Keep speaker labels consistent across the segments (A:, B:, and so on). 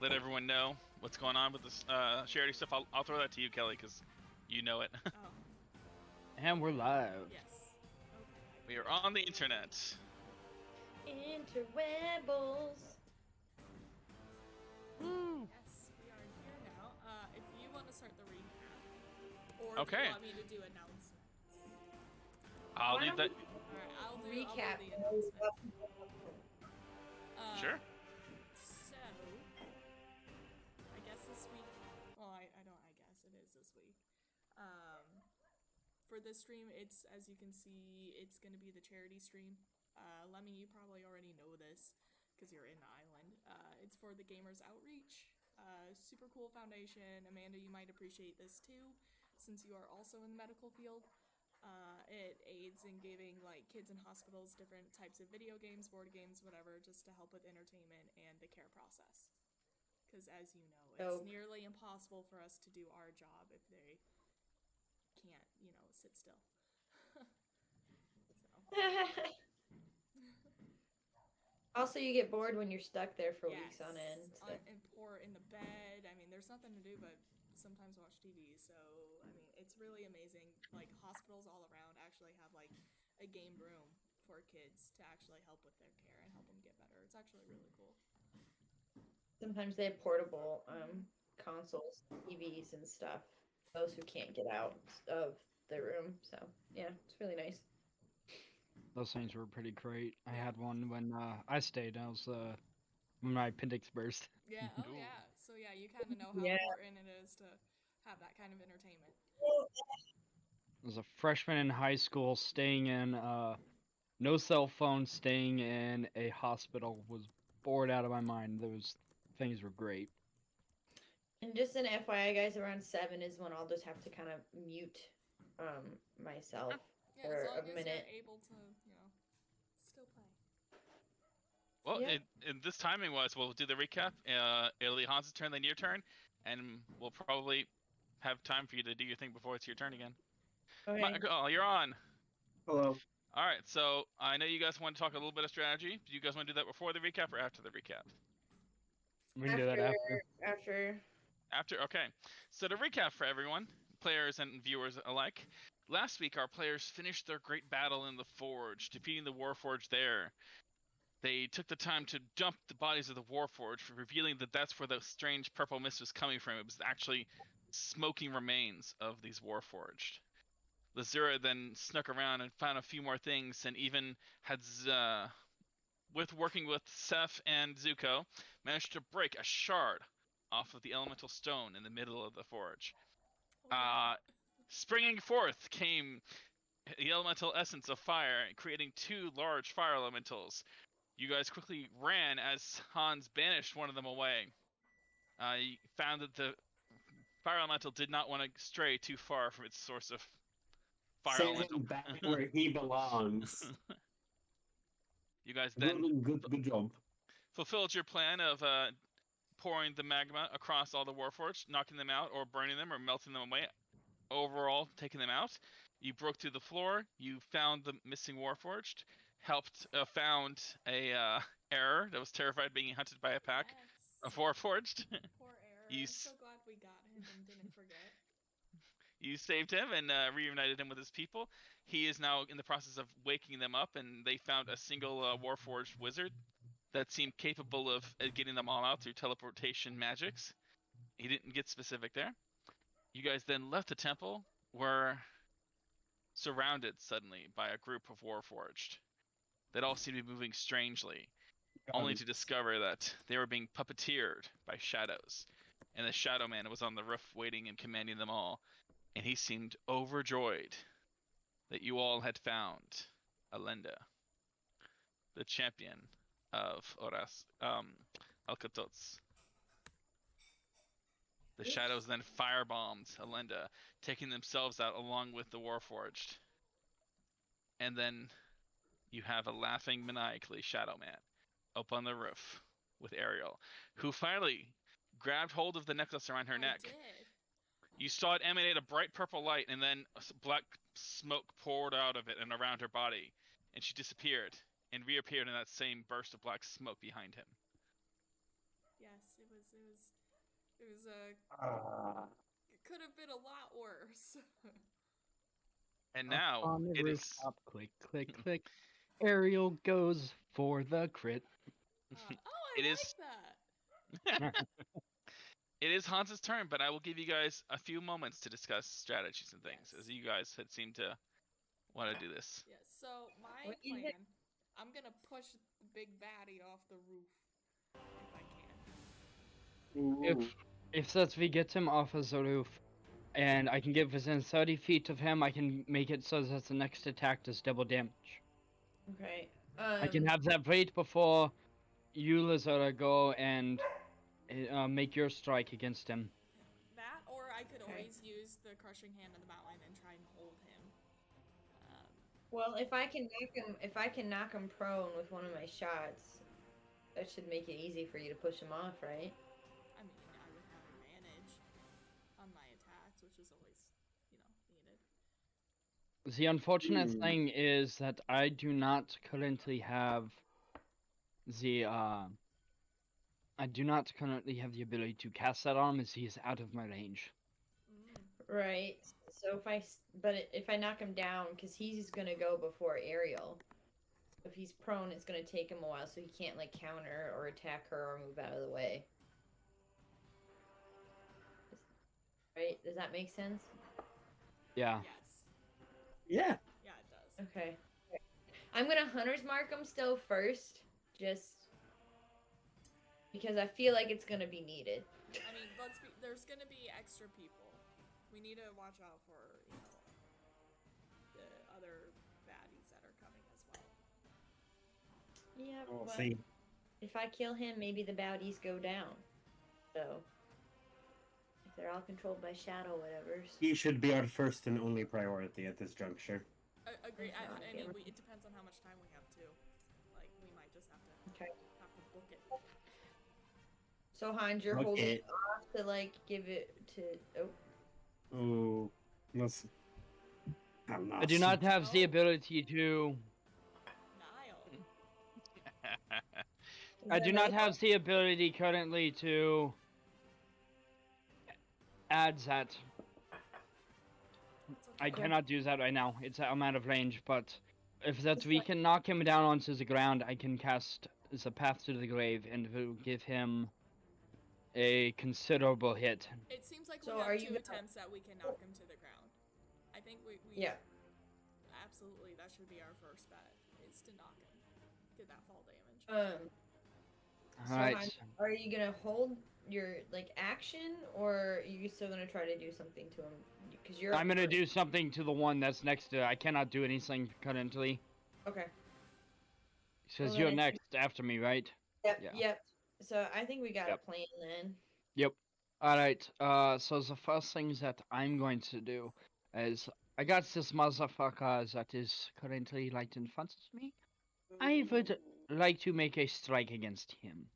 A: let everyone know what's going on with this charity stuff. I'll throw that to you, Kelly, because you know it.
B: Oh,
C: And we're live.
B: yes. Okay.
A: We are on the internet.
D: Interwebbles.
C: Woo!
B: Yes, we are here now. If you want to start the recap, or if
A: Okay.
B: you want me to do announcements.
A: I'll
D: Why
A: leave
D: don't
A: that.
B: Alright, I'll do
D: Recap.
B: the announcement.
A: Sure.
B: So, I guess this week, well, I guess it is this week. For this stream, it's, as you can see, it's going to be the charity stream. Lemmy, you probably already know this, because you're in the island. It's for the Gamers Outreach. Super cool foundation. Amanda, you might appreciate this too, since you are also in the medical field. It aids in giving like kids in hospitals different types of video games, board games, whatever, just to help with entertainment and the care process. Because as you know, it's nearly impossible for us to do our job if they can't, sit still.
D: Also, you get bored when you're stuck there for weeks on end. So.
B: And poor in the bed. I mean, there's nothing to do but sometimes watch TV. So, I mean, it's really amazing. Like, hospitals all around actually have, like, a game room for kids to actually help with their care and help them get better. It's actually really cool.
D: Sometimes they have portable consoles, TVs, and stuff. Those who can't get out of the room. So, yeah, it's really nice.
C: Those things were pretty great. I had one when I stayed. I was when my appendix burst.
B: Yeah, oh yeah. So, yeah, you kind of know how
D: Yeah.
B: important it is to have that kind of entertainment.
C: I was a freshman in high school, staying in no cell phone, staying in a hospital. Was bored out of my mind. Those things were great.
D: And just an FYI, guys, around 7 is when I'll just have to kind of mute myself
B: Yeah,
D: for
B: as
D: a
B: long as
D: minute.
B: you're able to, still play.
A: Well,
D: Yep.
A: in this timing was we'll do the recap. It'll be Hans's turn, then your turn, and we'll probably have time for you to do your thing before it's your turn again.
D: Okay.
A: Michael, you're on.
E: Hello.
A: All right. So I know you guys want to talk a little bit of strategy. Do you guys want to do that before the recap or after the recap?
C: We can do that after.
D: After.
A: After, okay. So to recap for everyone, players and viewers alike, last week our players finished their great battle in the Forge, defeating the Warforged there. They took the time to dump the bodies of the Warforged, revealing that that's where the strange purple mist was coming from. It was actually smoking remains of these Warforged. Lazura then snuck around and found a few more things, and even had, with working with Seth and Zuko, managed to break a shard off of the elemental stone in the middle of the forge. Springing forth came the elemental essence of fire, creating two large fire elementals. You guys quickly ran as Hans banished one of them away. You found that the fire elemental did not want to stray too far from its source of fire
E: Send
A: elemental.
E: him back where he belongs.
A: You guys then
E: Good job.
A: fulfilled your plan of pouring the magma across all the Warforged, knocking them out, or burning them, or melting them away. Overall, taking them out. You broke through the floor. You found the missing Warforged. Found a error that was terrified being hunted by a pack of Warforged.
B: Poor Error.
A: You
B: I'm so glad we got him and didn't forget.
A: You saved him and reunited him with his people. He is now in the process of waking them up, and they found a single Warforged wizard that seemed capable of getting them all out through teleportation magics. He didn't get specific there. You guys then left the temple, were surrounded suddenly by a group of Warforged that all seemed to be moving strangely, only to discover that they were being puppeteered by shadows. And the shadowman was on the roof waiting and commanding them all, and he seemed overjoyed that you all had found Alenda, the champion of Alcatots. The shadows then firebombed Alenda, taking themselves out along with the Warforged. And then you have a laughing maniacally Shadowman up on the roof with Ariel, who finally grabbed hold of the necklace around her neck.
B: Did.
A: You saw it emanate a bright purple light, and then black smoke poured out of it and around her body, and she disappeared and reappeared in that same burst of black smoke behind him.
B: It was
E: Ah.
B: it could have been a lot worse.
A: And
C: Up
A: now
C: on the
A: it is.
C: rooftop, click, click, click. Ariel goes for the crit.
B: Oh, I
A: It
B: like
A: is.
B: that.
A: It is Hans's turn, but I will give you guys a few moments to discuss strategies and things,
B: Yes.
A: as you guys had seemed to want to do this.
B: Yes. So my
D: What is it?
B: plan, I'm gonna push the big baddie off the roof if I can.
C: If
E: Ooh.
C: if that we get him off of the roof, and I can get within 30 feet of him, I can make it so that the next attack does double damage.
D: Okay.
C: I can have that right before you, Lazara, go and make your strike against him.
B: That, or I could
D: Okay.
B: always use the crushing hand of the mountain and try and hold him.
D: Well, if I can knock him prone with one of my shots, that should make it easy for you to push him off, right?
B: I mean, I would have advantage on my attacks, which is always, needed.
C: The unfortunate
E: Hmm.
C: thing is that I do not currently have the I do not currently have the ability to cast that on him as he is out of my range.
D: Right. So if I knock him down, because he's gonna go before Ariel. If he's prone, it's gonna take him a while, so he can't like counter or attack her or move out of the way. Right? Does that make sense?
C: Yeah.
B: Yes.
E: Yeah.
B: Yeah, it does.
D: Okay. I'm gonna hunter's mark him still first, just because I feel like it's gonna be needed.
B: I mean, there's gonna be extra people. We need to watch out for, the other baddies that are coming as well.
D: Yeah,
E: We'll
D: but
E: see.
D: if I kill him, maybe the baddies go down. So if they're all controlled by shadow, whatever's.
E: He should be our first and only priority at this juncture.
B: Agree.
D: That's not a gamer.
B: It depends on how much time we have too. Like, we might just have to
D: Okay.
B: book it.
D: So Hans, you're
E: Okay.
D: holding off to like give it to. Oh,
E: Oh, let's. I'm not.
C: I do not have the
B: No.
C: ability to.
B: Niall.
D: is
C: I
D: there
C: do not
D: another
C: have the ability currently to add that.
B: It's
C: I
B: okay.
C: cannot do that right now. I'm out of range, but if that
D: It's
C: we
D: fine.
C: can knock him down onto the ground, I can cast the Path to the Grave and it will give him a considerable hit.
B: It seems like
D: So
B: we
D: are
B: have
D: you
B: two
D: gonna-
B: attempts that we can knock him to the ground. I think we
D: Yeah.
B: absolutely, that should be our first bet, is to knock him. Get that fall damage.
D: So
C: Alright.
D: Hans, are you gonna hold your like action, or are you still gonna try to do something to him? Because you're.
C: I'm
D: up
C: gonna
D: first.
C: do something to the one that's next to it. I cannot do anything currently.
D: Okay.
C: Because
D: Well,
C: you're
D: then I
C: next after me, right?
D: Yep.
C: Yeah.
D: Yep. So I think we got
C: Yep.
D: a plan then.
C: Yep. Alright, so the first thing that I'm going to do is I got this motherfucker that is currently right in front of me. I would like to make a strike against him.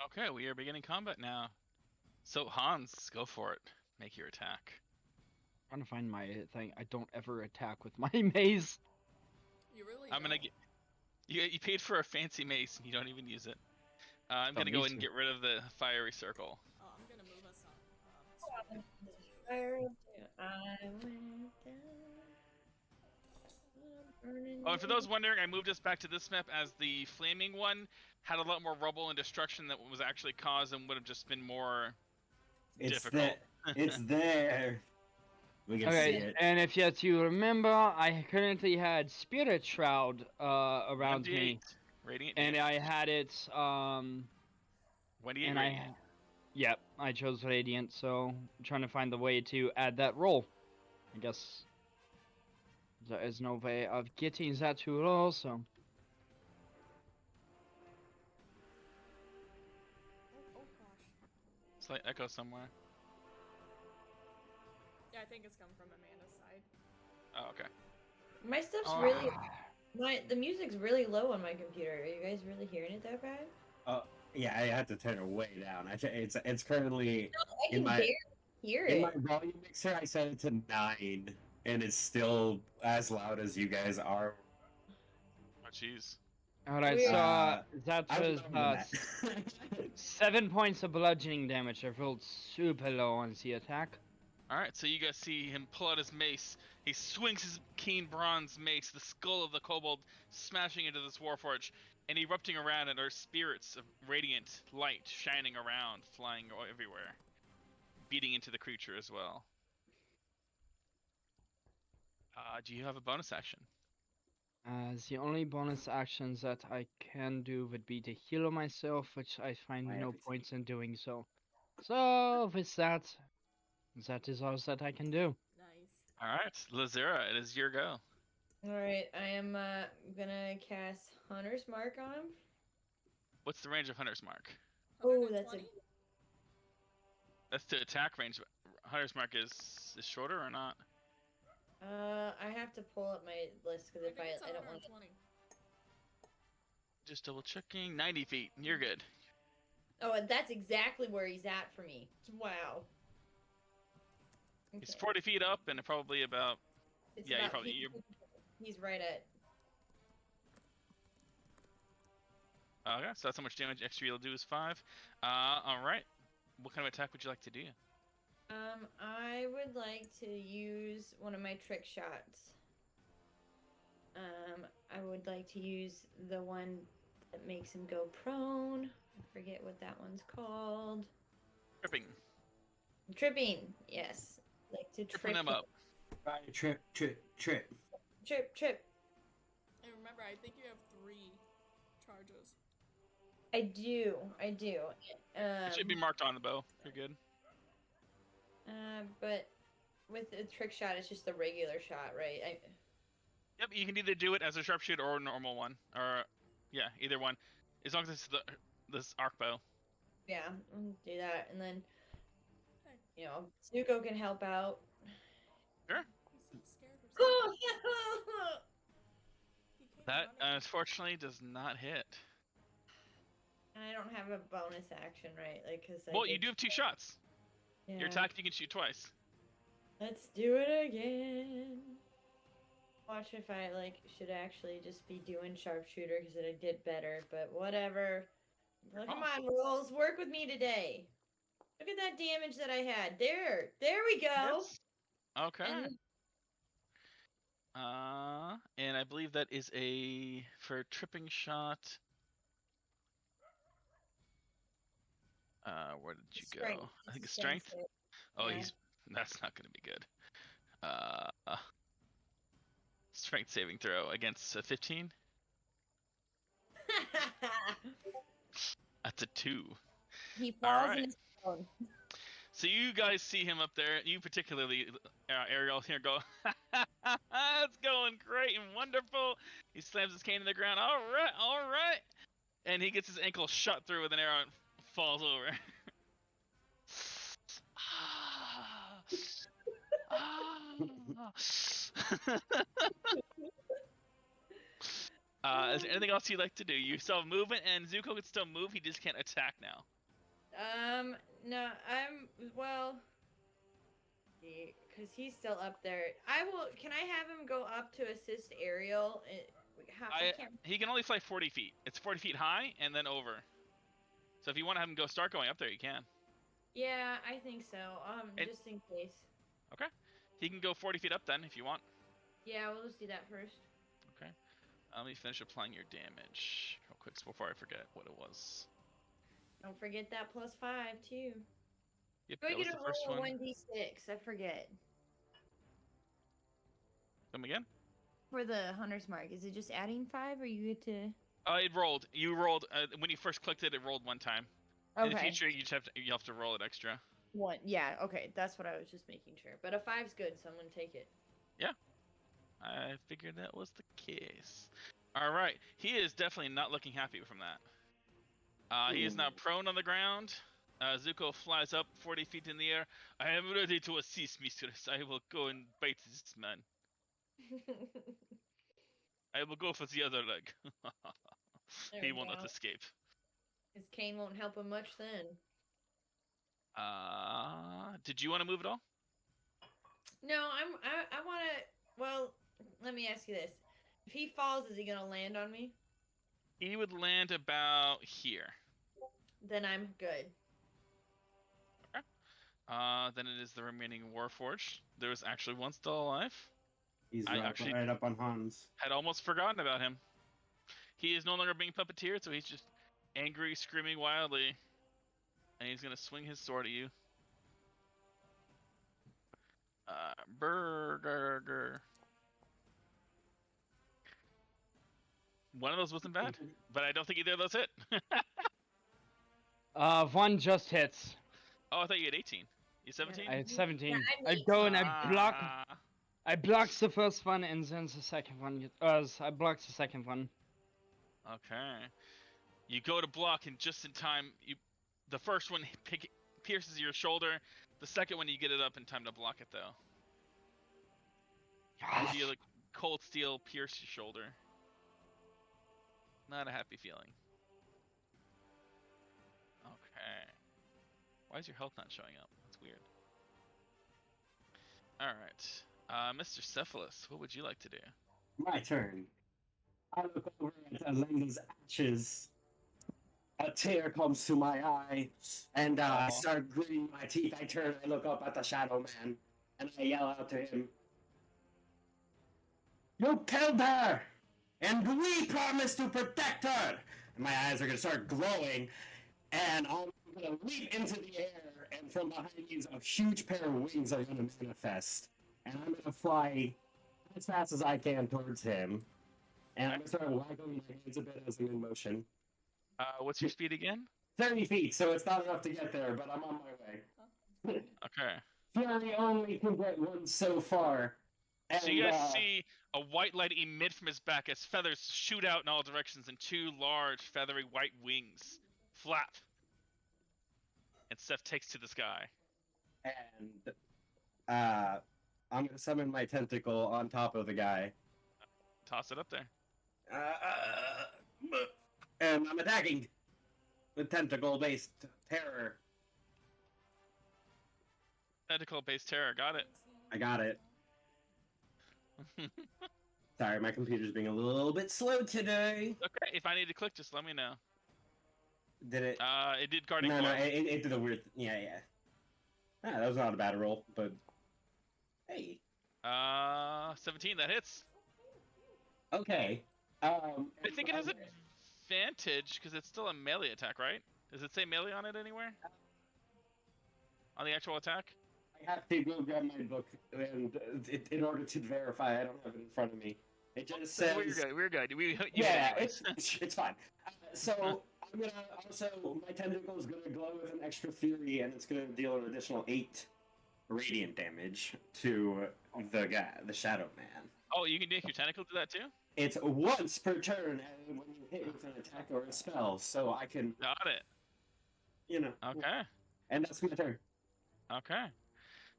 A: Okay, we are beginning combat now. So Hans, go for it. Make your attack.
C: Trying to find my thing. I don't ever attack with my mace.
B: You really
A: I'm gonna
B: don't.
A: get. You paid for a fancy mace and you don't even use it. I'm
C: Oh,
A: gonna go
C: me
A: ahead and
C: too.
A: get rid of the fiery circle.
B: Oh, I'm gonna move us on.
A: Oh, and for those wondering, I moved us back to this map as the flaming one had a lot more rubble and destruction that was actually caused and would have just been more
E: It's
A: difficult.
E: there. It's there. We can see
C: Okay,
E: it.
C: and if yet you remember, I currently had Spirit Shroud around
A: 1d8
C: me,
A: radiant
C: and
A: damage.
C: I had it
A: 1d8
C: and
A: radiant.
C: yep, I chose Radiant, so I'm trying to find the way to add that roll. I guess there is no way of getting that to roll, so
B: Oh gosh.
A: Slight echo somewhere.
B: Yeah, I think it's coming from Amanda's side.
A: Oh, okay.
D: My stuff's
C: Ah,
D: really the music's really low on my computer. Are you guys really hearing it that bad?
E: Yeah, I had to turn it way down. It's currently
D: I
E: in
D: can
E: my
D: barely hear
E: in
D: it.
E: my volume mixer. I set it to 9, and it's still as loud as you guys are.
A: Oh, jeez.
C: Alright,
D: Weird.
C: so that
E: I
C: was
E: remember that.
C: 7 points of bludgeoning damage. I rolled super low on the attack.
A: All right, so you guys see him pull out his mace. He swings his keen bronze mace, the skull of the kobold smashing into this warforge, and erupting around, and there are spirits of radiant light shining around, flying everywhere, beating into the creature as well. Do you have a bonus action?
C: The only bonus actions that I can do would be to heal myself, which I find
E: I
C: no
E: have it.
C: points in doing so. So, with that, that is all that I can do.
B: Nice.
A: All right, Lazera, it is your go.
D: Alright, I am gonna cast Hunter's Mark on him.
A: What's the range of Hunter's Mark?
D: Oh, that's a
B: 120?
A: That's to attack range. But Hunter's Mark is shorter or not?
D: I have to pull up my list because
B: I
D: if
B: think it's
D: I don't want
B: 120.
A: Just double checking. 90 feet. You're good.
D: Oh, and that's exactly where he's at for me. Wow.
A: He's
D: Okay.
A: 40 feet up and probably about.
D: It's
A: Yeah,
D: about,
A: you're.
D: he's right at.
A: Okay, so that's how much damage extra you'll do is 5. All right. What kind of attack would you like to do?
D: I would like to use one of my trick shots. I would like to use the one that makes him go prone. I forget what that one's called.
A: Tripping.
D: Tripping, yes. Like to
A: Tripping
D: trip
A: him up.
E: Try to trip.
D: Trip.
B: And remember, I think you have 3 charges.
D: I do.
A: It should be marked on the bow. You're good.
D: But with the trick shot, it's just the regular shot, right?
A: Yep, you can either do it as a sharpshooter or a normal one, or yeah, either one, as long as it's this arc bow.
D: Yeah, I'll do that, and then
B: Okay.
D: Zuko can help out.
A: Sure.
B: He's so scared or something. He came
A: That
B: running.
A: unfortunately does not hit.
D: And I don't have a bonus action, right? Like, cause I
A: Well, you
D: did-
A: do have 2 shots.
D: Yeah.
A: Your attack, you can shoot twice.
D: Let's do it again. Watch if I should actually just be doing sharpshooter because I did better, but whatever. Well, come on, rules, work with me today. Look at that damage that I had. There we go.
A: Hits. Okay. And I believe that is for tripping shot. Where did you go?
D: Strength.
A: I think
D: It's
A: it's
D: a
A: strength.
D: save.
A: Oh,
D: Yeah.
A: that's not gonna be good. Strength saving throw against a 15. That's a 2.
D: He
A: All
D: falls
A: right.
D: in his phone.
A: So you guys see him up there. You particularly, Ariel, here go. It's going great and wonderful. He slams his cane in the ground. All right. And he gets his ankle shot through with an arrow and falls over. Is there anything else you'd like to do? You still have movement, and Zuko can still move. He just can't attack now.
D: No, because he's still up there. Can I have him go up to assist Ariel?
A: He can only fly 40 feet. It's 40 feet high and then over. So if you want to have him start going up there, you can.
D: Yeah, I think so. Just in case.
A: Okay. He can go 40 feet up then if you want.
D: Yeah, we'll just do that first.
A: Okay. Let me finish applying your damage real quick before I forget what it was.
D: Don't forget that +5 too.
A: Yep,
D: Go
A: that was
D: get
A: the
D: a
A: first
D: roll of
A: one.
D: 1d6. I forget.
A: Come again?
D: For the hunter's mark, is it just adding 5, or you get to?
A: It rolled. You rolled when you first clicked it. It rolled one time.
D: Okay.
A: In the future, you have to roll it extra.
D: 1. Yeah. Okay. That's what I was just making sure. But a 5's good, so I'm gonna take it.
A: Yeah. I figured that was the case. All right. He is definitely not looking happy from that. He is now prone on the ground. Zuko flies up 40 feet in the air. I am ready to assist, mistress. I will go and bite this man. I will go for the other leg. He will not escape.
D: His cane won't help him much then.
A: Did you want to move at all?
D: No, I want to. Well, let me ask you this: if he falls, is he gonna land on me?
A: He would land about here.
D: Then I'm good.
A: Then it is the remaining Warforged. There was actually one still alive.
E: He's
A: I
E: right,
A: actually-
E: right up on Hans.
A: Had almost forgotten about him. He is no longer being puppeteered, so he's just angry, screaming wildly. And he's gonna swing his sword at you. Burger. One of those wasn't bad, but I don't think either of those hit.
C: One just hits.
A: Oh, I thought you had 18. You 17?
C: I had 17.
D: Yeah,
C: I
D: I'm
C: go and I block.
A: Ah.
C: I blocks the first one and then the second one. I blocks the second one.
A: Okay. You go to block, and just in time, the first one pierces your shoulder. The second one, you get it up in time to block it, though. You feel like cold steel pierce your shoulder. Not a happy feeling. Okay. Why is your health not showing up? That's weird. Alright. Mr. Cephalus, what would you like to do?
E: My turn. I look over at Alenda's ashes. A tear comes to my eye, and I
A: Aw.
E: start gritting my teeth. I turn, I look up at the shadowman, and I yell out to him, "You killed her! And we promised to protect her!" And my eyes are going to start glowing, and I'm going to leap into the air, and from behind me, a huge pair of wings are going to manifest. And I'm going to fly as fast as I can towards him. And I'm going to start waggling my hands a bit as I'm in motion.
A: What's your speed again?
E: 30 feet, so it's not enough to get there, but I'm on my way.
A: Okay.
E: Fury only can get one so far. And,
A: So you guys see a white light emit from his back as feathers shoot out in all directions and two large feathery white wings flap. And Seth takes to the sky.
E: And I'm going to summon my tentacle on top of the guy.
A: Toss it up there.
E: And I'm attacking with tentacle-based terror.
A: Tentacle-based terror, got it.
E: I got it. Sorry, my computer's being a little bit slow today.
A: Okay, if I need to click, just let me know.
E: Did it?
A: It did guarding
E: No,
A: blow.
E: it did a weird. Yeah. Ah, that was not a bad roll, but hey.
A: 17, that hits.
E: Okay.
A: I think it has advantage because it's still a melee attack, right? Does it say melee on it anywhere? On the actual attack?
E: I have to go grab my book, and in order to verify, I don't have it in front of me. It just says.
A: We're good.
E: Yeah, it's fine. So I'm gonna also my tentacle is gonna glow with an extra fury, and it's gonna deal an additional 8 radiant damage to the guy, the Shadow Man.
A: Oh, you can make your tentacle do that too?
E: It's once per turn, and when you hit with an attack or a spell, so I can,
A: Got it. Okay.
E: And that's my turn.
A: Okay.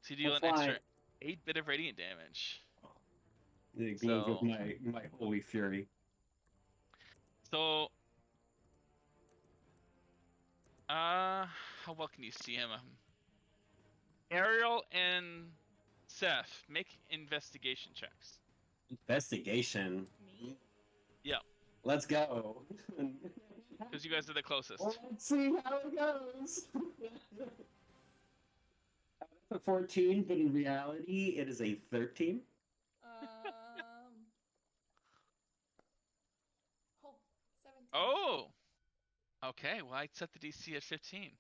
A: So you deal
E: I'm
A: an extra
E: flying.
A: 8 bit of radiant damage.
E: It goes
A: So-
E: with my holy fury.
A: So, how well can you see him? Ariel and Seth, make investigation checks.
E: Investigation.
B: Me?
E: Let's go.
A: Because you guys are the closest.
E: Let's see how it goes. That's a 14, but in reality, it is a 13.
B: Oh, 17.
A: Oh! Okay, well, I'd set the DC at 15.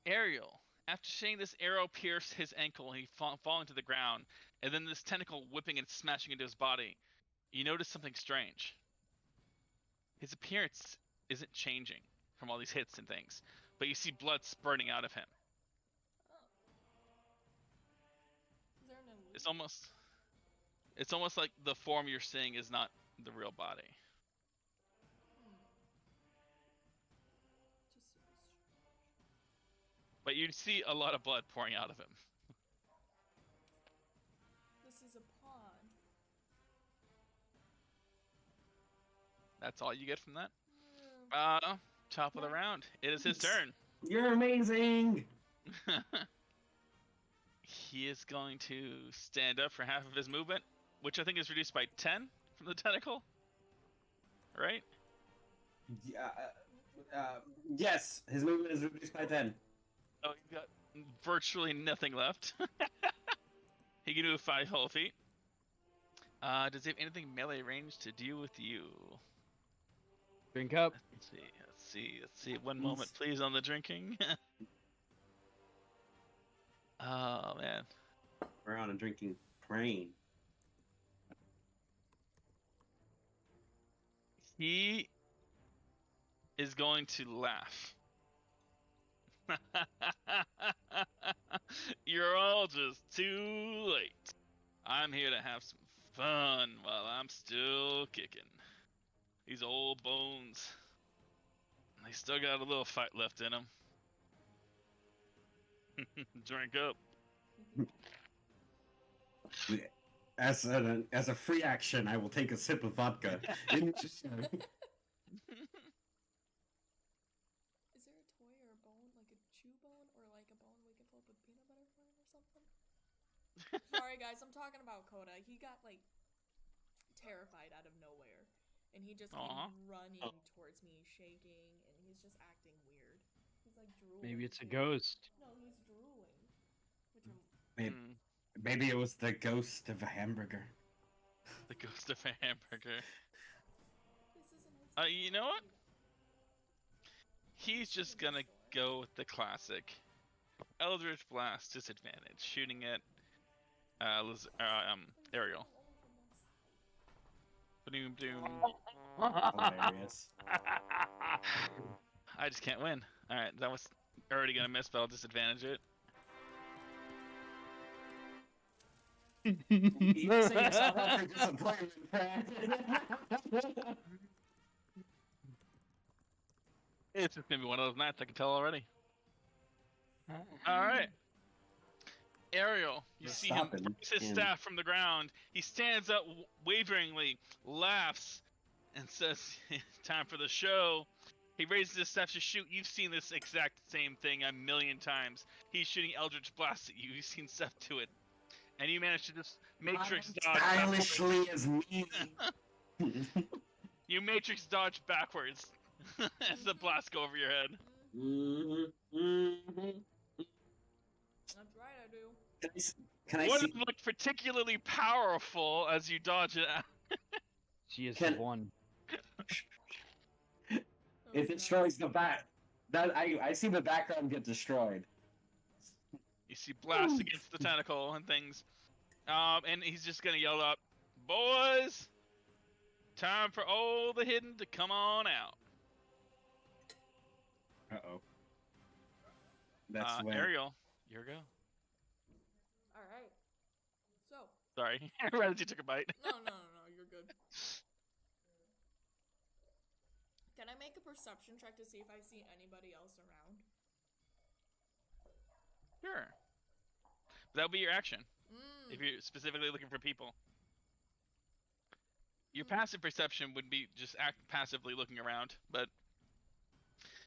A: Ariel, after seeing this arrow pierce his ankle and he falling to the ground, and then this tentacle whipping and smashing into his body, you notice something strange. His appearance isn't changing from all these hits and things, but you see blood spurting out of him.
B: Oh. Is there an illusion?
A: It's almost like the form you're seeing is not the real body.
B: Just
A: But you see a lot of blood pouring out of him.
B: this is a pawn.
A: That's all you get from that?
B: Yeah.
A: Top of the round. It is his turn.
E: You're amazing.
A: He is going to stand up for half of his movement, which I think is reduced by 10 from the tentacle. Right?
E: Yeah, yes, his movement is reduced by 10.
A: Oh, he's got virtually nothing left. He can do 5 whole feet. Does he have anything melee range to deal with you?
C: Drink up.
A: Let's see. One moment, please, on the drinking. Oh man.
E: We're on a drinking train.
A: He is going to laugh. You're all just too late. I'm here to have some fun while I'm still kicking. These old bones, they still got a little fight left in them. Drink up.
E: As a free action, I will take a sip of vodka.
B: Is there a toy or a bone, like a chew bone, or like a bone we can flip with peanut butter for him or something? Sorry guys, I'm talking about Coda. He got like terrified out of nowhere, and he just
A: Aw.
B: came running towards me, shaking, and he's just acting weird. He's like drooling.
C: Maybe it's a
B: too.
C: ghost.
B: No, he's drooling, which I'm.
E: Maybe it was the ghost of a hamburger.
A: The ghost of a hamburger.
B: This isn't his.
A: You know what? He's just gonna go with the classic Eldritch Blast disadvantage, shooting at Ariel. Boom, doom.
E: Hilarious.
A: I just can't win. All right, that was already gonna miss, but I'll disadvantage it.
E: You set yourself up for disappointment, Fran.
A: It's just gonna be one of those nights. I can tell already. All right. Ariel, you see him raise his staff from the ground. He stands up waveringly, laughs, and says, "Time for the show." He raises his staff to shoot. You've seen this exact same thing a million times. He's shooting Eldritch Blast at you. You've seen stuff to it. And you manage to just matrix dodge
E: stylishly as me.
A: You matrix dodge backwards as the blast go over your head.
B: That's right, I do.
E: Can I
A: One
E: see?
A: of them looked particularly powerful as you dodge it out.
C: She is the one.
E: It destroys the back. That I see the background get destroyed.
A: You see blast against the tentacle and things. And he's just gonna yell out, "Boys, time for all the hidden to come on out."
E: Uh-oh. That's when...
A: Ariel, your go.
B: All right. So.
A: Sorry, right as you took a bite.
B: No, you're good. Can I make a perception check to see if I see anybody else around?
A: Sure. That'll be your action. If you're specifically looking for people. Your passive perception would be just passively looking around, but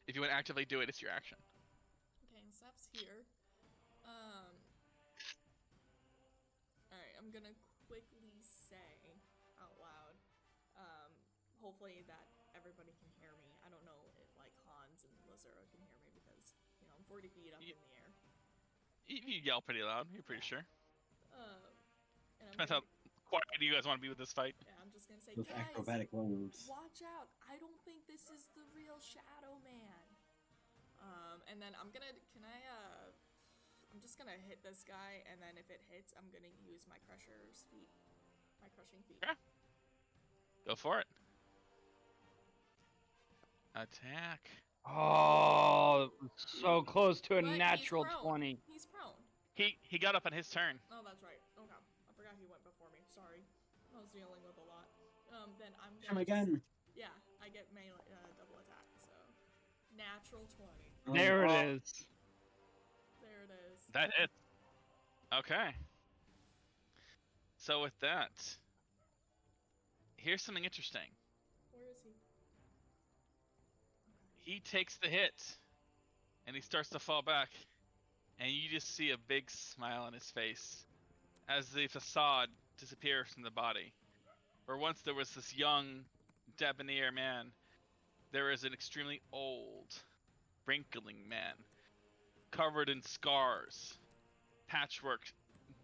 A: if you want to actively do it, it's your action.
B: Okay, and Steph's here. Alright, I'm gonna quickly say out loud, hopefully that everybody can hear me. I don't know if, like, Hans and Lazura can hear me because, you know, I'm 40 feet up in the air.
A: You yell pretty loud, you're pretty sure.
B: And
A: Depends how quiet you guys want to be with this fight.
B: Yeah, I'm just gonna say,
E: Those
B: guys,
E: acrobatic moves.
B: watch out! I don't think this is the real Shadowman. And then I'm just gonna hit this guy, and then if it hits, I'm gonna use my crusher's feet. My crushing feet.
A: Okay. Go for it. Attack.
C: Oh, so close to a
B: But
C: natural
B: he's prone.
C: 20.
B: He's prone.
A: He got up on his turn.
B: Oh, that's right. Okay. I forgot he went before me. Sorry. I was dealing with a lot. Then I'm gonna...
E: Him again.
B: Yeah, I get melee, double attack, so... Natural 20.
C: There it is.
B: There it is.
A: That hits. Okay. So with that, here's something interesting.
B: Where is he?
A: He takes the hit, and he starts to fall back, and you just see a big smile on his face as the facade disappears from the body. Where once there was this young, debonair man, there is an extremely old, wrinkling man, covered in scars, patchwork,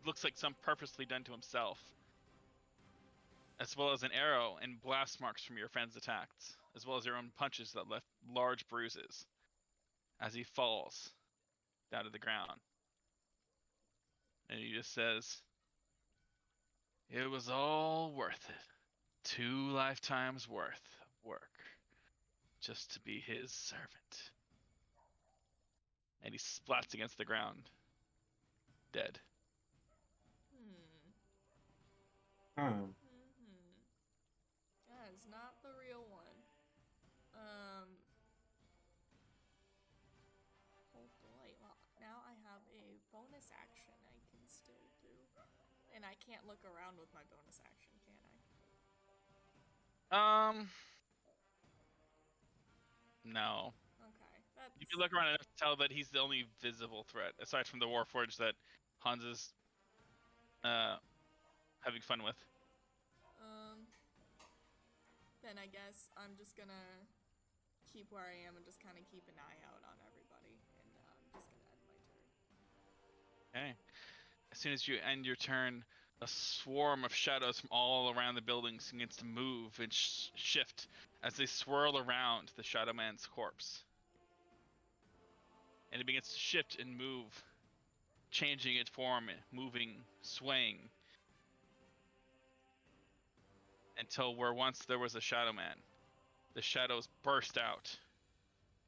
A: looks like some purposely done to himself, as well as an arrow and blast marks from your friend's attacks, as well as your own punches that left large bruises as he falls down to the ground. And he just says, "It was all worth it. 2 lifetimes worth of work just to be his servant." And he splats against the ground, dead.
E: Huh.
B: That is not the real one. Oh boy. Well, now I have a bonus action I can still do. And I can't look around with my bonus action, can I?
A: No.
B: Okay. That's...
A: You can look around enough to tell that he's the only visible threat, aside from the Warforged that Hans is having fun with.
B: Then I guess I'm just gonna keep where I am and just kind of keep an eye out on everybody. And I'm just gonna end my turn.
A: Okay. As soon as you end your turn, a swarm of shadows from all around the buildings begins to move and shift as they swirl around the Shadow Man's corpse. And it begins to shift and move, changing its form, moving, swaying, until where once there was a Shadow Man, the shadows burst out,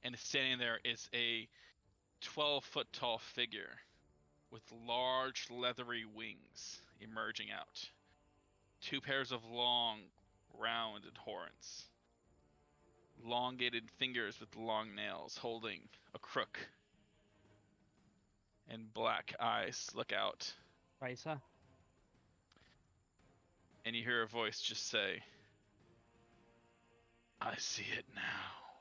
A: and standing there is a 12-foot tall figure with large leathery wings emerging out. 2 pairs of long, rounded horns. Elongated fingers with long nails holding a crook. And black eyes look out.
C: Raisa?
A: And you hear a voice just say, "I see it now.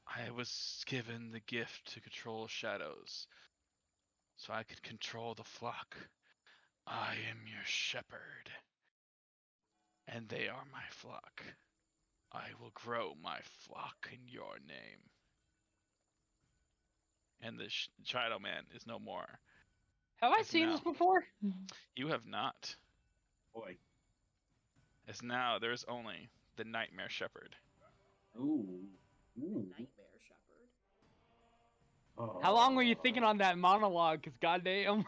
A: I was given the gift to control shadows, so I could control the flock. I am your shepherd, and they are my flock. I will grow my flock in your name." And the Shadow Man is no more.
C: Have I
A: As
C: seen
A: now-
C: this before?
A: You have not.
E: Boy.
A: As now there is only the Nightmare Shepherd.
E: Ooh. Ooh.
B: Nightmare Shepherd.
E: Oh.
C: How long were you thinking on that monologue? Cause goddamn.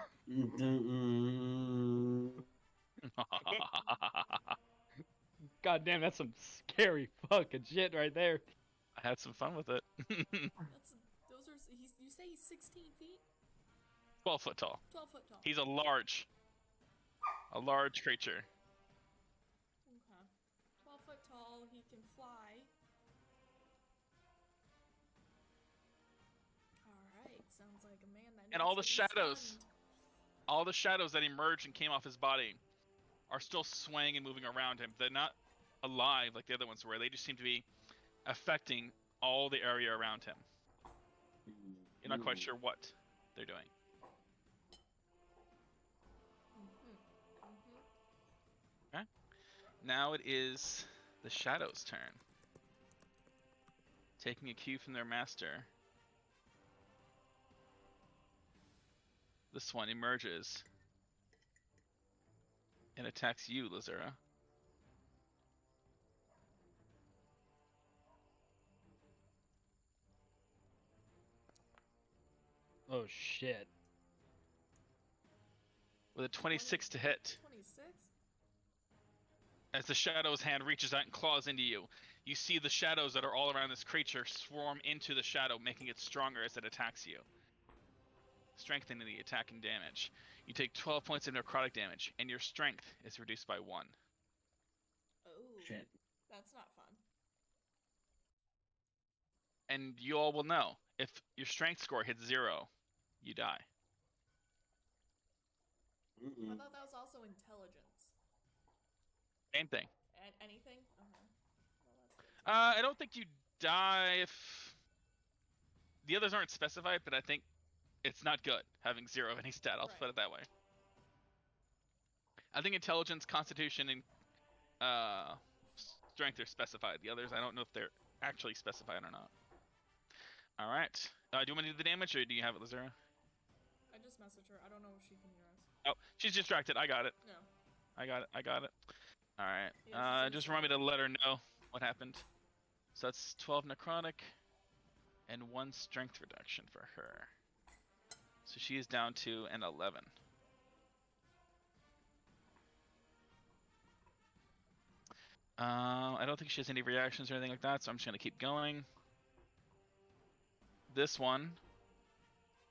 C: Goddamn, that's some scary fucking shit right there.
A: I had some fun with it.
B: Those are... you say he's 16 feet?
A: 12 foot tall.
B: 12 foot tall.
A: He's a large creature.
B: Okay. 12 foot tall, he can fly. Alright, sounds like a man that
A: And
B: needs
A: all the
B: to be
A: shadows.
B: stunned.
A: All the shadows that emerged and came off his body are still swaying and moving around him. They're not alive like the other ones were. They just seem to be affecting all the area around him. You're not quite sure what they're doing. Okay. Now it is the shadows' turn. Taking a cue from their master, this one emerges and attacks you, Lazura.
C: Oh shit.
A: With a 26 to hit.
B: 26?
A: As the shadow's hand reaches out and claws into you, you see the shadows that are all around this creature swarm into the shadow, making it stronger as it attacks you, strengthening the attack and damage. You take 12 points of necrotic damage, and your strength is reduced by 1.
B: Oh.
E: Shit.
B: That's not fun.
A: And you all will know, if your strength score hits 0, you die.
B: I thought that was also intelligence.
A: Same thing.
B: Anything? Okay. Well, that's good.
A: I don't think you die if... The others aren't specified, but I think it's not good having 0 of any stat. I'll put it that way. I think intelligence, constitution, and strength are specified. The others, I don't know if they're actually specified or not. All right. Do you want me to do the damage, or do you have it, Lazura?
B: I just messaged her. I don't know if she can hear us.
A: Oh, she's distracted. I got it.
B: No.
A: I got it. All right.
B: Yeah, she's
A: Just remind me to
B: inside.
A: let her know what happened. So that's 12 necrotic and 1 strength reduction for her. So she is down to an 11. I don't think she has any reactions or anything like that, so I'm just going to keep going. This one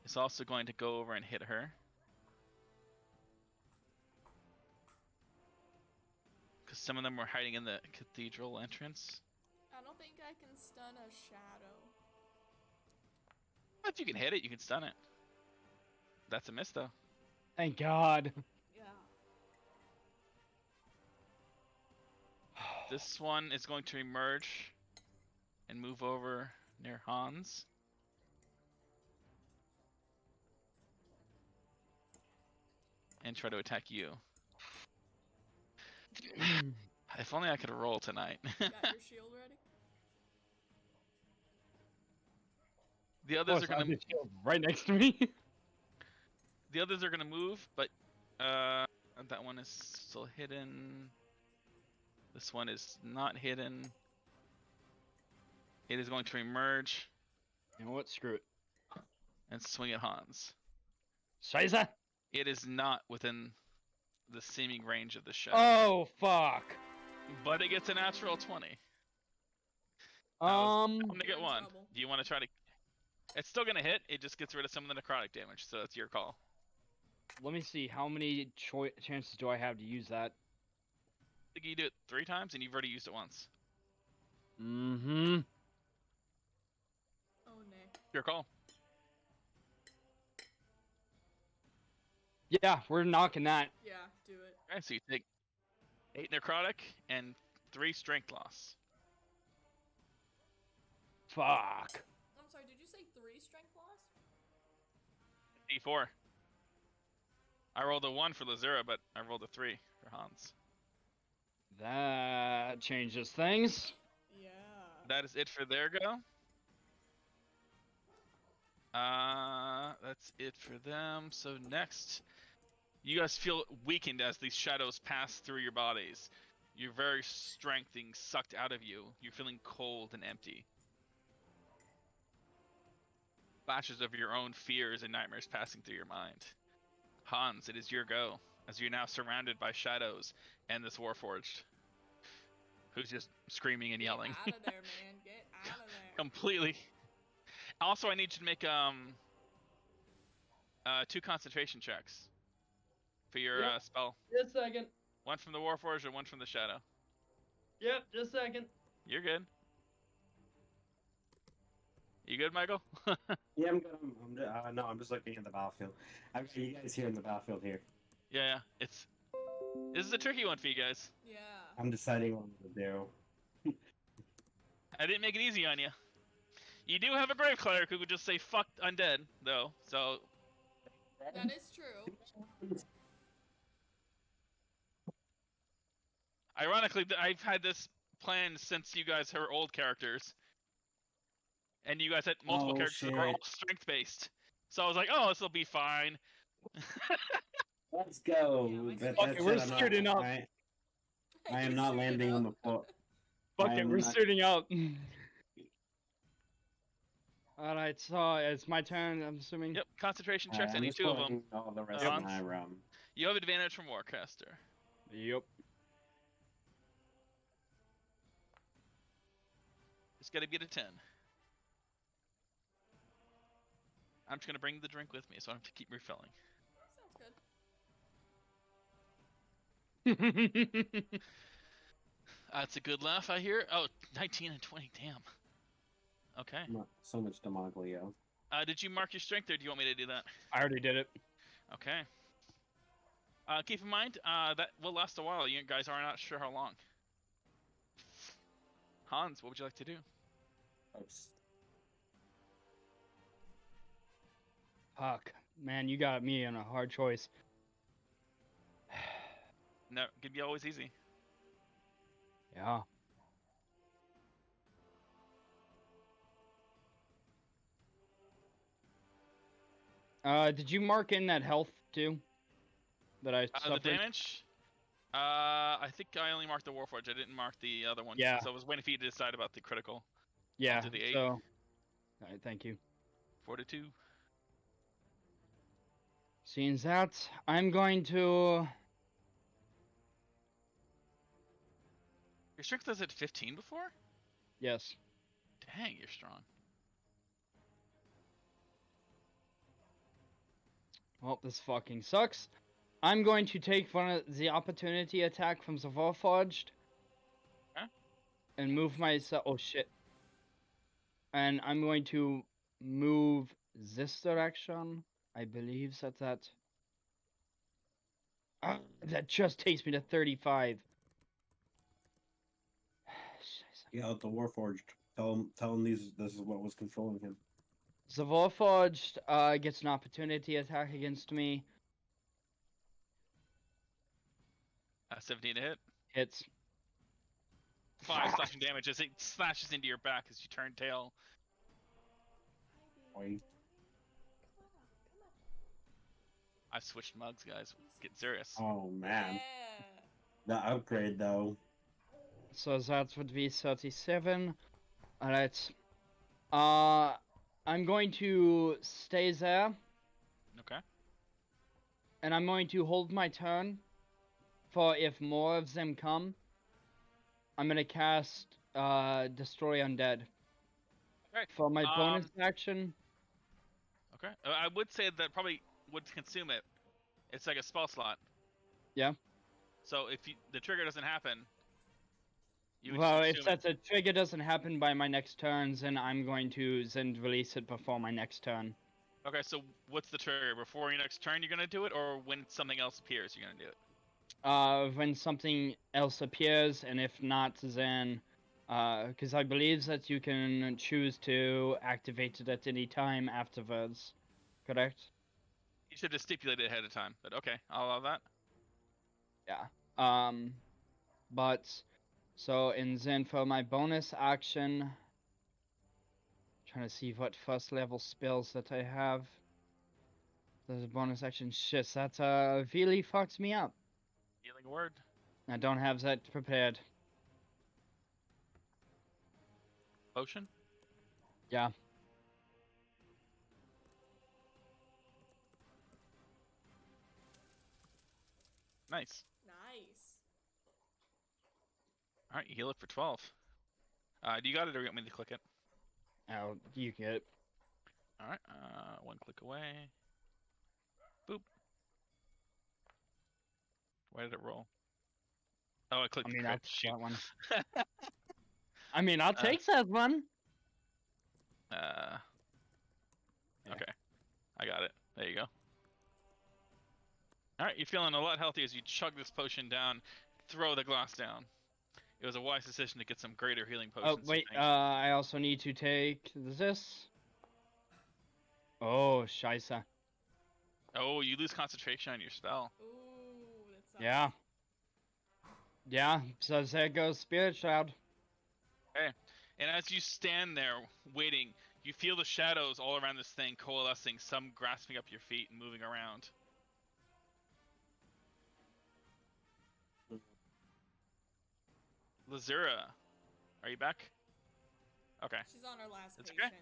A: is also going to go over and hit her. Because some of them were hiding in the cathedral entrance.
B: I don't think I can stun a shadow.
A: If you can hit it, you can stun it. That's a miss, though.
C: Thank God.
B: Yeah.
A: This one is going to emerge and move over near Hans. And try to attack you. If only I could roll tonight.
B: Got your shield ready?
A: The others are
C: I have
A: gonna
C: the shield right next to me.
A: the others are gonna move, but that one is still hidden. This one is not hidden. It is going to emerge
C: You know what? Screw it.
A: and swing at Hans.
C: Scheiße!
A: It is not within the seeming range of the shadow.
C: Oh fuck.
A: But it gets a natural 20.
C: Um.
A: I'm gonna
B: You're
A: get
B: in
A: one.
B: trouble.
A: Do you want to try to? It's still gonna hit. It just gets rid of some of the necrotic damage, so it's your call.
C: Let me see. How many chances do I have to use that?
A: I think you do it 3 times, and you've already used it once.
C: Mm-hmm.
B: Oh, Nick.
A: Your call.
C: Yeah, we're knocking that.
B: Yeah, do it.
A: Okay, so you take 8 necrotic and 3 strength loss.
C: Fuck.
B: I'm sorry, did you say 3 strength loss?
A: D4. I rolled a 1 for Lazura, but I rolled a 3 for Hans.
C: That changes things.
B: Yeah.
A: That is it for their go. That's it for them. So next, you guys feel weakened as these shadows pass through your bodies. Your very strength being sucked out of you. You're feeling cold and empty. Flashes of your own fears and nightmares passing through your mind. Hans, it is your go, as you're now surrounded by shadows and this Warforged, who's just screaming and yelling.
B: Get out of there, man. Get out of there.
A: Completely. Also, I need you to make 2 concentration checks for your
C: Yep.
A: spell.
C: Just a second.
A: One from the Warforged and one from the Shadow.
C: Yep, just a second.
A: You're good. You good, Michael?
E: Yeah, I'm good. No, I'm just looking at the battlefield. I've got you guys here in the battlefield here.
A: Yeah. This is a tricky one for you guys.
B: Yeah.
E: I'm deciding what to do.
A: I didn't make it easy on you. You do have a Grave Cleric who could just say fuck undead, though, so...
B: That is true.
A: Ironically, I've had this plan since you guys were old characters. And you guys had multiple
E: Oh,
A: characters that were all
E: shit.
A: strength-based. So I was like, oh, this will be fine.
E: Let's go.
B: Yeah, my
E: That-
B: strength-
E: that's
C: we're
E: it, I'm not-
C: suiting up.
E: I am
B: You
E: not
B: suited
E: landing on
B: up.
E: the floor.
C: Fuck
E: I
C: it,
E: am
C: we're
E: not-
C: suiting up. Alright, so it's my turn, I'm assuming.
A: Yep, concentration checks, I
E: I'm
A: need
E: just
A: 2 of them.
E: pulling all the rest
A: Yep.
E: of my rum.
A: You have advantage from Warcaster.
C: Yep.
A: Just gotta get a 10. I'm just gonna bring the drink with me, so I have to keep refilling.
B: Sounds good.
A: That's a good laugh, I hear. Oh, 19 and 20, damn. Okay.
E: So much demonic Leo.
A: Did you mark your strength, or do you want me to do that?
C: I already did it.
A: Okay. Keep in mind, that will last a while. You guys are not sure how long. Hans, what would you like to do?
C: Fuck. Man, you got me on a hard choice.
A: No, can be always easy.
C: Yeah. Did you mark in that health too? That I
A: The
C: suffered?
A: damage. I think I only marked the Warforged. I didn't mark the other one.
C: Yeah.
A: So I was waiting for you to decide about the critical.
C: Yeah.
A: I'll do the 8.
C: So. Alright, thank you.
A: 42.
C: Seeing that, I'm going to.
A: Your strength was at 15 before?
C: Yes.
A: Dang, you're strong.
C: Well, this fucking sucks. I'm going to take one of the opportunity attack from the Warforged.
A: Okay.
C: And move myself. Oh shit. And I'm going to move this direction. I believe that. That just takes me to 35.
E: Yeah, the Warforged. Tell him this is what was controlling him.
C: The Warforged gets an opportunity attack against me.
A: 17 to hit.
C: Hits.
A: 5 slashing damage as it slashes into your back as you turn tail.
E: Boy.
A: I've switched mugs, guys. Get serious.
E: Oh man,
B: Yeah.
E: the upgrade though.
C: So that would be 37. Alright. I'm going to stay there.
A: Okay.
C: And I'm going to hold my turn for if more of them come. I'm gonna cast Destroy Undead.
A: Okay.
C: For my bonus action.
A: Okay. I would say that probably would consume it. It's like a spell slot.
C: Yeah.
A: So if the trigger doesn't happen, you would
C: Well,
A: just
C: if
A: consume it.
C: that trigger doesn't happen by my next turn, then I'm going to then release it before my next turn.
A: Okay, so what's the trigger? Before your next turn, you're gonna do it, or when something else appears, you're gonna do it?
C: When something else appears, and if not, then because I believe that you can choose to activate it at any time afterwards, correct?
A: You should have stipulated ahead of time, but okay, I'll allow that.
C: Yeah. But so and then for my bonus action, trying to see what first level spells that I have. There's a bonus action. Shit, that really fucks me up.
A: Healing word.
C: I don't have that prepared.
A: Potion.
C: Yeah.
A: Nice.
B: Nice.
A: All right, you heal it for 12. Do you got it, or you want me to click it?
C: Oh, you get it.
A: All right. 1 click away. Boop. Why did it roll? Oh, I clicked
C: I mean,
A: crit.
C: I'll take
A: Shoot.
C: that one. I mean, I'll take that one.
A: Yeah. Okay. I got it. There you go. Alright, you're feeling a lot healthier as you chug this potion down, throw the glass down. It was a wise decision to get some greater healing potions.
C: Oh, wait, I also need to take this. Oh, scheisse.
A: Oh, you lose concentration on your spell.
B: Ooh, that sucks.
C: Yeah. Yeah, so there goes Spirit Shroud.
A: Okay. And as you stand there waiting, you feel the shadows all around this thing coalescing, some grasping up your feet and moving around. Lazura, are you back? Okay.
B: She's on her last
A: It's okay.
B: patient.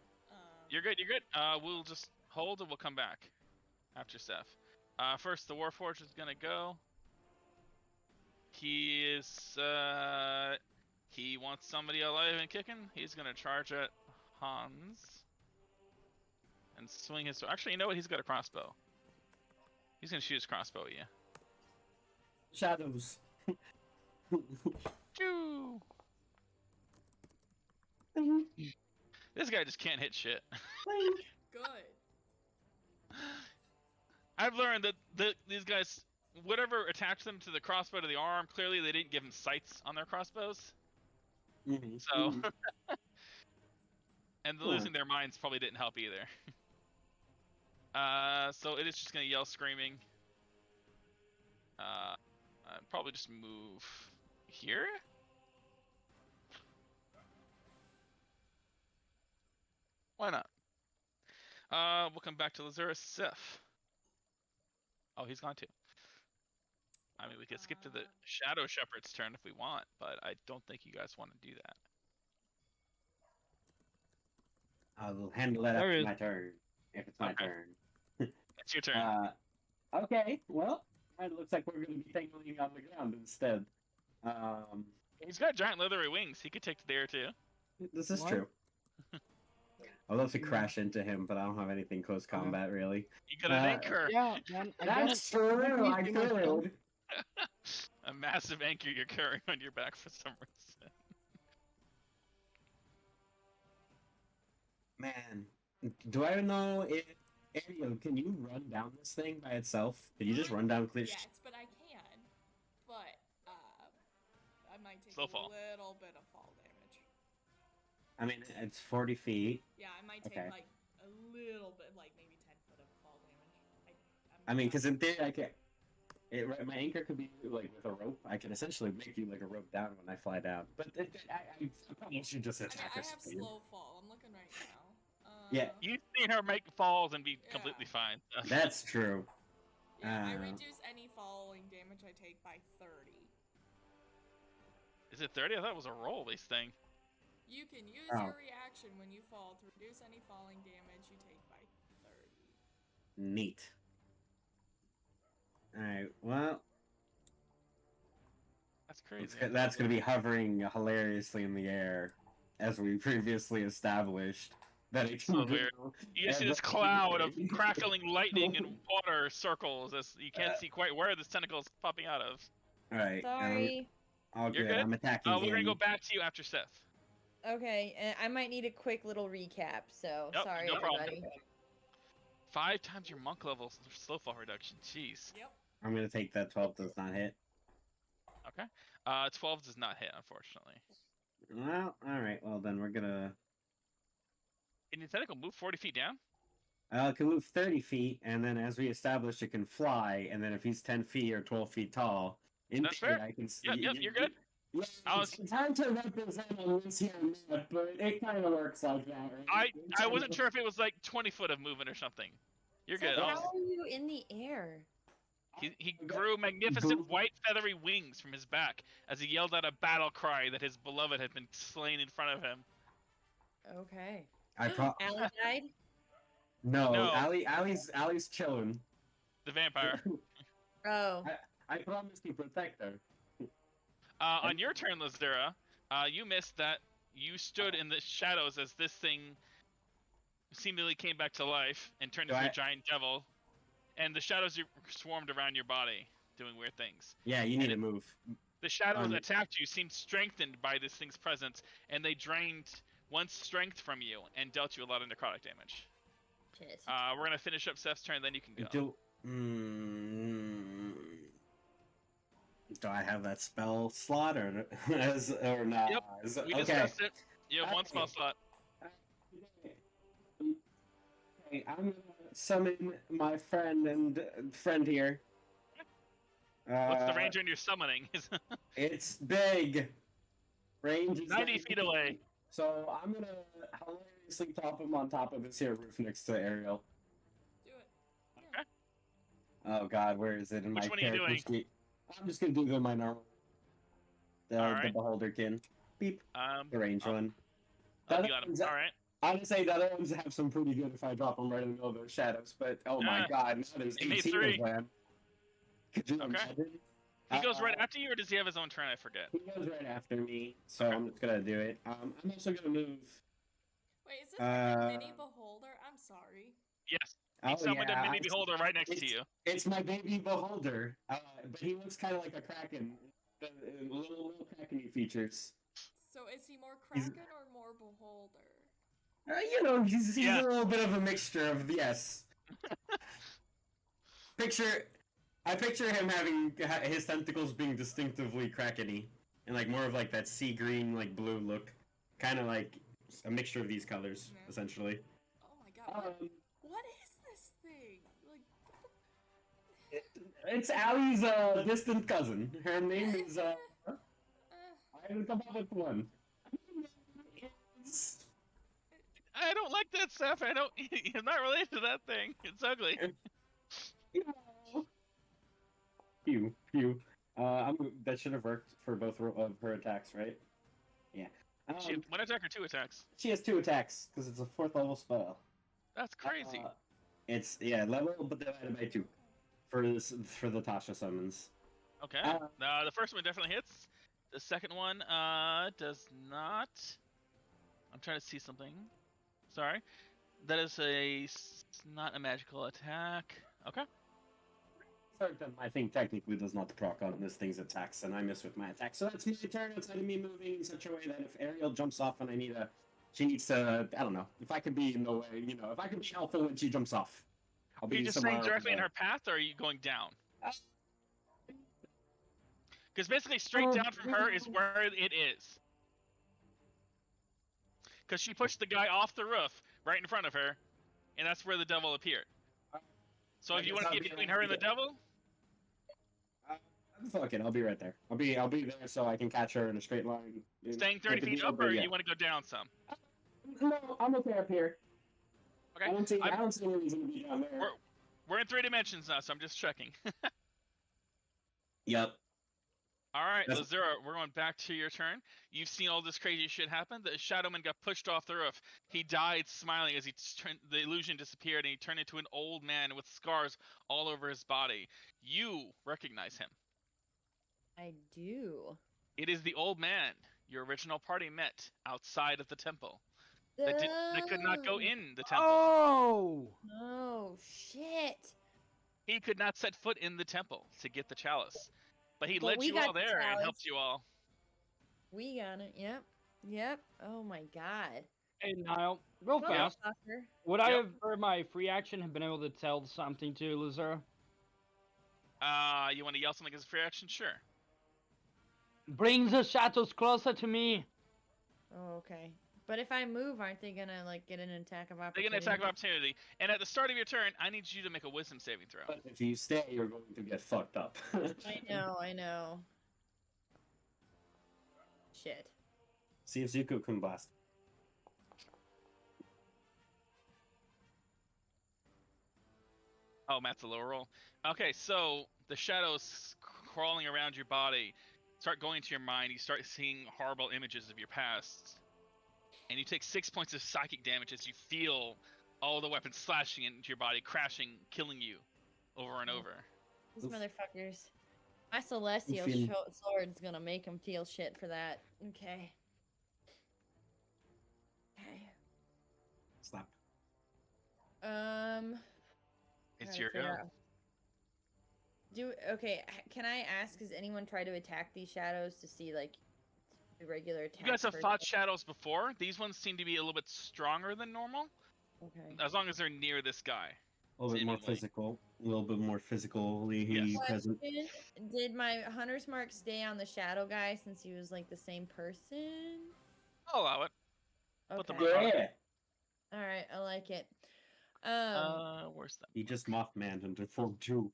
A: You're good, you're good. We'll just hold and we'll come back after Steph. First, the Warforged is gonna go. He is, he wants somebody alive and kicking. He's gonna charge at Hans. And swing his, actually, you know what? He's got a crossbow. He's gonna shoot his crossbow at you.
E: Shadows.
A: Choo! This guy just can't hit shit.
B: Good.
A: I've learned that these guys, whatever attached them to the crossbow to the arm, clearly they didn't give them sights on their crossbows.
E: Mm-hmm.
A: So, and losing their minds probably didn't help either. So it is just gonna yell screaming. I'd probably just move here. Why not? We'll come back to Lazura Sif. Oh, he's gone too. I mean, we could skip to the Shadow Shepherd's turn if we want, but I don't think you guys want to do that.
E: I will handle that
C: There
E: after
C: is-
E: my turn, if it's my
A: Okay.
E: turn.
A: It's your turn.
E: Okay, well, it looks like we're going to be tangling on the ground instead.
A: He's got giant leathery wings. He could take the air too.
E: This is
C: What?
E: true. I'd love to crash into him, but I don't have anything close combat, really.
A: You got an anchor.
C: Yeah, man, I
E: That's
C: got it.
E: true, I
C: Please do my spell.
E: could.
A: A massive anchor you're carrying on your back for some reason.
E: Man, do I know if... Ariel, can you run down this thing by itself? Can you just run down clear...
B: Yes, but I can. But I might take
A: Slow
B: a
A: fall.
B: little bit of fall damage.
E: I mean, it's 40 feet.
B: Yeah, I might take
E: Okay.
B: like a little bit, like maybe 10 foot of fall damage.
E: I mean, because in theory, I can... my anchor could be like with a rope. I can essentially make you like a rope down when I fly down. But I probably should just
B: I mean,
E: attack
B: I
E: us.
B: have slow fall. I'm looking right now.
E: Yeah.
A: You've seen her make falls and be
B: Yeah.
A: completely fine.
E: That's true.
B: Yeah, I
E: Uh,
B: reduce any falling damage I take by 30.
A: Is it 30? I thought it was a roll, this thing.
B: You can use
E: Oh.
B: your reaction when you fall to reduce any falling damage you take by 30.
E: Neat. Alright, well,
A: That's crazy.
E: that's going to be hovering hilariously in the air, as we previously established. That it can
A: So
E: do
A: weird. You see this cloud of crackling lightning and water circles as you can't see quite where this tentacle's popping out of.
E: Alright,
D: Sorry.
E: all
A: You're
E: good.
A: good?
E: I'm attacking
A: We're gonna
E: him.
A: go back to you after Seth.
D: Okay, and I might need a quick little recap, so
A: Yep,
D: sorry,
A: no problem.
D: everybody.
A: 5 times your monk level slow fall reduction. Jeez.
B: Yep.
E: I'm going to take that 12 does not hit.
A: Okay. 12 does not hit, unfortunately.
E: Well, alright, well then we're going to...
A: Can your tentacle move 40 feet down?
E: It can move 30 feet, and then as we established, it can fly, and then if he's 10 feet or 12 feet tall, in
A: That's
E: theory,
A: fair.
E: I can...
A: Yep, you're good.
E: Yeah,
A: I
E: it's hard to represent on this here map, but it kind of works like that, right?
A: I wasn't sure if it was like 20 foot of movement or something. You're
D: So
A: good.
D: how are you in the air?
A: He grew magnificent white feathery wings from his back as he yelled out a battle cry that his beloved had been slain in front of him.
D: Okay.
E: I
D: Allie died?
E: No,
A: No.
E: Allie's chilling.
A: The vampire.
D: Oh.
E: I promised to protect her.
A: On your turn, Lazura, you missed that. You stood in the shadows as this thing seemingly came back to life and turned into a giant devil, and the shadows swarmed around your body, doing weird things.
E: Yeah, you need to move.
A: The shadows
E: Um,
A: attacked you, seemed strengthened by this thing's presence, and they drained one's strength from you and dealt you a lot of necrotic damage.
D: Shit.
A: We're gonna finish up Seth's turn, then you can go.
E: Do I have that spell slot or not?
A: Yep, We
E: Okay.
A: discussed it. You have one
E: Okay.
A: spell slot.
E: Okay, I'm gonna summon my friend here.
A: What's the range on your summoning?
E: It's big. Range is
A: 90 feet away.
E: So I'm gonna hilariously top him on top of this here roof next to Ariel.
B: Do it.
A: Okay.
E: Oh God, where is it in
A: Which
E: my
A: one are you
E: character
A: doing?
E: sheet? I'm just gonna do my normal. The
A: Alright.
E: beholderkin. Beep. The range one.
A: Oh,
E: The
A: you got
E: other
A: him.
E: ones-
A: All right.
E: I would say the other ones have some pretty good if I drop them right in the middle of those shadows, but oh my God, now there's
A: He made
E: 18
A: three.
E: of them. Could you
A: Okay.
E: imagine?
A: He goes right
E: Uh,
A: after you, or does he have his own turn? I forget.
E: He goes right after me, so
A: Okay.
E: I'm just gonna do it. I'm also gonna move.
B: Wait, is this like a
E: Uh,
B: mini beholder? I'm sorry.
A: Yes. He
E: Oh
A: summoned
E: yeah,
A: a mini beholder right next to
E: it's-
A: you.
E: It's my baby beholder, but he looks kind of like a kraken. The little kraken features.
B: So is he more
E: He's-
B: kraken or more beholder?
E: He's
A: Yeah.
E: a little bit of a mixture of yes. I picture him having his tentacles being distinctively krakeny, and like more of like that sea green, like blue look, kind of like a mixture of these colors,
B: Yeah.
E: essentially.
B: Oh my god. What is this thing? Like, what the...
E: It's Allie's distant cousin. Her name is I haven't come up with one. It's-
A: I don't like that stuff. I don't. He's not related to that thing. It's ugly.
E: Pew. That should have worked for both of her attacks, right? Yeah.
A: She have 1 attack or 2 attacks?
E: She has 2 attacks because it's a 4th level spell.
A: That's crazy.
E: It's level, but divided by 2 for the Tasha summons.
A: Okay. The first one definitely hits. The second one does not. I'm trying to see something. Sorry. That is not a magical attack. Okay.
E: I think technically does not proc on this thing's attacks, and I miss with my attack. So that's my turn outside of me moving in such a way that if Ariel jumps off and she needs to, I don't know, if I could be in the way, if I could be helpful when she jumps off. I'll
A: Are you
E: be
A: just
E: somewhere
A: staying directly in
E: over
A: her path, or are you going down?
E: there.
A: Because basically straight down from her is where it is. Because she pushed the guy off the roof right in front of her, and that's where the devil appeared. So if you want to get between her and the devil,
E: Fuck it, I'll be right there. I'll be there so I can catch her in a straight line.
A: staying 30 feet up, or you want to go down some?
E: No, I'm okay up here.
A: Okay.
E: I don't see any reason to be down there.
A: We're in 3 dimensions now, so I'm just checking.
E: Yep.
A: All right, Lazura, we're going back to your turn. You've seen all this crazy shit happen. The shadowman got pushed off the roof. He died smiling as the illusion disappeared, and he turned into an old man with scars all over his body. You recognize him.
D: I do.
A: It is the old man your original party met outside of the temple. That could not go in the temple.
D: Oh, shit.
A: He could not set foot in the temple to get the chalice. But he
D: But
A: led
D: we
A: you
D: got
A: all
D: the
A: there and
D: chalice.
A: helped you all.
D: We got it. Yep. Oh my god.
C: Hey, Niall, real fast.
D: Motherfucker.
C: Would I have, for my free action, have been able to tell something to Lazura?
A: You want to yell something as a free action? Sure.
C: Bring the shadows closer to me.
D: Oh, okay. But if I move, aren't they gonna get an attack of
A: They
D: opportunity?
A: get an attack of opportunity. And at the start of your turn, I need you to make a wisdom saving throw.
E: But if you stay, you're going to get fucked up.
D: I know. Shit.
E: See if Zuko can blast.
A: Oh, Matt's a lower roll. Okay, so the shadows crawling around your body start going to your mind. You start seeing horrible images of your past. And you take 6 points of psychic damage as you feel all the weapons slashing into your body, crashing, killing you over and over.
D: These
E: Oof.
D: motherfuckers. My celestial
E: Oofing.
D: sword's gonna make them feel shit for that. Okay.
E: Slap.
A: It's
D: gotta
A: your
D: figure
A: go.
D: out- Okay, can I ask, has anyone tried to attack these shadows to see, the regular attacks?
A: You guys have
D: versus-
A: fought shadows before. These ones seem to be a little bit stronger than normal,
D: Okay.
A: as long as they're near this guy.
E: A little bit more
A: Seemingly.
E: physical. A little bit more physically
A: Yes.
E: present.
D: Did my hunter's mark stay on the shadow guy since he was, the same person?
A: I'll allow it. Put them
D: Okay.
A: on.
E: Yeah.
D: Alright, I like it.
A: Where's that?
E: He just Mothman into Form 2.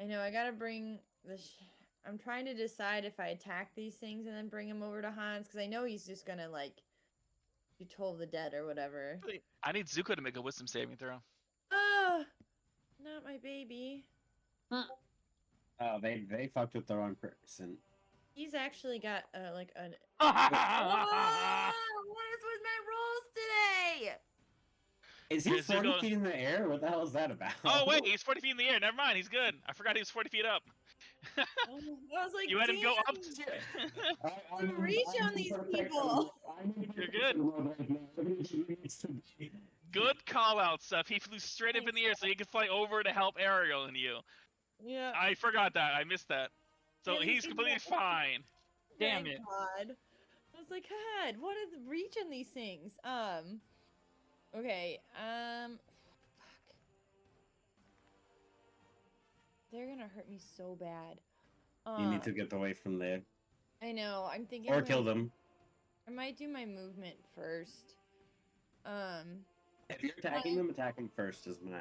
D: I know, I gotta bring I'm trying to decide if I attack these things and then bring him over to Hans, because I know he's just gonna, do Toll of the Dead or whatever.
A: I need Zuko to make a wisdom saving throw.
D: Oh! Not my baby.
E: Oh, they fucked with the wrong person.
D: He's actually got, an... Ah, what is with my rolls today?
E: Is he
A: Is
E: 40
A: Zuko-
E: feet in the air? What the hell is that about?
A: Oh wait, he's 40 feet in the air. Never mind, he's good. I forgot he was 40 feet up.
D: I was like,
A: You had him go up.
D: damn. I'm reach on these people.
A: You're good. Good call out, Seth. He flew straight up in the air so he could fly over to help Ariel and you.
D: Yeah.
A: I forgot that. I missed that. So
D: Yeah,
A: he's
D: he
A: completely
D: did.
A: fine.
C: Damn
D: Thank
C: it.
D: God. I was like, God, what is reach on these things? Okay, fuck. They're gonna hurt me so bad.
E: You need to get away from there.
D: I know, I'm thinking
E: Or kill them.
D: I might do my movement first.
E: If you're attacking them, attack them first is my...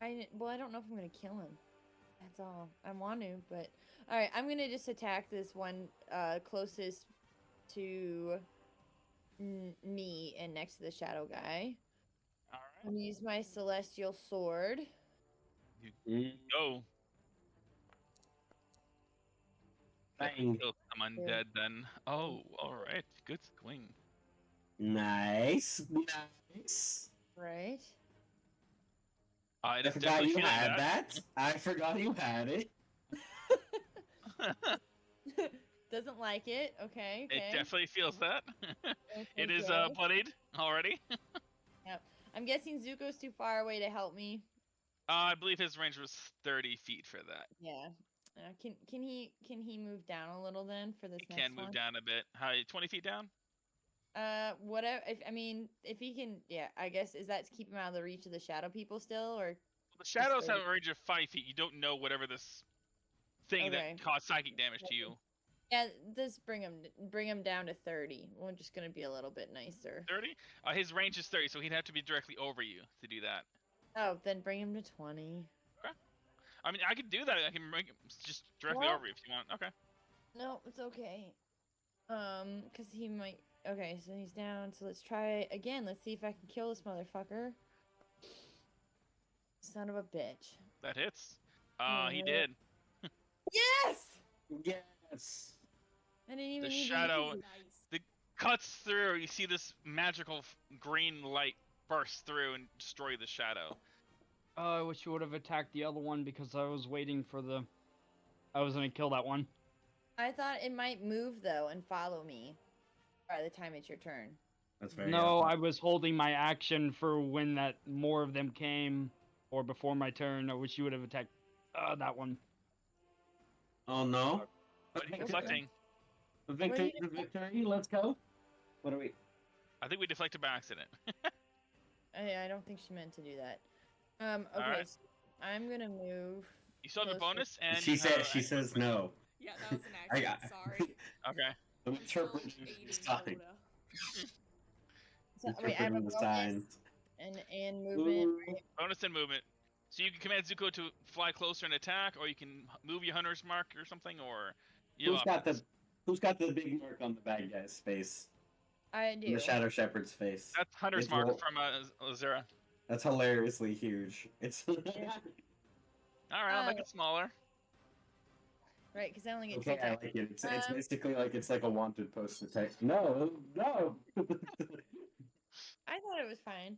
D: I don't know if I'm gonna kill him. That's all. I want to, but alright, I'm gonna just attack this one closest to me and next to the shadow guy.
A: All
D: I'm gonna use my celestial sword.
A: right. Go.
E: Bang.
A: Kill some undead then. Oh, all right. Good swing.
E: Nice. Nice.
D: Right.
A: It
E: I
A: is
E: forgot
A: definitely
E: you
A: feeling
E: had that. I forgot you had it.
A: that.
D: Doesn't like it. Okay.
A: It
D: Okay.
A: definitely feels that. It is
D: Okay.
A: bloodied already.
D: Yep. I'm guessing Zuko's too far away to help me.
A: I believe his range was 30 feet for that.
D: Yeah. Can he move down a little then for this
A: He
D: next
A: can move
D: one?
A: down a bit. How 20 feet down?
D: Whatever. If he can, yeah. I guess is that to keep him out of the reach of the shadow people still, or
A: The shadows have
D: 30.
A: a range of 5 feet. You don't know whatever this thing
D: Okay.
A: that caused psychic damage to you.
D: Yeah, just bring him down to 30. We're just gonna be a little bit nicer.
A: 30? His range is 30, so he'd have to be directly over you to do that.
D: Oh, then bring him to 20.
A: I mean, I could do that. I can bring him just directly
D: Well-
A: over you if you want. Okay.
D: No, it's okay. Cause he might. Okay, so he's down. So let's try again. Let's see if I can kill this motherfucker. Son of a bitch.
A: That hits.
D: Oh,
A: He
D: no.
A: did.
D: Yes.
E: Yes.
D: I didn't even
A: The
D: need
A: shadow-
D: to.
B: Nice.
A: Cuts through. You see this magical green light burst through and destroy the shadow.
C: I wish you would have attacked the other one because I was waiting for the. I was gonna kill that one.
D: I thought it might move though and follow me by the time it's your turn.
E: That's very
C: No, I was holding my action for when that more of them came, or before my turn. I wish you would have attacked that one.
E: Oh no.
A: But he's deflecting.
E: The victory, the victory. Let's go. What are we?
A: I think we deflected by accident.
D: I don't think she meant to do that. Okay,
A: Alright.
D: so I'm gonna move.
A: You still have the
D: closer.
A: bonus, and
E: She
A: you
E: said.
A: have
E: She says no.
B: Yeah, that was an
E: I
B: accident.
E: got.
B: Sorry.
A: Okay.
E: The
B: I'm still
E: interpretation
B: aiding
E: is fine.
B: Yoda.
D: So, wait, I have a
E: Interpreting is
D: bonus
E: fine.
D: and movement.
E: Ooh.
A: Bonus and movement. So you can command Zuko to fly closer and attack, or you can move your hunter's mark or something, or you have options.
E: Who's got the big mark on the bad guy's face?
D: I do.
E: The Shadow Shepherd's face.
A: That's hunter's
E: It's
A: mark
E: roll-
A: from Azura.
E: That's hilariously huge. It's
A: All right, I'll make it smaller.
D: Right, because I only get
E: okay.
D: two
E: I
D: attacks.
E: like it. It's basically like it's like a wanted poster text. No, no.
D: I thought it was fine.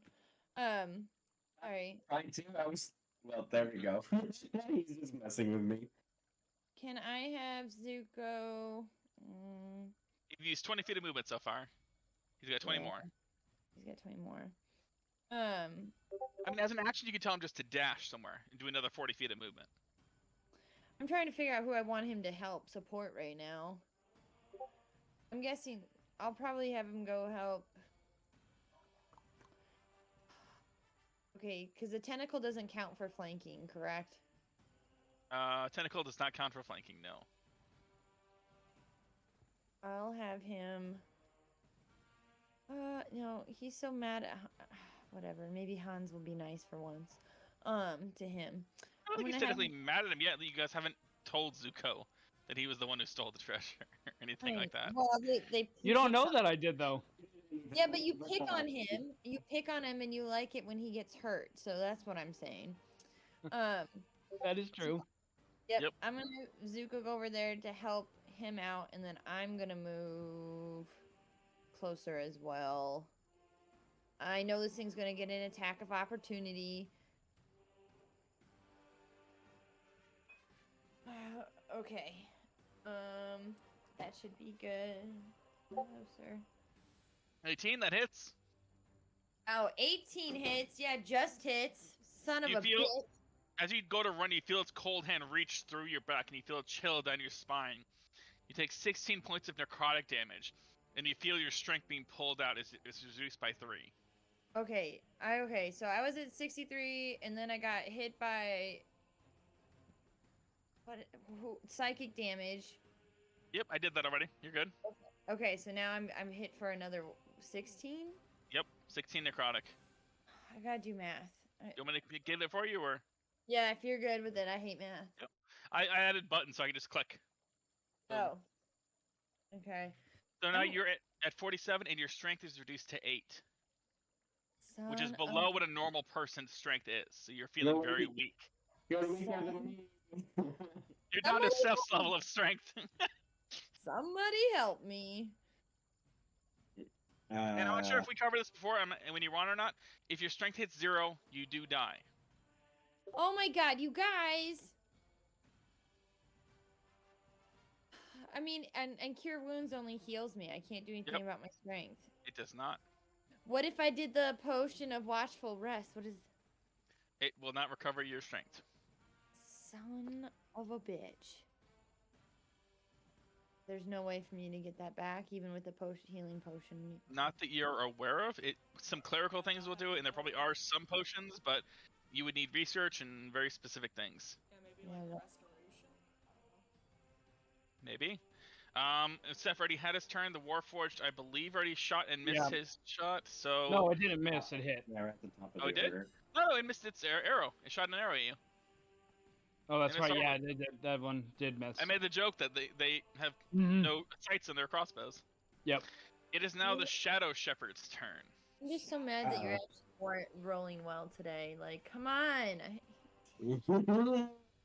D: Sorry.
E: Trying to. I was. Well, there we go. He's just messing with me.
D: Can I have Zuko?
A: You've used 20 feet of movement so far. He's got 20
D: Yeah.
A: more.
D: He's got 20 more.
A: I mean, as an action, you can tell him just to dash somewhere and do another 40 feet of movement.
D: I'm trying to figure out who I want him to help support right now. I'm guessing I'll probably have him go help. Okay, because the tentacle doesn't count for flanking, correct?
A: Tentacle does not count for flanking, no.
D: I'll have him. No, he's so mad at. Whatever. Maybe Hans will be nice for once. To him.
A: I don't think he's
D: gonna have
A: technically mad at him yet. You guys haven't told Zuko that he was the one who stole the treasure or anything like that.
D: Well, they
C: You don't
D: pick
C: know
D: on-
C: that I did though.
D: Yeah, but you pick on him. You pick on him, and you like it when he gets hurt. So that's what I'm saying.
C: That is true.
D: Yep.
A: Yep.
D: I'm gonna Zuko go over there to help him out, and then I'm gonna move closer as well. I know this thing's gonna get an attack of opportunity. Okay. That should be good. Closer.
A: 18, that hits.
D: Oh, 18 hits. Yeah, just hits. Son of
A: You
D: a
A: feel-
D: bitch.
A: As you go to run, you feel its cold hand reach through your back, and you feel a chill down your spine. You take 16 points of necrotic damage, and you feel your strength being pulled out as it's reduced by 3.
D: Okay, so I was at 63, and then I got hit by psychic damage.
A: Yep, I did that already. You're good.
D: Okay, so now I'm hit for another 16.
A: Yep, 16 necrotic.
D: I gotta do math.
A: You want me to get it for you, or
D: Yeah, if you're good with it, I hate math.
A: I added buttons so I can just click.
D: Oh. Okay.
A: So now
D: Oh.
A: you're at 47, and your strength is reduced to 8, which is
D: Son
A: below
D: of-
A: what a normal person's strength is. So you're feeling very weak.
E: You're weaker than me.
A: You're down to
D: Somebody
A: Steph's level of strength.
D: Somebody help me.
A: And I'm not sure if we covered this before, and when you run or not. If your strength hits 0, you do die.
D: Oh my god, you guys! I mean, and Cure Wounds only heals me. I can't do anything
A: Yep.
D: about my strength.
A: It does not.
D: What if I did the potion of watchful rest? What is...
A: It will not recover your strength.
D: Son of a bitch. There's no way for me to get that back, even with the healing potion.
A: Not that you're aware of. Some clerical things will do it, and there probably are some potions, but you would need research and very specific things.
B: Yeah, maybe
D: Yeah,
B: like
D: that-
B: restoration. I don't know.
A: Maybe. Seth already had his turn. The Warforged, I believe, already shot and missed
C: Yeah.
A: his shot. So
C: No, it didn't miss. It hit.
E: Yeah, we're at the top of
A: Oh,
E: the
A: it did?
E: order.
A: no, it missed its arrow. It shot an arrow at you.
C: Oh, that's
A: And it's
C: right.
A: all-
C: Yeah, that one did miss.
A: I made the joke that they have
C: Mhm.
A: no sights in their crossbows.
C: Yep.
A: It is now the Shadow Shepherd's turn.
D: I'm just so mad that you're
E: Uh-oh.
D: actually rolling well today. Like, come on.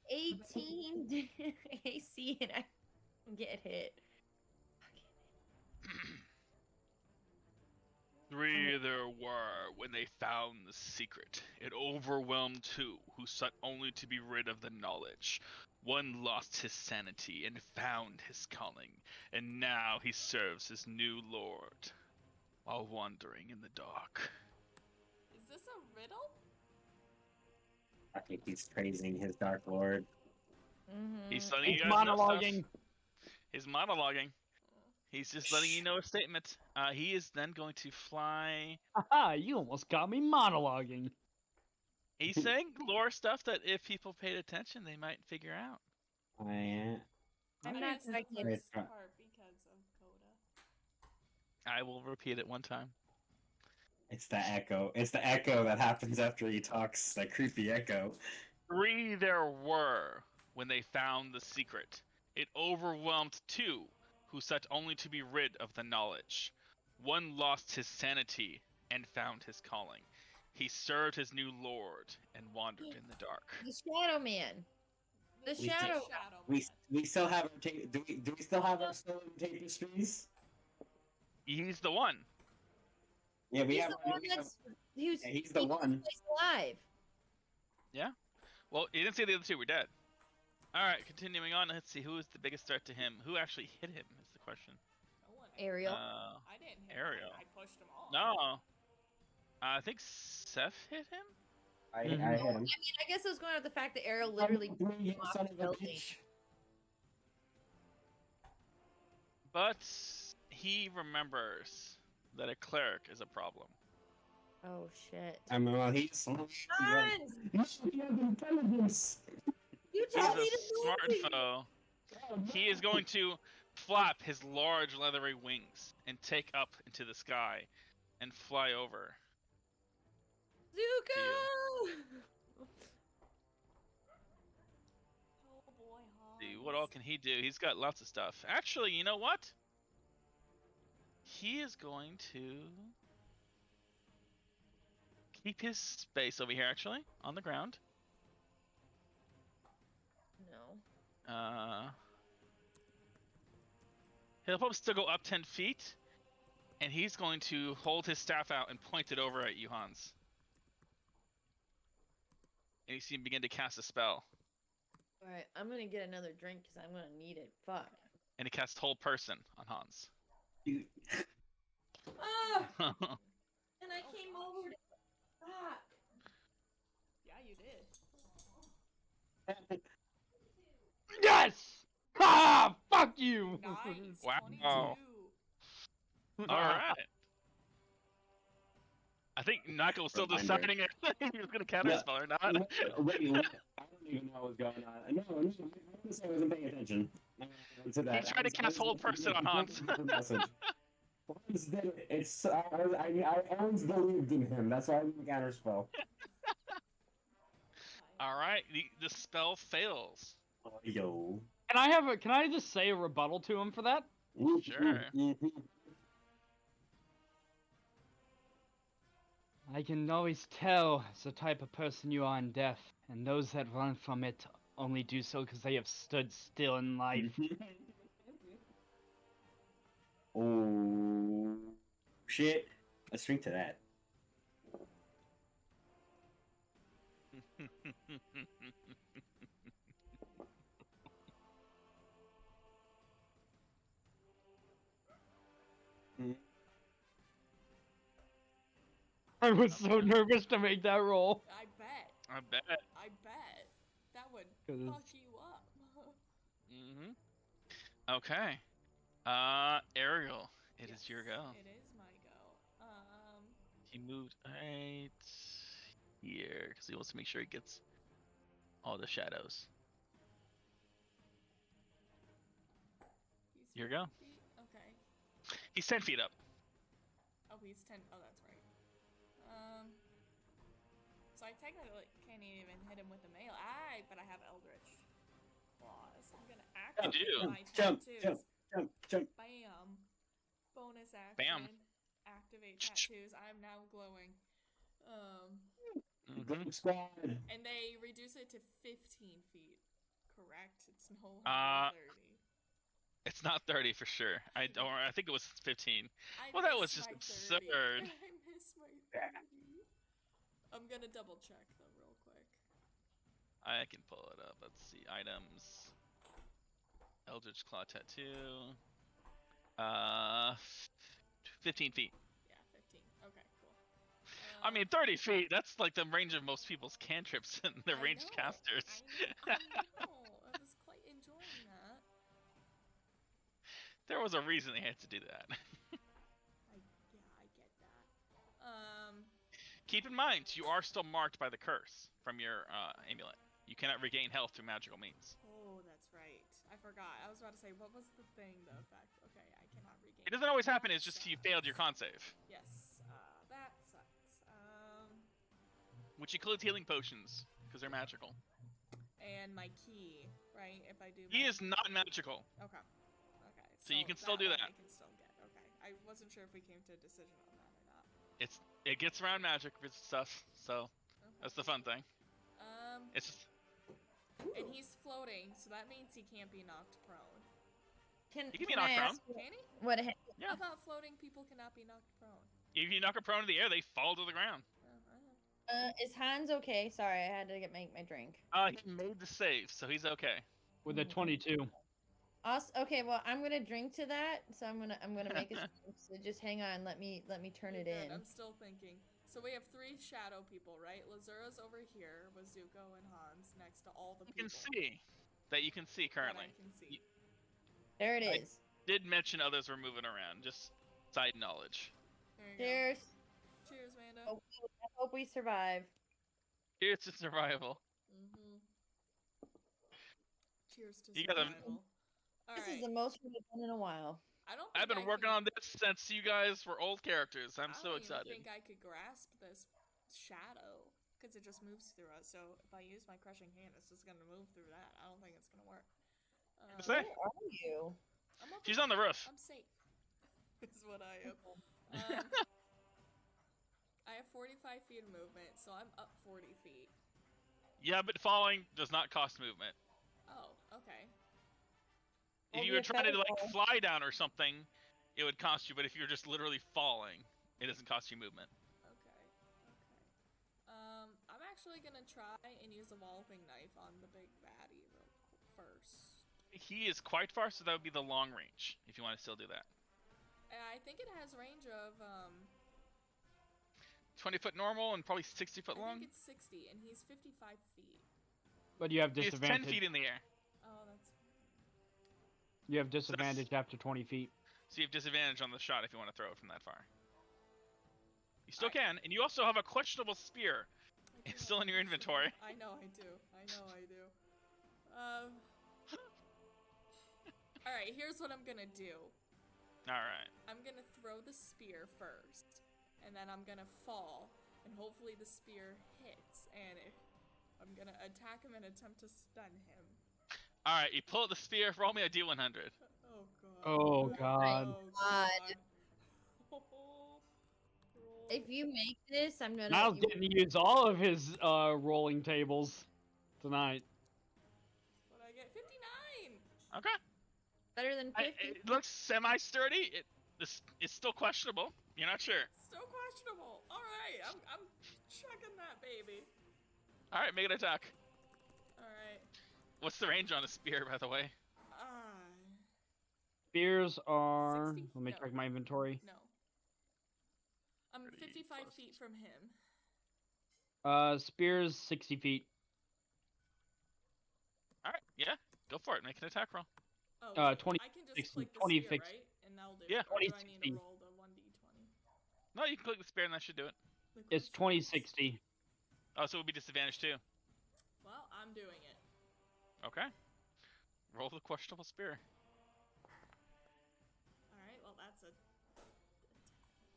D: 18 AC and I get hit.
A: 3 there were when they found the secret. It overwhelmed 2, who sought only to be rid of the knowledge. 1 lost his sanity and found his calling, and now he serves his new lord, while wandering in the dark.
B: Is this a riddle?
E: I think he's praising his Dark Lord.
A: He's letting
C: He's
A: you guys know stuff.
C: monologuing.
A: He's monologuing. He's just letting you know a statement. He is then going to fly.
C: Haha, you almost got me monologuing.
A: He's saying lore stuff that if people paid attention, they might figure out.
D: I'm
B: I
D: not
B: missed the
D: expecting-
B: first
E: Wait,
B: part because of Coda.
A: I will repeat it one time.
E: It's the echo. It's the echo that happens after he talks. That creepy echo.
A: 3 there were when they found the secret. It overwhelmed 2, who sought only to be rid of the knowledge. 1 lost his sanity and found his calling. He served his new lord and wandered in the dark.
D: The Shadow Man. The
B: This is
D: shadow-
B: shadow
E: We
B: man.
E: still have our do we still have our stolen tapestries?
A: He's the one.
E: Yeah, we
D: He's
E: have.
D: the one that's who's
E: Yeah, he's the
D: keeping
E: one.
D: this place alive.
A: Well, he didn't say the other 2 were dead. All right, continuing on. Let's see who is the biggest threat to him. Who actually hit him is the question.
B: No one.
D: Ariel.
B: I didn't hit
A: Ariel.
B: mine. I pushed him off.
A: No. I think Seth hit him.
E: I
C: Mhm.
E: hit him.
D: I mean, I guess it was going on with the fact that Ariel literally
E: You
D: off
E: son
D: the
E: of a
D: building.
E: bitch.
A: But he remembers that a cleric is a problem.
D: Oh shit.
E: I mean, well, he's.
D: Hans!
E: He has intelligence.
D: You
A: He's
D: told
A: a
D: me to
A: smart
D: move it!
A: foe. He is going to flap his large leathery wings and take up into the sky and fly over.
D: Zuko!
B: Oh boy, Hans.
A: See, what all can he do? He's got lots of stuff. Actually, you know what? He is going to keep his space over here, actually, on the ground.
D: No.
A: He'll probably still go up 10 feet, and he's going to hold his staff out and point it over at you, Hans. And you see him begin to cast a spell.
D: Alright, I'm gonna get another drink because I'm gonna need it. Fuck.
A: And he casts Hold Person on Hans.
E: You-
D: Ah! And I came over to. Fuck!
B: Yeah, you did.
C: Yes! Ha! Fuck you!
B: Nice.
A: Wow.
B: 22.
A: Alright. I think Nako was still
E: Reminder.
A: deciding if he was going to counterspell or not.
E: Wait, I don't even know what's going on. No, I wasn't paying attention to that.
A: He tried to cast Hold Person on Hans.
E: Hans did it. It's I always believed in him. That's why I didn't counterspell.
A: Alright, the spell fails.
E: Oh, yo.
C: Can I just say a rebuttal to him for that?
A: Sure.
C: I can always tell the type of person you are in death, and those that run from it only do so because they have stood still in life.
E: Oh shit! Let's drink to that.
C: I was so nervous to make that roll.
B: I bet.
A: I bet.
B: I bet. That would
C: 'Cause
B: fuck
C: it's-
B: you up.
A: Okay. Ariel, it is your go.
B: It is my go.
A: He moved right here because he wants to make sure he gets all the shadows.
B: He's
A: Your go.
B: 50 feet? Okay.
A: He's 10 feet up.
B: Oh, he's 10. Oh, that's right. So I technically can't even hit him with the mail. But I have Eldritch Claws. I'm gonna activate
A: do.
B: my
E: Jump,
B: tattoos.
E: jump.
B: Bam. Bonus action.
A: Bam.
B: Activate tattoos. I'm now glowing.
E: Go squad.
B: And they reduce it to 15 feet. Correct? It's no longer 30.
A: It's not 30 for sure. I think it was 15.
B: I
A: Well, that was
B: missed
A: just
B: my 30.
A: absurd.
B: I missed my 30. I'm gonna double check though, real quick.
A: I can pull it up. Let's see. Items. Eldritch Claw Tattoo. 15 feet.
B: Yeah, 15. Okay, cool.
A: I mean, 30 feet, that's like the range of most people's cantrips and the ranged casters.
B: I know. I was quite enjoying that.
A: There was a reason they had to do that.
B: I get that.
A: Keep in mind, you are still marked by the curse from your amulet. You cannot regain health through magical means.
B: Oh, that's right. I forgot. I was about to say, what was the thing, the effect? Okay, I cannot regain.
A: It doesn't always happen,
B: That
A: it's just you failed your con save.
B: Yes, that sucks.
A: Which includes healing potions, because they're magical.
B: And my key, right? If I do.
A: He is not magical.
B: Okay. Okay.
A: So you can still do
B: one
A: that.
B: I can still get. Okay. I wasn't sure if we came to a decision on that or not.
A: It gets around magic stuff, so
B: Okay.
A: that's the fun thing. It's just,
B: And he's floating, so that means he can't be knocked prone.
A: He can be
D: I
A: knocked prone.
D: ask
B: Can he?
D: what
A: yeah.
B: I thought floating people cannot be knocked prone.
A: If you knock a prone in the air, they fall to the ground.
D: is Hans okay? Sorry, I had to get my drink.
A: He made the save, so he's okay.
C: With a 22.
D: Okay, well I'm gonna drink to that, so I'm gonna make a so just hang on, let me turn it in.
B: I'm still thinking. So we have 3 shadow people, right? Lazura's over here with Zuko and Hans next to all the
A: You
B: people.
A: can see that you can see currently.
B: That I can see.
D: There it
A: I-
D: is.
A: Did mention others were moving around, just side knowledge.
B: There you
D: Cheers.
B: go. Cheers, Manda.
D: Oh. I hope we survive.
A: Here's to survival.
B: Cheers to
A: You guys
B: survival.
D: This is the most we've done in a while.
B: I don't.
A: I've been working on this since you guys were old characters. I'm so excited.
B: I don't even think I could grasp this shadow because it just moves through us. So if I use my crushing hand, it's just gonna move through that. I don't think it's gonna work.
A: Say.
D: Where are you?
B: I'm up
A: She's on the roof.
B: I'm safe. Is what I am. I have 45 feet of movement, so I'm up 40 feet.
A: Yeah, but falling does not cost movement.
B: Oh, okay.
A: If
D: Well,
A: you were
D: we
A: trying to
D: have
A: like fly down or something, it would cost you. But if you're just literally falling, it doesn't cost you movement.
B: Okay. I'm actually gonna try and use a walloping knife on the big baddie first.
A: He is quite far, so that would be the long range. If you want to still do that.
B: I think it has range of
A: 20-foot normal and probably 60-foot
B: I
A: long.
B: think it's 60, and he's 55 feet.
C: But you have
A: He's 10
C: disadvantage.
A: feet in the air,
B: Oh, that's.
C: You have disadvantage after 20 feet.
A: so you have disadvantage on the shot if you want to throw it from that far. You still can, and you also have a questionable spear.
B: I do
A: It's still
B: have
A: in your
B: a question.
A: inventory.
B: I know I do. All right, here's what I'm gonna do.
A: All right.
B: I'm gonna throw the spear first, and then I'm gonna fall, and hopefully the spear hits, and I'm gonna attack him and attempt to stun him.
A: All right. You pull out the spear. Roll me a d100.
B: Oh god.
C: Oh, God.
B: Oh,
D: God.
B: God. Roll.
D: If you make this, I'm gonna.
C: Miles getting to use all of his rolling tables tonight.
B: What I get? 59.
A: Okay.
D: better than 50.
A: It looks semi-sturdy. It's still questionable. You're not sure.
B: Still questionable. All right, I'm chucking that baby.
A: All right, make an attack.
B: All right.
A: What's the range on a spear, by the way?
C: Spears are.
B: 60?
C: Let me
B: No.
C: check my inventory.
B: No. I'm
A: 30
B: 55
A: plus.
B: feet from him.
C: Spears 60 feet.
A: All right, yeah, go for it. Make an attack roll.
B: Oh,
C: 20,
B: I can just
C: 60,
B: click the
C: 20
B: spear,
C: fix-
B: right? And that'll do
A: Yeah,
B: it. Or do
C: 20,
B: I need to
C: 60.
B: roll the 1d20?
A: No, you can click the spear and that should do it.
B: The
C: It's
B: question is-
C: 2060.
A: Oh, so it would be disadvantage too.
B: Well, I'm doing it.
A: Okay. Roll the questionable spear.
B: All right. Well, that's a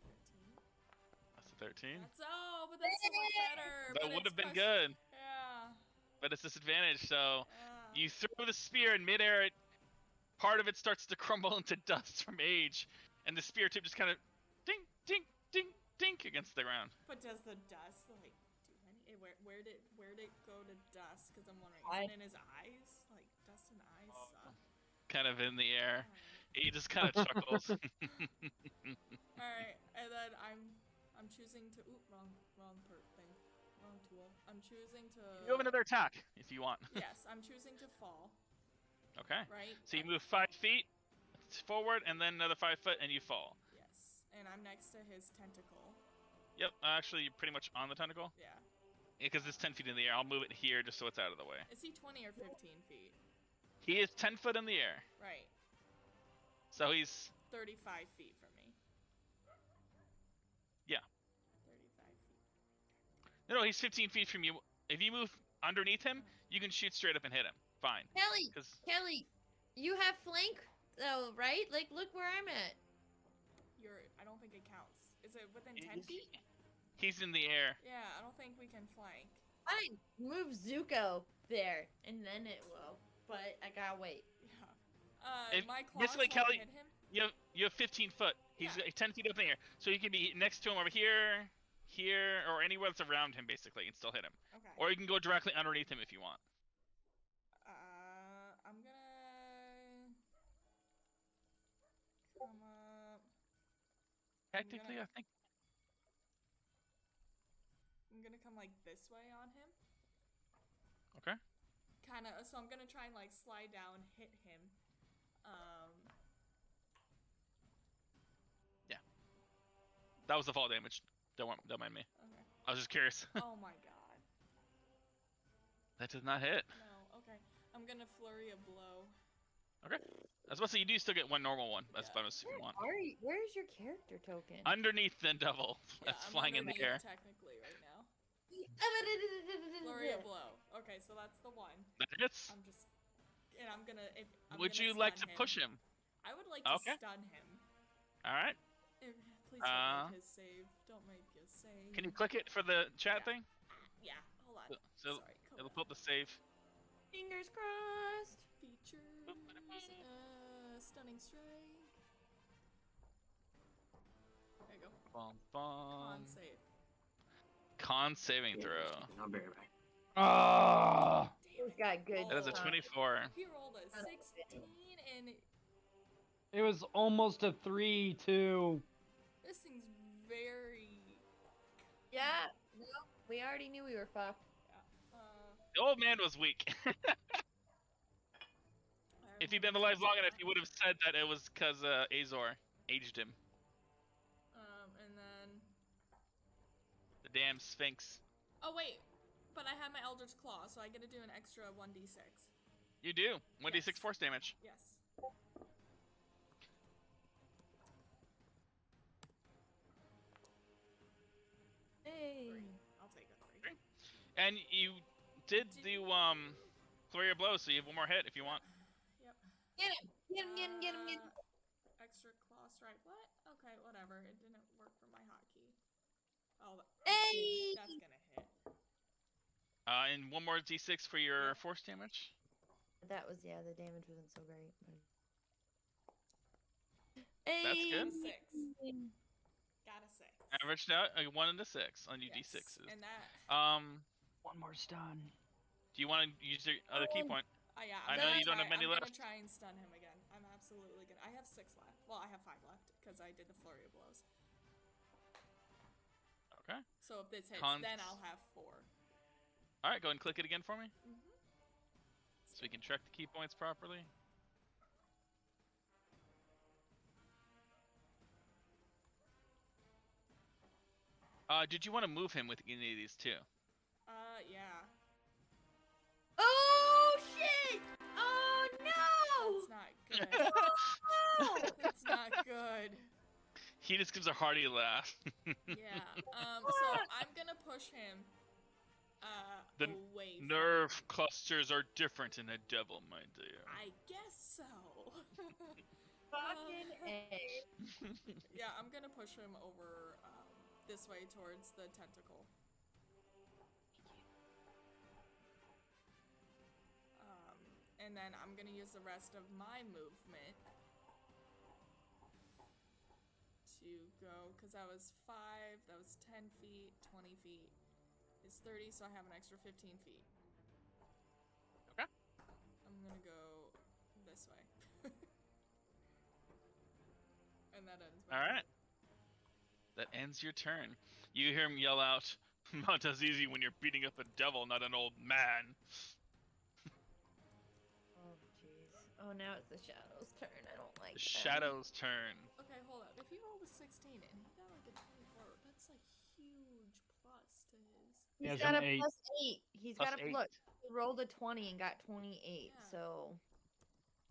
B: 13.
A: That's a 13.
B: That's but that's so much better.
A: That
B: but
A: would
B: it's
A: have been
B: question-
A: good,
B: Yeah.
A: but it's disadvantage. So
B: Yeah.
A: you throw the spear in midair. Part of it starts to crumble into dust from age, and the spear tip just kind of dink, dink, dink, dink against the ground.
B: But does the dust like do any? Where did it go to dust? Because I'm wondering, is
D: I-
B: it in his eyes? Like dust in eyes suck.
A: Kind of in the air.
B: Alright.
A: He just kind of chuckles.
B: All right, and then I'm choosing to wrong thing, wrong tool. I'm choosing to.
A: You have another attack if you want.
B: Yes, I'm choosing to fall.
A: Okay.
B: Right.
A: So you move 5 feet forward, and then another 5 foot, and you fall.
B: Yes, and I'm next to his tentacle.
A: Yep. Actually, you're pretty much on the tentacle.
B: Yeah.
A: Because it's 10 feet in the air. I'll move it here just so it's out of the way.
B: Is he 20 or 15 feet?
A: He is 10 foot in the air.
B: Right.
A: So he's
B: 35 feet from me.
A: Yeah.
B: 35 feet.
A: no, he's 15 feet from you. If you move underneath him, you can shoot straight up and hit him. Fine.
D: Kelly,
A: 'Cause
D: Kelly, you have flank though, right? Like, look where I'm at.
B: I don't think it counts. Is it within 10 feet?
A: he's in the air.
B: Yeah, I don't think we can flank.
D: Fine, move Zuko there, and then it will. But I gotta wait.
B: Yeah.
A: If-
B: My claws
A: basically,
B: won't
A: Kelly-
B: hit him.
A: You have 15 foot. He's
B: Yeah.
A: 10 feet up in the air. So you can be next to him over here, or anywhere that's around him, basically, and still hit him.
B: Okay.
A: Or you can go directly underneath him if you want.
B: I'm gonna come up.
A: Technically, I think.
B: I'm gonna come like this way on him.
A: Okay.
B: Kind of. So I'm gonna try and like slide down, hit him.
A: That was the fall damage. Don't mind me.
B: Okay.
A: I was just curious.
B: Oh my god.
A: That did not hit.
B: No. Okay. I'm gonna flurry a blow.
A: Okay. I was about to say, you do still get one normal one. That's
B: Yeah.
A: bonus if you want.
D: Where's your character token?
A: Underneath the devil
B: Yeah,
A: that's
B: I'm
A: flying in the
B: underneath
A: air.
B: technically right now. Flurry a blow. Okay, so that's the one.
A: That hits.
B: I'm just, and I'm gonna.
A: Would you like to
B: stun
A: push him?
B: I would like to
A: Okay.
B: stun him.
A: All right.
B: Please don't make his save. Don't make his save.
A: Can you click it for the chat
B: Yeah.
A: thing?
B: Yeah. Hold on.
A: So
B: Sorry.
A: it'll pull up the save.
D: Fingers crossed.
B: Features. Stunning strike. There you go.
A: Bum,
B: Con
A: bum.
B: save.
A: Con saving throw.
E: I'll be right back.
C: Ah!
B: Damn
D: He's
B: it.
D: got good.
A: That is a
B: Oh.
A: 24.
B: He rolled a 16, and
C: It was almost a 3-2.
B: this thing's very.
D: Yeah. No, we already knew we were fucked.
B: Yeah.
A: The old man was weak. If he'd been alive long enough, he would have said that it was because Azor aged him.
B: And then.
A: The damn Sphinx.
B: Oh wait, but I had my Eldritch Claw, so I get to do an extra 1d6.
A: You do. 1d6
B: Yes.
A: force damage.
B: Yes.
D: Hey.
B: 3. I'll take a 3.
A: And you did do flurry of blows, so you have one more hit if you want.
B: Yep.
D: Get him! Get him! Get him! Get him! Get him!
B: Extra claw strike. What? Okay, whatever. It didn't work for my hotkey. Oh,
D: Hey!
B: that's gonna hit.
A: And one more d6 for your
B: Yep.
A: force damage.
D: That was the damage wasn't so great. But...
A: That's good.
B: A 6. Got a 6.
A: Averaged out a 1 and a 6 on your
B: Yes,
A: d6s.
B: and that.
C: One more stun.
A: Do you want to use your other key point?
B: Yeah,
A: I
B: I'm
A: know
B: gonna
A: you don't have many
B: I'm
A: left.
B: gonna try and stun him again. I'm absolutely gonna. I have 6 left. Well, I have 5 left because I did the flurry of blows.
A: Okay.
B: So if this hits,
A: Cons-
B: then I'll have 4.
A: All right, go ahead and click it again for me,
B: Mm-hmm.
A: so we can track the key points properly. Did you want to move him with any of these too?
B: Yeah.
D: Oh shit! Oh no!
B: That's not good. That's not good.
A: He just gives a hearty laugh.
B: Yeah. So I'm gonna push him.
A: The
B: Away.
A: Nerve clusters are different in a devil, my dear.
B: I guess so.
D: Fucking A.
B: Yeah, I'm gonna push him over this way towards the tentacle. And then I'm gonna use the rest of my movement to go, because that was 5, that was 10 feet, 20 feet is 30, so I have an extra 15 feet.
A: Okay.
B: I'm gonna go this way. And that ends my
A: All right. That ends your turn. You hear him yell out, "Not as easy when you're beating up a devil, not an old man."
D: Oh jeez. Oh, now it's the shadow's turn. I don't like
A: The
D: that.
A: Shadow's turn.
B: Okay, hold up. If he rolled a 16 and he got like a 24, that's a huge plus to his.
C: He
D: He's
C: has
D: got
C: an
D: a
C: 8.
D: +8. He's
A: Plus
D: got a
A: 8.
D: look. He rolled a 20 and got 28.
B: Yeah.
D: So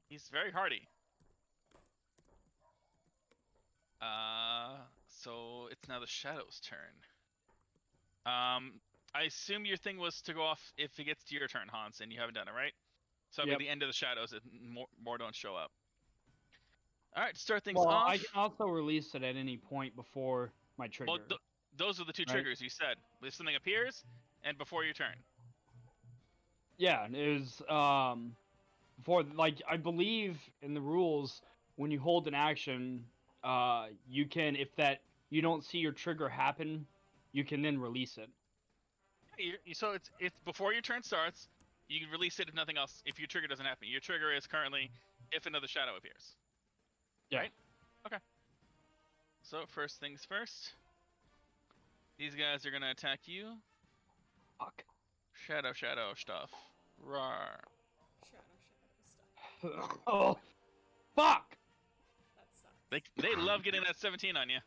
A: He's very hardy. So it's now the Shadow's turn. I assume your thing was to go off if it gets to your turn, Hans, and you haven't done it, right? So at
C: Yep.
A: the end of the Shadows, more don't show up. All right, start things
C: Well,
A: off.
C: I can also release it at any point before my trigger.
A: Well, those are the two
C: Right.
A: triggers you said. If something appears, and before your turn.
C: Yeah, it was before, like, I believe in the rules when you hold an action, you can, if that you don't see your trigger happen, you can then release it.
A: So it's before your turn starts. You can release it if nothing else. If your trigger doesn't happen, your trigger is currently if another shadow appears.
C: Yeah.
A: Right? Okay. So first things first. These guys are gonna attack you.
C: Fuck.
A: Shadow stuff. Rawr.
B: Shadow stuff.
C: Oh, fuck!
B: That sucks.
A: They love getting that 17 on you.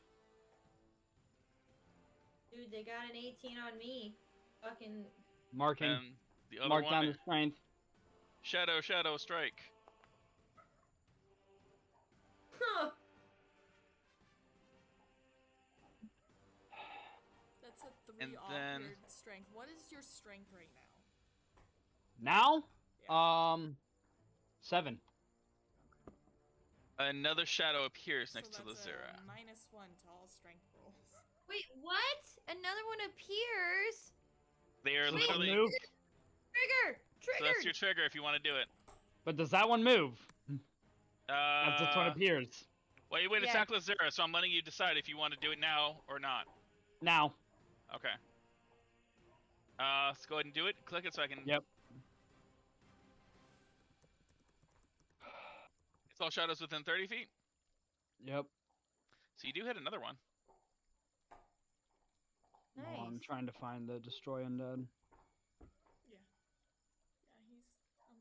D: dude, they got an 18 on me. Fucking
C: Marking.
A: And the other
C: Mark
A: one,
C: down the strength.
A: Shadow strike.
D: huh.
B: That's a 3
A: And
B: off
A: then-
B: your strength. What is your strength right now?
C: Now?
B: Yeah.
C: 7.
A: Another shadow appears next to
B: so that's
A: Lazira.
B: a -1 to all strength rolls.
D: Wait, what? Another one appears.
A: They are
C: Does that
A: literally.
C: move?
D: Trigger.
A: So
D: Triggered.
A: that's your trigger if you want to do it.
C: But does that one move? As this one appears.
A: Well, you wait to
D: Yeah.
A: attack Lazira, so I'm letting you decide if you want to do it now or not.
C: Now.
A: Okay. Let's go ahead and do it. Click it so I can.
C: Yep.
A: It's all shadows within 30 feet.
C: Yep.
A: So you do hit another one.
D: Nice.
C: Oh, I'm trying to find the Destroy Undead.
B: Yeah. Yeah, I'm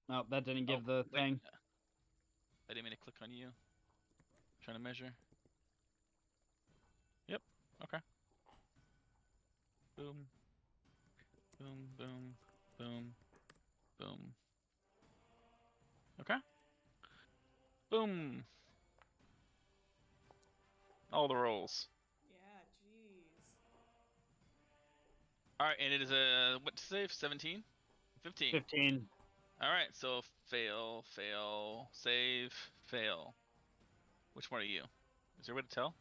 B: glad.
C: Oh, that didn't give
A: Oh,
C: the
A: wait.
C: thing.
A: I didn't mean to click on you. Trying to measure. Yep. Okay. Boom. Boom. Boom. Boom. Boom. Okay. Boom. All the rolls.
B: Yeah, jeez.
A: All right, and it is a what to save? 17? 15.
C: 15.
A: All right, so fail, fail, save, fail. Which one are you? Is there a way to tell?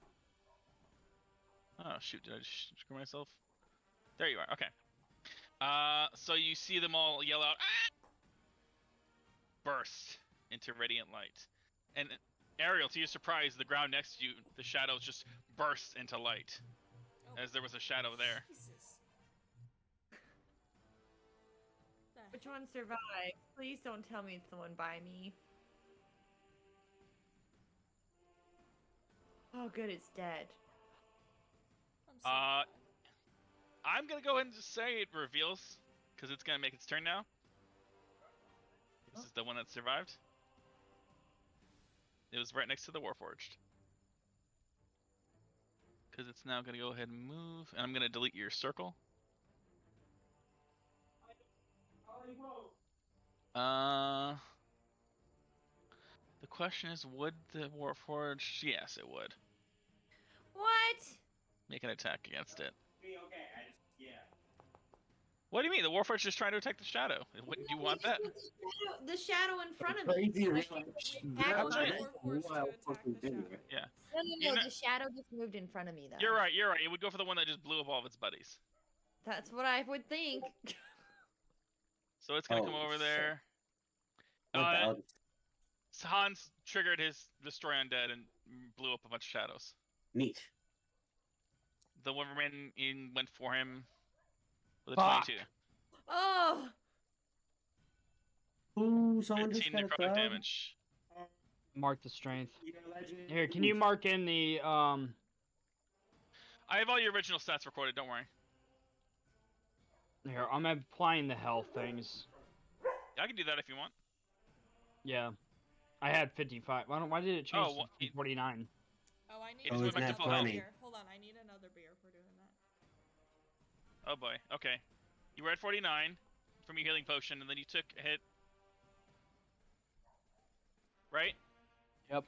A: Oh shoot! Did I just screw myself? There you are. Okay. So you see them all yell out, "Ah!" Burst into radiant light, and Ariel, to your surprise, the ground next to you, the shadows just burst into light,
B: Oh,
A: as there was a shadow there.
B: Jesus. The
D: Which
B: heck?
D: one survived? Please don't tell me it's the one by me. Oh, good, it's dead.
B: I'm so
A: Uh,
B: glad.
A: I'm gonna go ahead and just say it reveals, because it's gonna make its turn now. This is the one that survived. It was right next to the Warforged. Because it's now gonna go ahead and move, and I'm gonna delete your circle. The question is, would the Warforged? Yes, it would.
D: What?
A: Make an attack against it.
E: Okay, I just
A: What do you mean? The Warforged is just trying to attack the shadow. Wouldn't you want that?
D: The shadow in front of me.
E: Crazy
D: I
E: real
D: think
B: Wait,
A: I'm
B: want
A: saying-
B: the Warforged to attack the shadow.
A: Yeah.
D: No, the shadow just moved in front of me, though.
A: You're right. You're right. It would go for the one that just blew up all of its buddies.
D: That's what I would think.
A: So it's gonna come
E: Holy
A: over
E: shit.
A: there.
E: What the hell?
A: Hans triggered his destroy undead and blew up a bunch of shadows.
E: Neat.
A: The one remaining went for him with a
C: Fuck.
A: 22.
D: Oh!
E: Ooh, someone just
A: 15
E: got a
A: necrotic
E: throw.
A: damage.
C: Mark the strength.
E: You're a legend.
C: Here, can you mark in the
A: I have all your original stats recorded. Don't worry.
C: Here, I'm applying the health things.
A: I can do that if you want.
C: Yeah. I had 55. Why did it change
A: well,
C: to 49?
B: Oh, I need
A: It just went back to
B: another
A: full health.
B: beer. Hold on, I need another beer for doing that.
A: Oh boy. Okay. You were at 49 from your healing potion, and then you took a hit. Right?
C: Yep.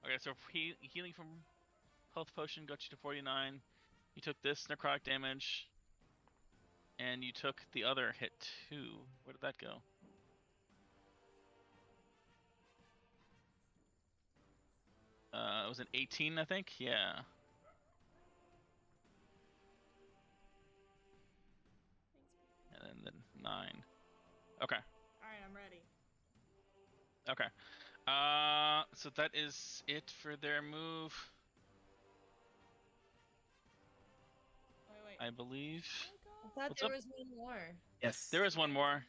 A: Okay, so healing from health potion got you to 49. You took this necrotic damage, and you took the other hit too. Where did that go? It was an 18, I think. Yeah.
B: Thanks,
A: And then 9. Okay.
B: Alright, I'm ready.
A: Okay. So that is it for their move,
B: Wait.
A: I believe.
B: Oh
D: I
B: my
D: thought
A: What's
D: there
A: up?
D: was one more.
E: Yes.
A: There is one more.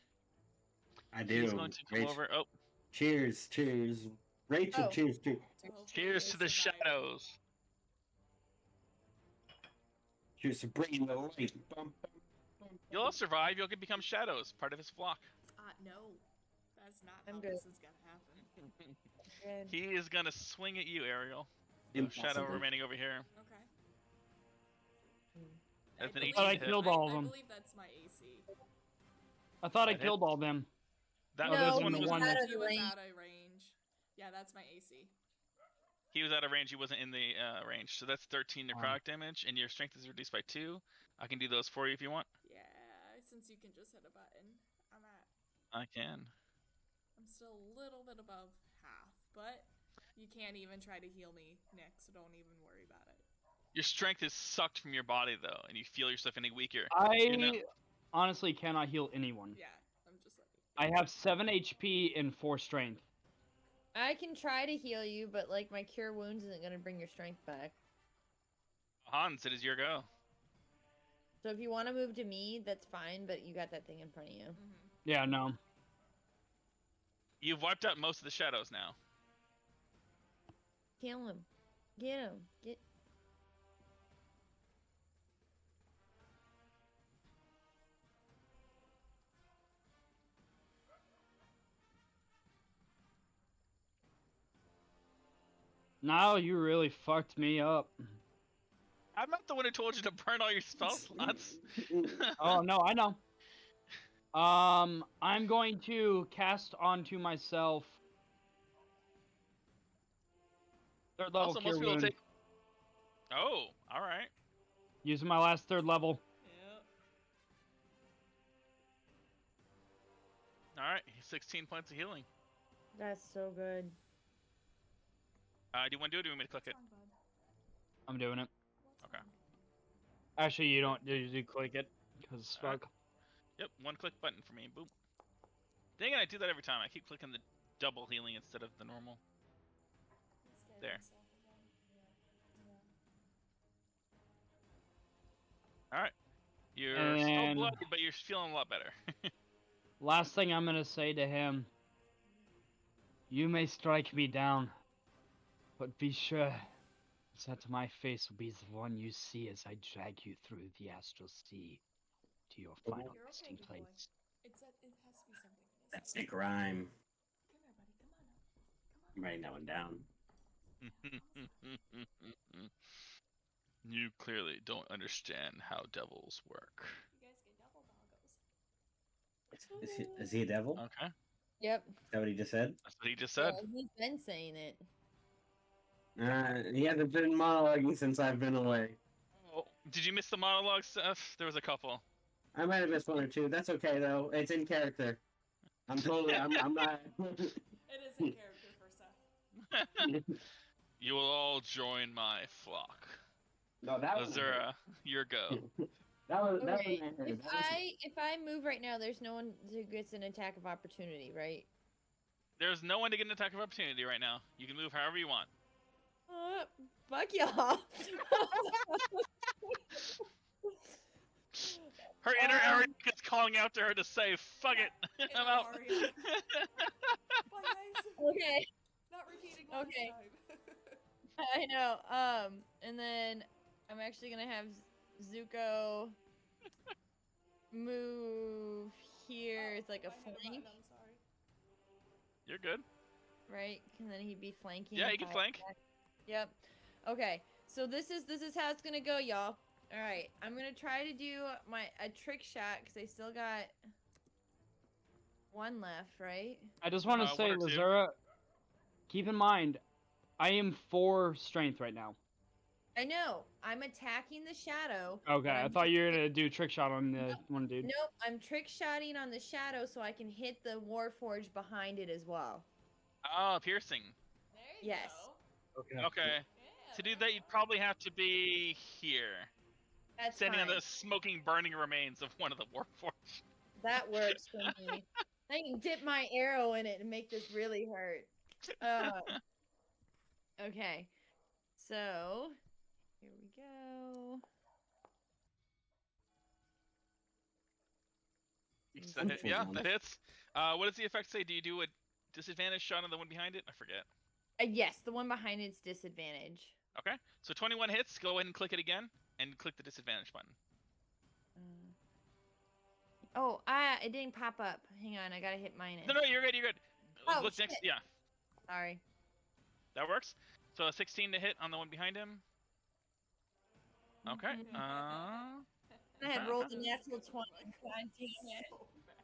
E: I do.
A: He's going to come
E: Rachel.
A: over. Oh,
E: Cheers, cheers. Rachel,
D: Oh.
E: cheers too.
B: So hopefully
A: cheers
B: they
A: to the
B: survive.
A: shadows.
E: Cheers to bringing the light. Bum, bum, bum,
A: You'll all survive. You'll become shadows, part of his flock.
B: No. That's not
D: I'm
B: how
D: good.
B: this is gonna happen.
D: Good.
A: He is gonna swing at you, Ariel. No
E: Impossible.
A: shadow remaining over here.
B: Okay.
A: That's an
B: believe-
A: 18
C: I
A: hit.
C: killed all of
B: I
C: them.
B: believe that's my AC.
C: I thought I
A: That
C: killed all of them.
A: That
C: Oh,
A: this
C: there's
A: one
C: the
A: was
C: one
B: he
C: that-
B: was out of range. Yeah, that's my AC.
A: he was out of range. He wasn't in the range. So that's 13
C: Oh.
A: necrotic damage, and your strength is reduced by 2. I can do those for you if you want.
B: Yeah, since you can just hit a button.
A: I can.
B: I'm still a little bit above half, but you can't even try to heal me, Nick, so don't even worry about it.
A: Your strength is sucked from your body though, and you feel yourself getting weaker.
C: I honestly cannot heal anyone.
B: Yeah, I'm just letting you.
C: I have 7 HP and 4 strength.
D: I can try to heal you, but like my cure wounds isn't gonna bring your strength back.
A: Hans, it is your go.
D: So if you want to move to me, that's fine, but you got that thing in front of you.
B: Mm-hmm.
C: Yeah, no.
A: You've wiped out most of the shadows now.
D: Kill him. Get him. Get.
C: Now you really fucked me up.
A: I'm not the one who told you to burn all your spell slots.
C: Oh no, I know. I'm going to cast onto myself. Third level
A: Also,
C: cure
A: most people
C: wound.
A: take. Oh, all right.
C: Using my last 3rd level.
B: Yep.
A: All right, 16 points of healing.
D: That's so good.
A: Do you want to do it? Or do you want me to click it?
B: What's wrong, bud?
C: I'm doing it.
B: What's
A: Okay.
B: wrong?
C: Actually, you don't usually click it because
A: Alright.
C: fuck.
A: Yep, one click button for me. Boom. Dang it, I do that every time. I keep clicking the double healing instead of the normal. there.
B: himself again.
A: All right. You're still
C: And
A: bloody, but you're feeling a lot better.
C: last thing I'm gonna say to him, you may strike me down, but be sure that my face will be the one you see as I drag you through the astral sea to your final
B: You're okay,
C: resting
B: good boy.
C: place.
B: It has to be something in his
E: That's
B: throat.
E: Nick Rhyme.
B: Come here, buddy. Come on up.
E: I'm writing that one down.
A: You clearly don't understand how devils work.
B: You guys get double doggos.
E: Is he a devil?
A: Okay,
D: Yep.
E: Is that what he just said?
A: that's what he just
D: Yeah,
A: said.
D: he's been saying it.
E: He hasn't been monologuing since I've been away.
A: Oh, did you miss the monologue stuff? There was a couple.
E: I might have missed one or two. That's okay though. It's in character. I'm not.
B: It is in character for Seth.
A: You will all join my flock.
E: No, that was
A: Azura, your go.
E: that was
D: Okay,
E: I heard.
D: if I move right now, there's no one who gets an attack of opportunity, right?
A: There's no one to get an attack of opportunity right now. You can move however you want.
D: Fuck y'all.
A: Her inner Ariel is calling out to her to say, "Fuck it, I'm
B: Inner
A: out."
B: Ariel. Bye, guys.
D: Okay,
B: Not repeating last
D: Okay.
B: time.
D: I know. And then I'm actually gonna have Zuko move here. It's like a
B: I hit
D: flank,
B: button, I'm sorry.
A: You're good.
D: right? And then he'd be flanking.
A: Yeah,
D: if
A: you can
D: I
A: flank.
D: attack. Yep. Okay. So this is how it's gonna go, y'all. All right. I'm gonna try to do a trick shot because I still got one left, right?
C: I just want to
A: One
C: say,
A: or two.
C: Lazura, keep in mind, I am 4 strength right now.
D: I know. I'm attacking the shadow.
C: Okay,
D: but
C: I
D: I'm
C: thought you were gonna do trick shot on the one dude.
D: Nope, I'm trick shotting on the shadow so I can hit the Warforge behind it as well.
A: Oh, piercing.
B: There you
D: Yes.
B: go.
C: Okay.
A: Okay.
B: Yeah,
A: To do
B: there
A: that,
B: you
A: you'd
B: go.
A: probably have to be here,
D: That's
A: standing
D: fine.
A: on the smoking, burning remains of one of the Warforged.
D: That works for me. I can dip my arrow in it and make this really hurt. Okay. So, here we go.
A: Yeah, that hits. What does the effect say? Do you do a disadvantage shot on the one behind it? I forget.
D: Yes, the one behind it's disadvantage.
A: Okay, so 21 hits. Go ahead and click it again, and click the disadvantage button.
D: It didn't pop up. Hang on, I gotta hit minus.
A: No, you're good. You're good.
D: Oh,
A: Look
D: shit.
A: next. Yeah,
D: Sorry.
A: that works. So a 16 to hit on the one behind him. Okay.
D: Mhm. I had rolled a natural 20. God damn it.
B: So bad.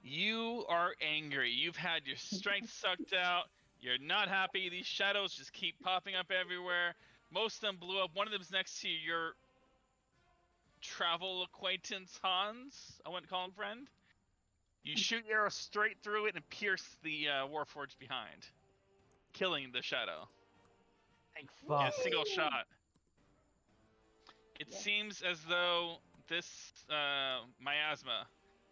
A: You are angry. You've had your strength sucked out. You're not happy. These shadows just keep popping up everywhere. Most of them blew up. One of them's next to your travel acquaintance, Hans. I wouldn't call him friend. You shoot your arrow straight through it and pierce the Warforged behind, killing the shadow.
C: Thank
A: In a
C: fuck.
A: single shot. It
D: Yes.
A: seems as though this miasma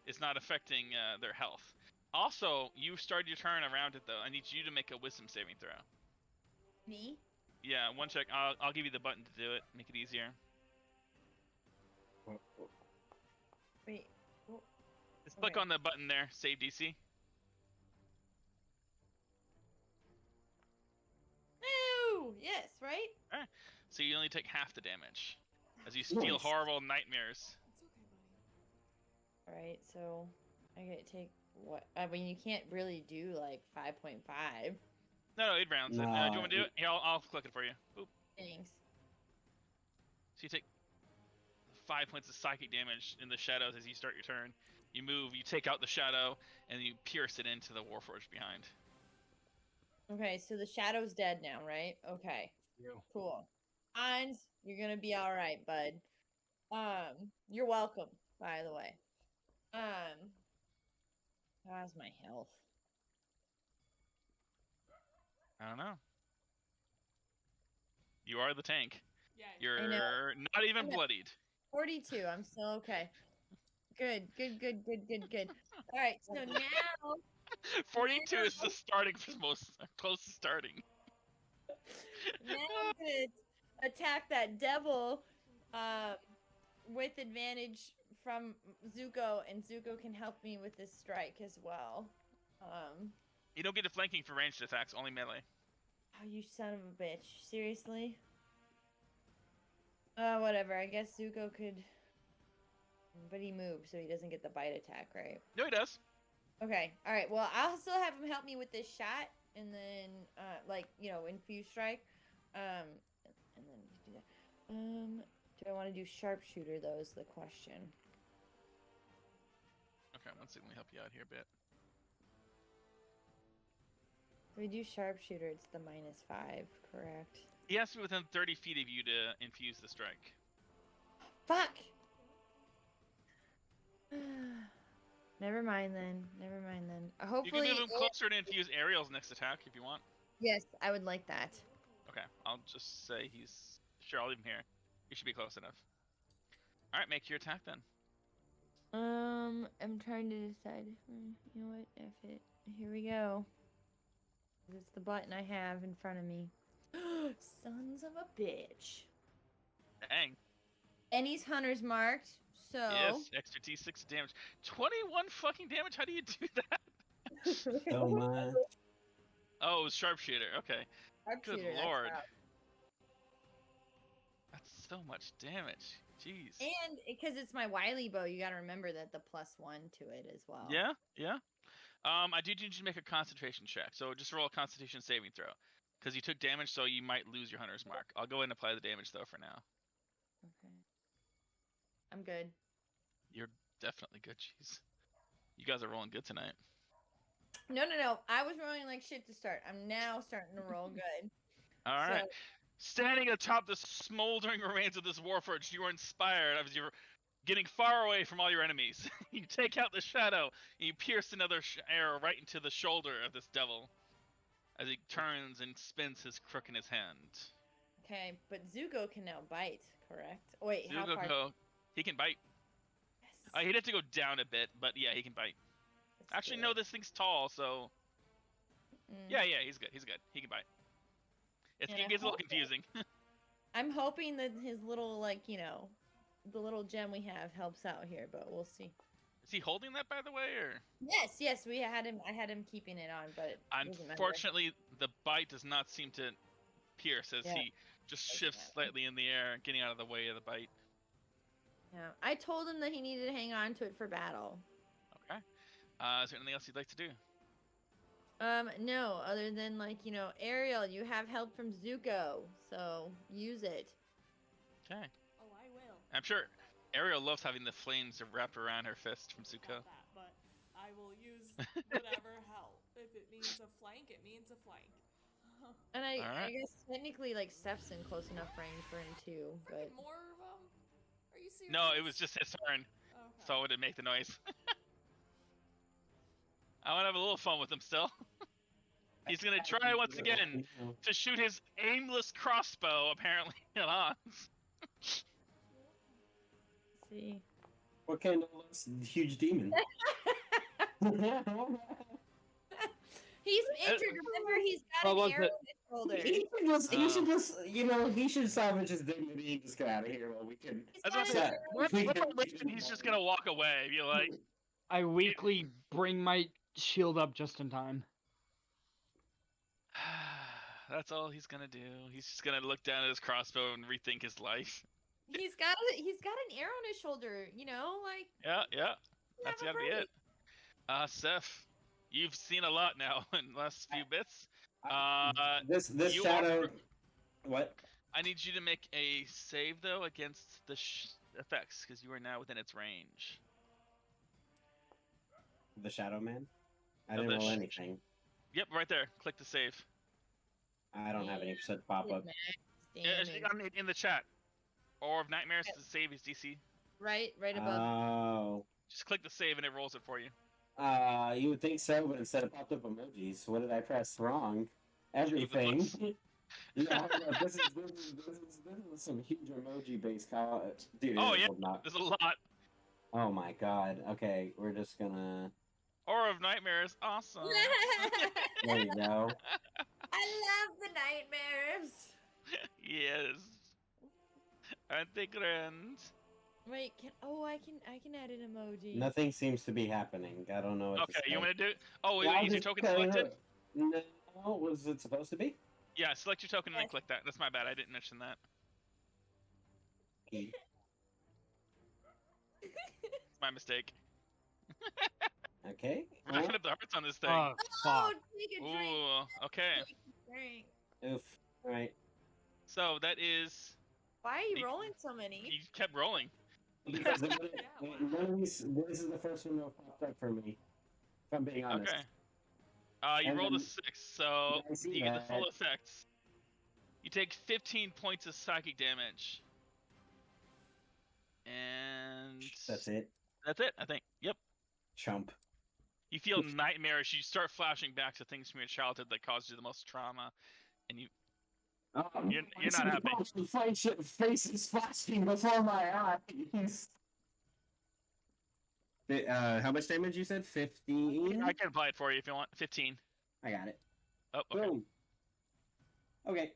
A: is not affecting their health. Also, you started your turn around it though. I need you to make a wisdom saving throw.
D: Me?
A: Yeah, one check. I'll give you the button to do it. Make it easier.
D: Wait.
A: Just click
D: Okay.
A: on the button there. Save DC.
D: No! Yes, right?
A: So you only take half the damage as you steal
E: Nice.
A: horrible nightmares.
B: It's okay, buddy.
D: Alright, so I gotta take what? I mean, you can't really do like 5.5.
A: No, it rounds it. Do you
E: No,
A: want to do it? Here, I'll click it for you. Boop.
D: Thanks.
A: So you take 5 points of psychic damage in the shadows as you start your turn. You move, you take out the shadow, and you pierce it into the Warforged behind.
D: Okay, so the shadow's dead now, right? Okay.
C: You.
D: Cool. Hans, you're gonna be alright, bud. You're welcome, by the way. How's my health?
A: I don't know. You are the tank.
B: Yeah.
A: You're not even
D: I know.
A: bloodied.
D: 42. I'm still okay. Good. Alright, so now
A: 42 is the starting for most close to starting.
D: Now I'm gonna attack that devil with advantage from Zuko, and Zuko can help me with this strike as well.
A: You don't get a flanking for ranged attacks, only melee.
D: Oh, you son of a bitch. Seriously? Whatever. I guess Zuko could... But he moved, so he doesn't get the bite attack, right?
A: No, he does.
D: Okay. Alright, well, I'll still have him help me with this shot, and then, infuse strike. And then do that. Do I want to do sharpshooter, though, is the question.
A: Okay, one second, let me help you out here a bit.
D: If we do sharpshooter, it's the -5, correct?
A: He has to be within 30 feet of you to infuse the strike.
D: Fuck! Never mind then. Hopefully,
A: You can move him closer to infuse Ariel's next attack if you want.
D: yes, I would like that.
A: Okay, I'll just say he's... Sure, I'll leave him here. You should be close enough. Alright, make your attack then.
D: I'm trying to decide. You know what? F it. Here we go. It's the button I have in front of me. Sons of a bitch.
A: Dang.
D: And he's hunter's marked, so...
A: Yes, extra D6 damage. 21 fucking damage? How do you do that?
E: So much.
A: Oh, it was sharpshooter. Okay.
D: Sharpshooter,
A: Good
D: that's
A: lord.
D: out.
A: That's so much damage. Jeez.
D: And because it's my Wily bow, you gotta remember that the +1 to it as well.
A: Yeah, yeah. I do need you to make a concentration check. So just roll a constitution saving throw. Because you took damage, so you might lose your hunter's mark. I'll go ahead and apply the damage, though, for now.
D: Okay. I'm good.
A: You're definitely good, jeez. You guys are rolling good tonight.
D: No. I was rolling like shit to start. I'm now starting to roll good.
A: Alright. Standing atop the smoldering remains of this warforged, you are inspired as you're getting far away from all your enemies. You take out the shadow, and you pierce another arrow right into the shoulder of this devil as he turns and spins his crook in his hand.
D: Okay, but Zuko can now bite, correct? Oh, wait, how far?
A: Zuko, he can bite.
D: Yes.
A: He'd have to go down a bit, but yeah, he can bite.
D: Let's
A: Actually,
D: do
A: no,
D: it.
A: this thing's tall, so...
D: Mm.
A: Yeah, he's good. He can bite. It
D: And I
A: gets a little
D: hope
A: confusing.
D: I'm hoping that his little, the little gem we have helps out here, but we'll see.
A: Is he holding that, by the way, or...?
D: Yes, we had him. I had him keeping it on, but it doesn't matter.
A: Unfortunately, the bite does not seem to pierce as
D: Yeah,
A: he just
D: doesn't
A: shifts
D: matter.
A: slightly in the air, getting out of the way of the bite.
D: Yeah, I told him that he needed to hang on to it for battle.
A: Okay. Is there anything else you'd like to do?
D: No, other than Ariel, you have help from Zuko, so use it.
A: Okay.
B: Oh, I will.
A: I'm sure Ariel loves having the flames wrapped around her fist from Zuko.
B: Not that, but I will use whatever help. If it means a flank, it means a flank.
D: And I
A: Alright.
D: guess technically Steph's in close enough range for him too, but
B: Freaking more of them? Are you serious?
A: No, it was just his turn,
B: Okay.
A: so it didn't make the noise. I want to have a little fun with him still. He's gonna try once again to shoot his aimless crossbow, apparently, at Hans.
D: let's see.
E: What kind of huge demon?
D: He's injured. Remember, he's
C: What
D: got
C: was
D: an arrow
C: it?
D: in his shoulder.
E: he should just, he should salvage his dignity and just get out of here while we can.
A: I was about to
D: got
A: say,
D: an
A: what
E: We
A: if
E: can-
A: he's just gonna walk away? Be like,
C: I weakly bring my shield up just in time.
A: that's all he's gonna do. He's just gonna look down at his crossbow and rethink his life.
D: He's got an arrow in his shoulder.
A: Yeah. That's
D: have a
A: gotta be
D: break.
A: it. Seth, you've seen a lot now in the last few bits.
E: This
A: you
E: shadow.
A: are-
E: What?
A: I need you to make a save though against the effects because you are now within its range.
E: The Shadow Man? I
A: No,
E: didn't
A: the
E: roll
A: sh-
E: anything.
A: Yep, right there. Click to save.
E: I don't have any such pop up.
A: Yeah, in the chat. Or of Nightmares to save his DC.
D: Right above.
E: Oh.
A: Just click the save and it rolls it for you.
E: You would think so, but instead it popped up emojis. What did I press wrong? Everything.
A: looks-
E: Yeah, this is some huge emoji based dude.
A: Oh,
E: it
A: yeah.
E: will not-
A: There's a lot.
E: Oh my god. Okay, we're just gonna.
A: Aura of Nightmares, awesome.
E: There you go.
D: I love the nightmares.
A: Yes. Aren't they grand?
D: Wait, I can add an emoji.
E: Nothing seems to be happening. I don't know what to
A: Okay,
E: say.
A: you want me to do it? Oh,
E: Yeah, I'll
A: is your
E: just
A: token
E: tell you
A: selected?
E: No, was it supposed to be?
A: Yeah, select your token and then
D: Yes.
A: click that. That's my bad. I didn't mention that.
E: Okay.
A: It's my mistake.
E: Okay.
A: We're not gonna have the hearts on this thing.
C: Oh,
D: Oh,
C: fuck.
D: take a drink.
A: Ooh, okay.
D: Take a drink.
E: Oof. All right.
A: So that is.
D: Why are you
A: You-
D: rolling so many?
A: You kept rolling.
E: Because
B: Yeah,
E: none of these, this is the first one that popped up for me. If I'm being honest.
A: Okay. You
E: And
A: rolled a
E: then-
A: 6, so
E: Yeah, I see
A: you get the full
E: that.
A: effects. You take 15 points of psychic damage. And
E: That's it.
A: That's it, I think. Yep.
E: Chump.
A: You feel nightmarish. You start flashing back to things from your childhood that caused you the most trauma, and you You're not happy.
E: Faces flashing before my eyes. How much damage you said? 15?
A: I can apply it for you if you want. 15.
E: I got it.
A: Oh, okay.
E: Boom. Okay.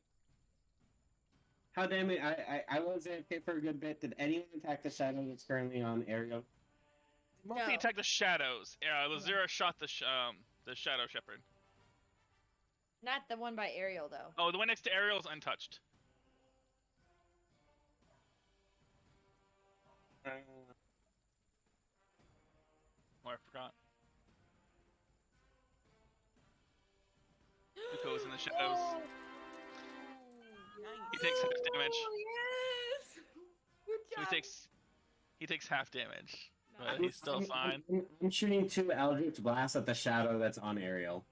E: How damage? I was AFK for a good bit. Did anyone attack the shadow that's currently on Ariel?
A: Mostly
D: No.
A: attack the shadows. Lazira shot the shadow shepherd.
D: Not the one by Ariel though.
A: Oh, the one next to Ariel is untouched. Oh, I forgot. Zuko is in the shadows.
D: Oh,
A: He takes half damage.
D: yes. Good
A: So
D: job.
A: he takes half damage, but
B: Nice.
A: he's still fine.
E: I'm shooting 2 Eldritch Blasts at the shadow that's on Ariel.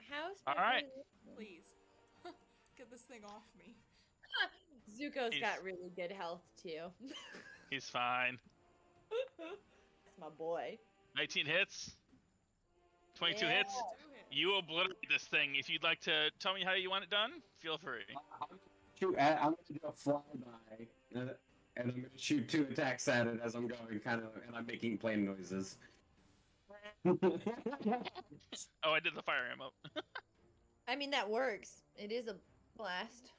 D: How's
A: All
D: my
A: right.
D: boy-
B: Please. Get this thing off me.
D: Zuko's
A: He's-
D: got really good health too.
A: He's fine.
D: That's my boy.
A: 19 hits. 22
D: Yeah.
A: hits.
B: 2 hits.
A: You obliterate this thing. If you'd like to tell me how you want it done, feel free.
E: I'm gonna do a flyby, and I'm gonna shoot 2 attacks at it as I'm going, and I'm making plane noises.
A: Oh, I did the fire ammo.
D: I mean that works. It is a blast.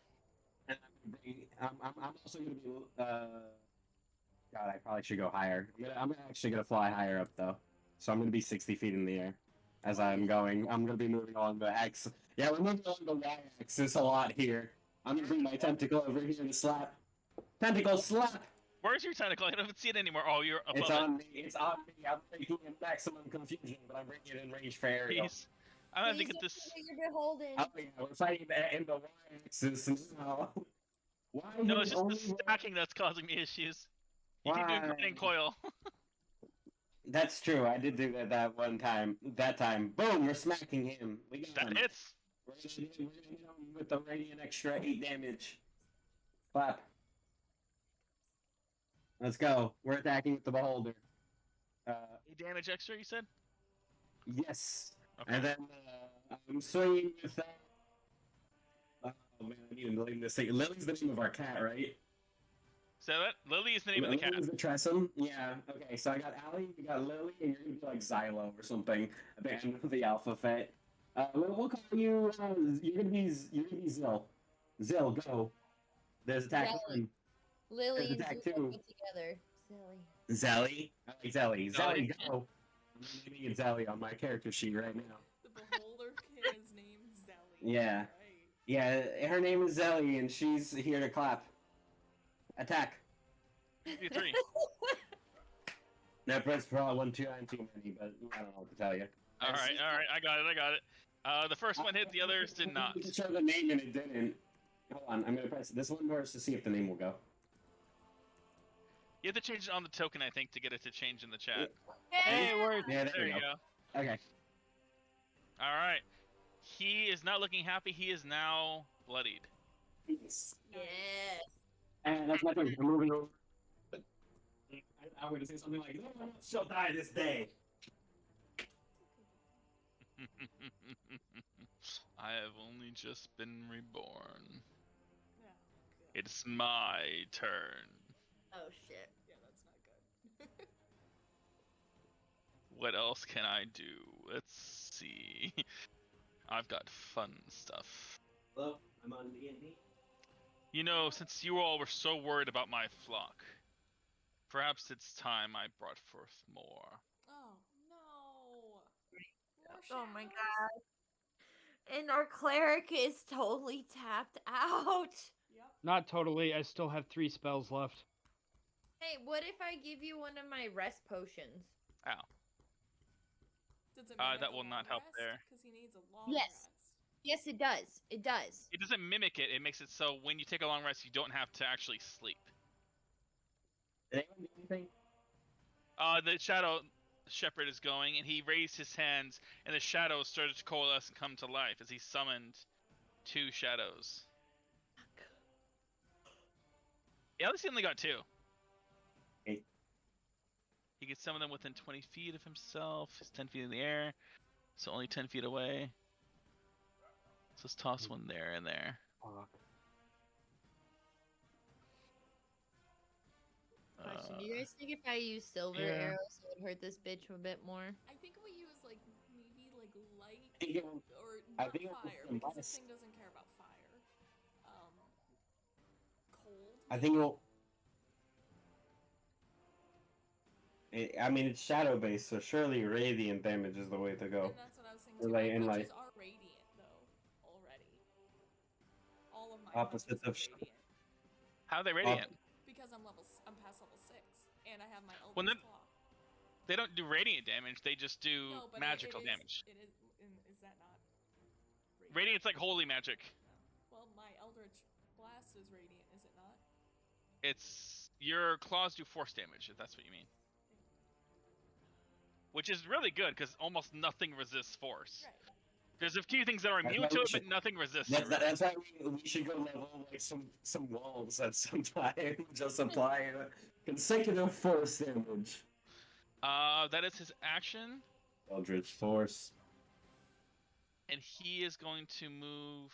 E: I'm also gonna be. God, I probably should go higher. I'm actually gonna fly higher up though, so I'm gonna be 60 feet in the air as I'm going. I'm gonna be moving on the X. Yeah, we're moving on the Y-axis a lot here. I'm gonna bring my tentacle over here to slap. Tentacle slap.
A: Where's your tentacle? I don't see it anymore. Oh, you're above
E: It's
A: it.
E: on me. It's on me. I'm making it maximum confusion, but I'm bringing it in range for Ariel.
A: Jeez. I'm gonna have to
D: Please
A: get
D: don't
A: this.
D: forget you're beholden.
E: Oh yeah, we're fighting in the Y-axis now. Why?
A: No,
E: you
A: it's just the
E: only-
A: stacking that's causing me issues. You can do
E: Why?
A: grinding coil.
E: That's true. I did do that one time. That time, boom, we're smacking him. We got him.
A: That hits.
E: We're gonna hit him with the radiant extra 8 damage. Clap. Let's go. We're attacking with the beholder.
A: 8 damage extra, you said?
E: Yes.
A: Okay.
E: And then I'm swinging with that. Oh man, I need to name this thing. Lily's the name of our cat, right?
A: So that Lily is the name of the cat.
E: Lily's the Tressum? Yeah. Okay, so I got Allie, we got Lily, and you're gonna be like Xylo or something at the end of the alphabet. We'll call you. You're gonna be Zill. Zill, go. There's attack
D: Zelly.
E: 1.
D: Lily and
E: attack
D: Zuko
E: two.
D: put together. Silly.
E: Zelly. I like Zelly.
A: Zelly.
E: Zelly, go. I'm naming it Zelly on my character sheet right now.
B: The beholder is named Zelly.
E: Yeah.
B: Right.
E: Yeah, her name is Zelly, and she's here to clap. Attack.
A: 3.
E: That press probably 1, 2, and too many, but I don't know what to tell you.
A: All right. I got it. The first one hit, the others did not.
E: You could show the name and it didn't. Hold on, I'm gonna press this one first to see if the name will go.
A: You have to change it on the token, I think, to get it to change in the chat.
C: Hey, it worked.
E: Yeah,
A: There you go.
E: Okay.
A: All right. He is not looking happy. He is now bloodied.
D: Yes.
E: And that's my turn. I'm moving over. I'm gonna say something like, "No one else shall die this day."
A: I have only just been reborn.
B: Yeah. Good.
A: It's my turn.
D: Oh shit.
B: Yeah, that's not good.
A: What else can I do? Let's see. I've got fun stuff.
E: Hello, I'm on D&D.
A: You know, since you all were so worried about my flock, perhaps it's time I brought forth more.
B: Oh no! More
F: Oh my
B: shadows?
F: god. And our cleric is totally tapped out.
B: Yep.
C: Not totally. I still have 3 spells left.
D: Hey, what if I give you one of my rest potions?
A: Ow.
B: Does it
A: That will not help there.
B: Because he needs a long
D: Yes.
B: rest.
D: Yes, it does. It does.
A: It doesn't mimic it. It makes it so when you take a long rest, you don't have to actually sleep.
E: Did anyone do anything?
A: The shadow shepherd is going, and he raised his hands, and the shadows started to coalesce and come to life as he summoned 2 shadows. Yeah, at least he only got 2.
E: Okay.
A: He can summon them within 20 feet of himself. He's 10 feet in the air, so only 10 feet away. So let's toss one there and there.
C: Fuck.
D: Question: do you guys think if I use silver
C: yeah.
D: arrows, it would hurt this bitch a bit more?
B: I think we use like maybe like light
E: think it will-
B: or
E: I
B: not
E: think it will
B: fire
E: be
B: because
E: less.
B: this thing doesn't care about fire. Cold.
E: I think it will. I mean, it's shadow based, so surely radiant damage is the way to go.
B: And that's what I was saying too.
E: Like,
B: My
E: and
B: punches
E: like-
B: are radiant though already. All of my
E: Opposites
B: punches
E: of
B: are radiant
A: How are they radiant?
B: because I'm past level 6 and I have my
A: Well,
B: Eldritch
A: then-
B: Claw.
A: They don't do radiant damage, they just do
B: No, but
A: magical
B: it
A: damage.
B: is that not radiant?
A: Radiant's like holy magic.
B: Well, my Eldritch Blast is radiant, is it not?
A: It's your claws do force damage, if that's what you mean. Which is really good because almost nothing resists force.
B: Right.
A: There's a few things that are
E: That's
A: immune
E: why
A: to
E: we
A: it, but
E: should-
A: nothing resists
E: That's,
A: to it.
E: that's why we should go level like some walls at some time. Just apply consecutive force damage.
A: That is his action,
E: Eldritch Force.
A: and he is going to move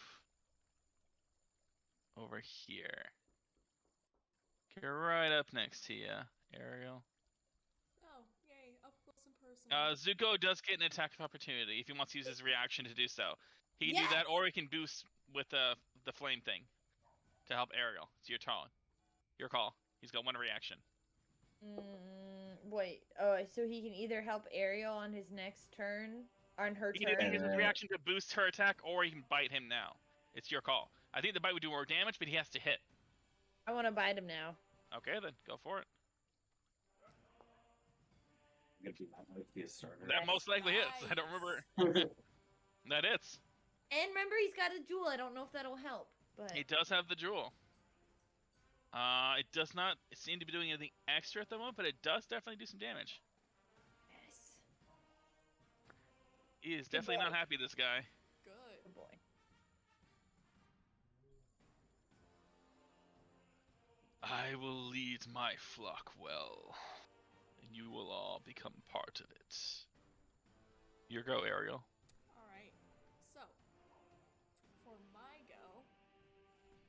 A: over here. Get right up next to you, Ariel.
B: Oh, yay, up close and personal.
A: Zuko does get an attack of opportunity if he wants to use his reaction to do so. He can
D: Yes!
A: do that, or he can boost with the flame thing to help Ariel. It's your call. Your call. He's got 1 reaction.
D: Wait. Oh, so he can either help Ariel on his next turn, on her
A: He can either
D: turn.
A: use his reaction to boost her attack, or he can bite him now. It's your call. I think the bite would do more damage, but he has to hit.
D: I want to bite him now.
A: Okay, then go for it.
E: That might be a starter.
A: That most likely hits. I don't remember. That hits.
D: And remember, he's got a jewel. I don't know if that'll help, but
A: He does have the jewel. It does not seem to be doing anything extra at the moment, but it does definitely do some damage.
D: yes,
A: He is
D: Good
A: definitely not
D: boy.
A: happy, this guy.
B: Good.
D: good boy.
A: I will lead my flock well, and you will all become part of it. Your go, Ariel.
B: Alright. So, for my go,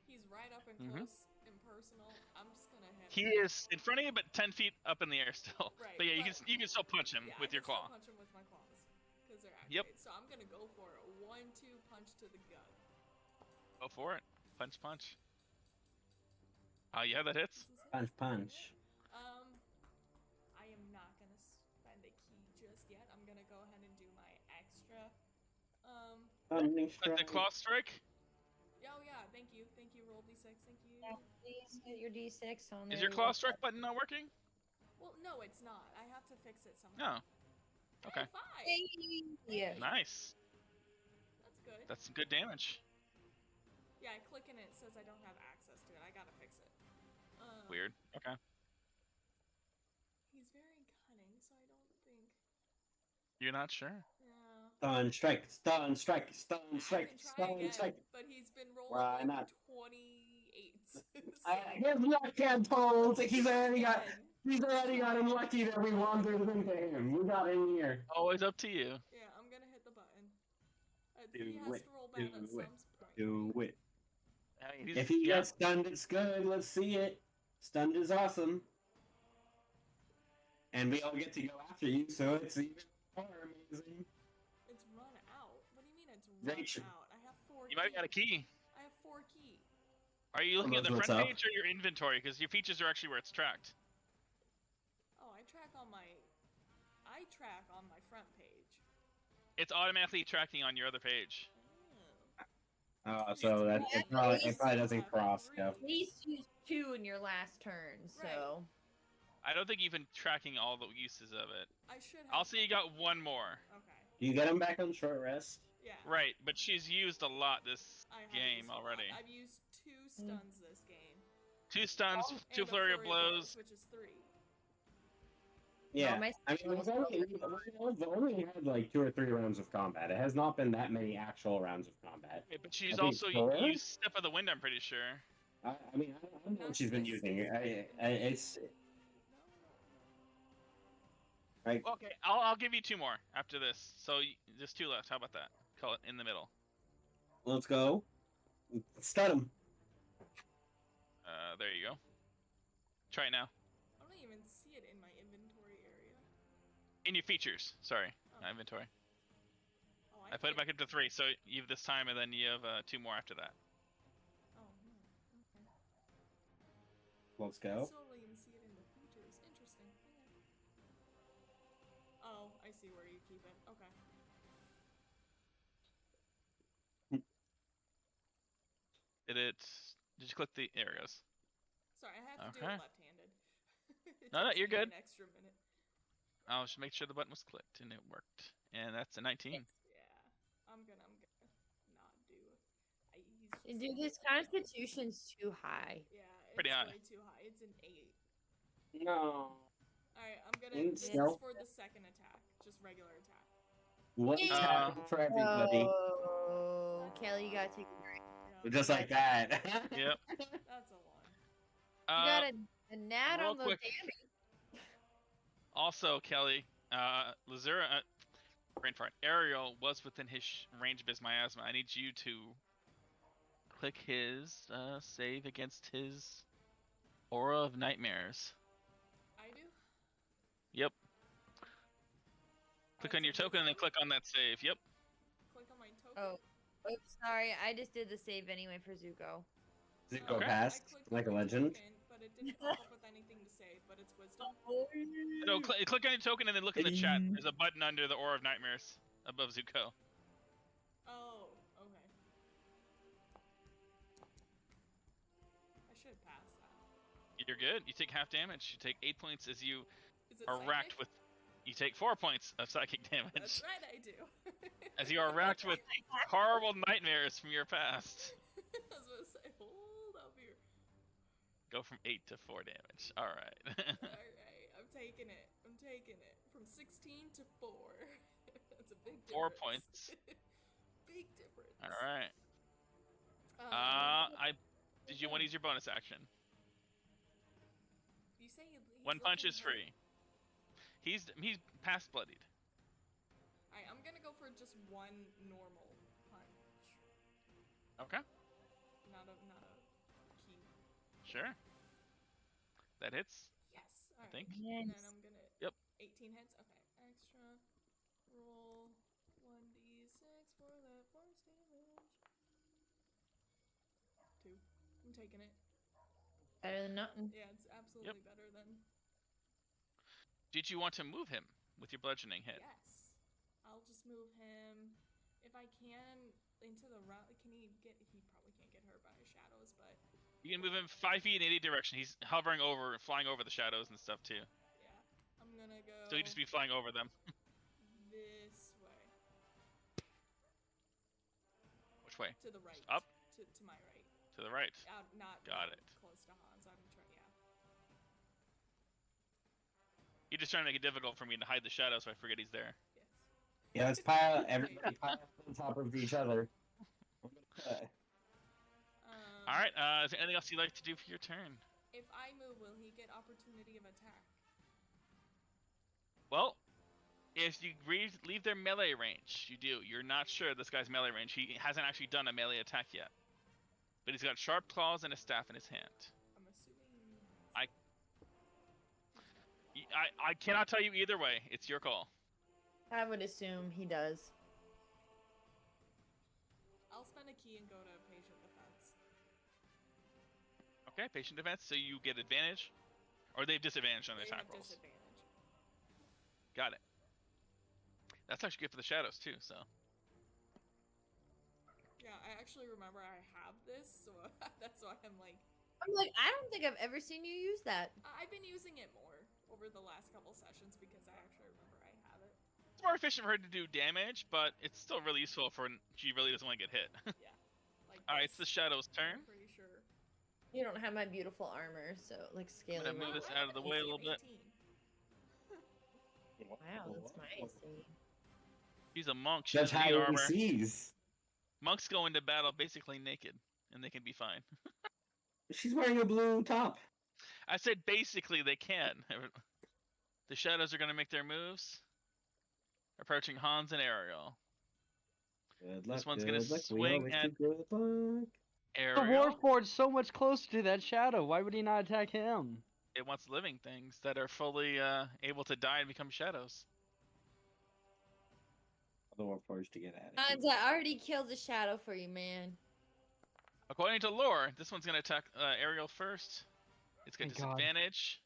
B: he's right up and
A: Mhm.
B: close and personal. I'm just gonna hit
A: He
B: him.
A: is in front of you, but 10 feet up in the air still.
B: Right,
A: But yeah, you
B: but-
A: can still punch him
B: Yeah,
A: with
B: I
A: your
B: can still
A: claw.
B: punch him with my claws. Because they're
A: Yep.
B: activated. So I'm gonna go for a 1-2 punch to the gut.
A: Go for it. Punch, punch. Yeah, that hits.
B: This is it.
E: Punch, punch.
B: I am not gonna spend a key just yet. I'm gonna go ahead and do my extra.
E: Thundering
A: Like the
E: strike.
A: claw strike.
B: Oh yeah, thank you. Roll d6, thank you.
D: Yeah, please get your D6 on there.
A: Is your claw strike button not working?
B: Well, no, it's not. I have to fix it somehow.
A: No. Okay.
B: Hey, 5!
D: Yeah.
A: Nice.
B: That's good.
A: That's some good damage.
B: Yeah, I click and it says I don't have access to it. I gotta fix it.
A: Weird. Okay.
B: He's very cunning, so I don't think.
A: You're not sure?
B: Yeah.
E: Stun strike, stun strike, stun
B: I
E: strike,
B: can try
E: stun
B: again,
E: strike.
B: but he's been rolling
E: Why
B: like
E: not?
B: 28.
E: His luck can't hold. He's already got
B: Again.
E: unlucky that we wandered into him. We got in here.
A: Always up to you.
B: Yeah, I'm gonna hit the button.
E: Do
B: He has
E: it,
B: to roll bad at
E: do it,
B: some point.
E: Do it.
A: I mean,
E: If he
A: yeah.
E: gets stunned, it's good. Let's see it. Stunned is awesome. and we all get to go after you, so it's even more amazing.
B: It's run out. What do you mean it's run
E: Rachel.
B: out? I have 4
A: You might have got a key.
B: I have 4 key.
A: Are you looking at the
E: What's
A: front
E: up?
A: page or your inventory? Because your features are actually where it's tracked.
B: Oh, I track on my front page.
A: It's automatically tracking on your other page.
B: Oh.
E: So that it probably doesn't
B: Have
E: cross.
B: 3.
E: Yeah.
D: At least used 2 in your last turn, so.
A: I don't think you've been tracking all the uses of it.
B: I should have.
A: I'll say you got one more.
B: Okay.
E: You get him back on short rest.
B: Yeah.
A: Right, but she's used a lot this
B: I have
A: game
B: used a lot.
A: already.
B: I've used 2 stuns this game.
A: 2 stuns,
B: And
A: 2
B: a
A: flurry of blows.
B: which is 3.
E: Yeah,
D: No, my
E: I mean, we've only had like 2 or 3 rounds of combat. It has not been that many actual rounds of combat.
A: Okay, but she's
E: I think
A: also
E: 4?
A: used Step of the Wind, I'm pretty sure.
E: I mean, I don't know what she's been using. It's like
A: Okay, I'll give you 2 more after this. So just 2 left. How about that? Call it in the middle.
E: let's go. Stun him.
A: There you go. Try it now.
B: I don't even see it in my inventory area.
A: In your features. Sorry,
B: Oh.
A: not inventory.
B: Oh,
A: I put it back up to 3, so you have this time, and then you have 2 more after that.
B: Oh, okay.
E: Let's
B: I
E: go.
B: still don't even see it in the features. Interesting. Okay. Oh, I see where you keep it. Okay.
A: Did you click the areas?
B: Sorry, I have to do
A: Okay.
B: it left-handed. It
A: No,
B: takes
A: you're
B: me
A: good.
B: An extra minute.
A: I'll just make sure the button was clicked and it worked. And that's a 19.
B: Yeah, I'm gonna not do. He's just
F: Dude, this constitution's too high.
B: Yeah, it's
A: Pretty high.
B: way too high. It's an 8.
E: No.
B: Alright, I'm gonna.
E: In
B: This is
E: stealth?
B: for the second attack, just regular attack.
E: One tap for everybody.
F: Oh, Kelly, you gotta take a break.
B: Yeah,
E: Just like that.
A: Yep.
B: that's a 1.
F: You got a nat
A: real
F: on the
A: quick.
F: damage.
A: Also, Kelly, Lazura, brain fart, Ariel was within his range of his miasma. I need you to click his save against his Aura of Nightmares.
B: I do?
A: Yep. Click on your token and then click on that save. Yep.
B: Click on my token.
F: Oh, oops, sorry. I just did the save anyway for Zuko.
E: Zuko
A: Okay.
E: passed
B: I clicked
E: like
B: on
E: a
B: my
E: legend.
B: token, but it didn't pop up with anything to save, but it's wisdom.
A: No, click on your token and then look in the chat. There's a button under the Aura of Nightmares above Zuko.
B: Oh, okay. I should pass that.
A: You're good. You take half damage. You take 8 points as you
B: Is it
A: are
B: psychic?
A: racked with. You take 4 points of psychic damage
B: That's right, I do.
A: as you are racked with horrible nightmares from your past.
B: I was gonna say, hold up here.
A: Go from 8 to 4 damage. All right.
B: Alright, I'm taking it. From 16 to 4. That's a big difference.
A: 4 points.
B: Big difference.
A: All right. Did you want to use your bonus action?
B: You say he's
A: 1 punch
B: looking
A: is
B: hurt.
A: free. He's past bloodied.
B: Alright, I'm gonna go for just 1 normal punch.
A: Okay.
B: Not a key.
A: Sure. That hits.
B: Yes.
A: I
B: Alright.
A: think.
B: And then I'm gonna.
A: Yep.
B: 18 hits. Okay. Extra. Roll 1d6 for that force damage. 2. I'm taking it.
F: Better than nothing.
B: Yeah, it's absolutely better than.
A: Did you want to move him with your bludgeoning hit?
B: Yes. I'll just move him if I can into the route. Can he get? He probably can't get hurt by his shadows, but
A: You can move him 5 feet in any direction. He's hovering over, flying over the shadows and stuff too.
B: yeah, I'm gonna go.
A: So he'd just be flying over them.
B: This way.
A: Which way?
B: To the right.
A: Up?
B: To my right.
A: To the right.
B: Not
A: Got
B: not
A: it.
B: close to Hans. I'm trying. Yeah.
A: You're just trying to make it difficult for me to hide the shadow so I forget he's there.
B: Yes.
E: Yeah, let's pile everybody pile on top of each other.
A: All right. Is there anything else you'd like to do for your turn?
B: If I move, will he get opportunity of attack?
A: Well, if you leave their melee range, you do. You're not sure this guy's melee range. He hasn't actually done a melee attack yet. But he's got sharp claws and a staff in his hand.
B: I'm assuming.
A: I cannot tell you either way. It's your call.
D: I would assume he does.
B: I'll spend a key and go to patient defense.
A: Okay, patient defense. So you get advantage, or they have disadvantage on their
B: They
A: attack
B: have
A: rolls.
B: disadvantage.
A: Got it. That's actually good for the shadows too. So
B: Yeah, I actually remember I have this, so that's why I'm like,
D: I'm like, I don't think I've ever seen you use that.
B: I've been using it more over the last couple sessions because I actually remember I have it.
A: it's more efficient for her to do damage, but it's still really useful for when she really doesn't want to get hit.
B: Yeah. Like
A: All right, it's the
B: this,
A: shadows'
B: I'm
A: turn.
B: pretty sure.
D: You don't have my beautiful armor, so like
A: I'm gonna
D: scaly.
A: move
D: armor.
A: this out of the way a little bit.
B: 18.
D: Wow, that's my AC.
A: She's a monk. She
E: Such
A: doesn't need
E: high
A: armor.
E: ACs.
A: Monks go into battle basically naked, and they can be fine.
E: She's wearing a blue top.
A: I said basically they can. The shadows are gonna make their moves. Approaching Hans and Ariel.
E: Good
A: This
E: luck,
A: one's gonna
E: good luck. We
A: swing
E: always
A: at
E: do good luck.
C: The
A: Ariel.
C: Warforged's so much closer to that shadow. Why would he not attack him?
A: It wants living things that are fully able to die and become shadows.
E: The Warforged to get at it.
D: Hans, I already killed the shadow for you, man.
A: According to lore, this one's gonna attack Ariel first. It's got
C: Thank God.
A: disadvantage.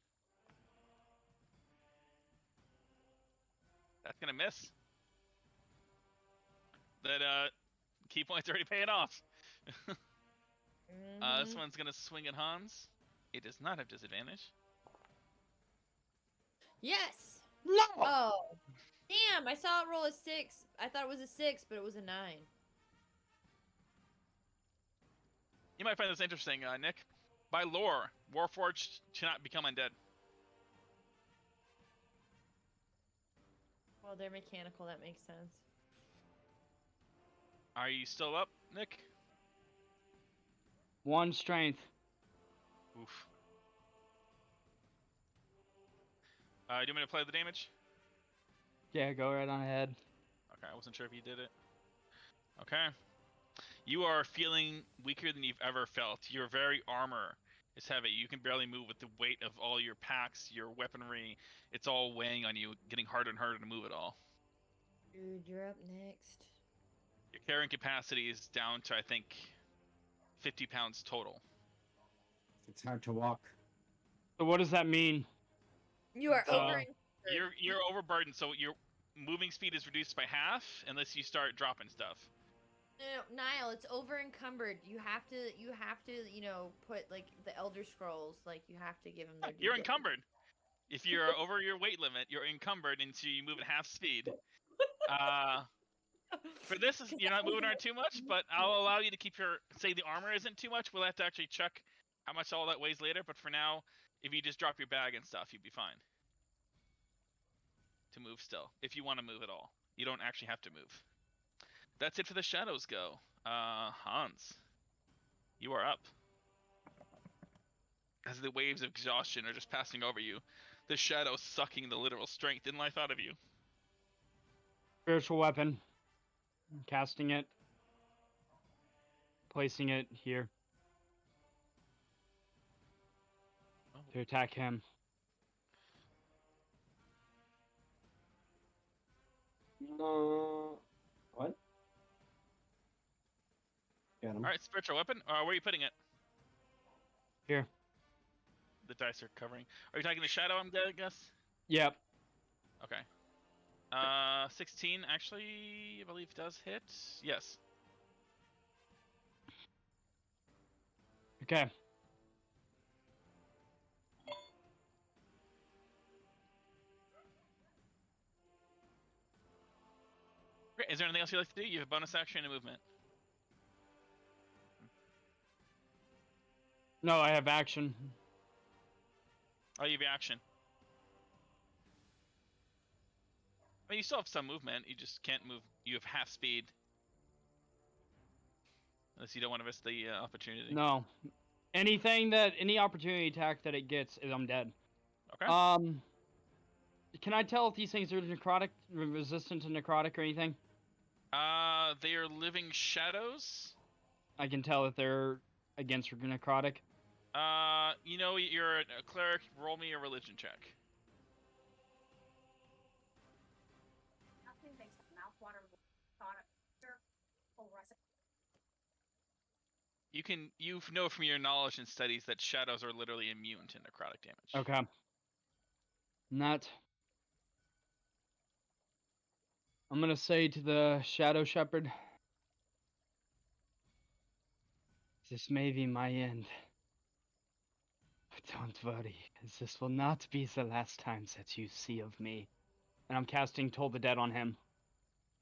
A: That's gonna miss. That key point's already paying off. This one's gonna swing at Hans. It does not have disadvantage.
D: Yes.
C: No!
D: Oh, damn! I saw it roll a 6. I thought it was a 6, but it was a 9.
A: You might find this interesting, Nick. By lore, Warforged cannot become undead.
D: Well, they're mechanical. That makes sense.
A: Are you still up, Nick?
C: 1 strength.
A: Oof. Do you want me to play the damage?
C: Yeah, go right on ahead.
A: Okay, I wasn't sure if you did it. Okay. You are feeling weaker than you've ever felt. Your very armor is heavy. You can barely move with the weight of all your packs, your weaponry. It's all weighing on you, getting harder and harder to move it all.
D: Dude, you're up next.
A: Your carrying capacity is down to, I think, 50 pounds total.
E: It's hard to walk.
C: So what does that mean?
D: You are over.
A: You're overburdened, so your moving speed is reduced by half unless you start dropping stuff.
D: No, Niall, it's over encumbered. You have to, put like the Elder Scrolls. Like you have to give them their.
A: You're
D: due
A: encumbered. If you're over your weight limit, you're encumbered until you move at half speed. For this, you're not moving around too much, but I'll allow you to keep your. Say the armor isn't too much. We'll have to actually check how much all that weighs later. But for now, if you just drop your bag and stuff, you'd be fine. To move still, if you want to move at all, you don't actually have to move. That's it for the shadows go. Hans, you are up. As the waves of exhaustion are just passing over you, the shadows sucking the literal strength and life out of you.
C: Spiritual weapon. Casting it. Placing it here. To attack him.
E: No. What? Got him.
A: All right, spiritual weapon. Where are you putting it?
C: Here.
A: The dice are covering. Are you talking the shadow? I'm gonna guess.
C: Yep.
A: Okay. 16 actually, I believe does hit. Yes.
C: Okay.
A: Great. Is there anything else you'd like to do? You have a bonus action and a movement.
C: No, I have action.
A: Oh, you have your action. I mean, you still have some movement. You just can't move. You have half speed. Unless you don't want to miss the opportunity.
C: No. Any opportunity attack that it gets, I'm dead.
A: Okay.
C: Can I tell if these things are necrotic, resistant to necrotic or anything?
A: They are living shadows.
C: I can tell that they're against necrotic.
A: You're a cleric. Roll me a religion check. You know from your knowledge and studies that shadows are literally immune to necrotic damage.
C: Okay. Not. I'm gonna say to the Shadow Shepherd, this may be my end. But don't worry, as this will not be the last time that you see of me. And I'm casting Toll the Dead on him.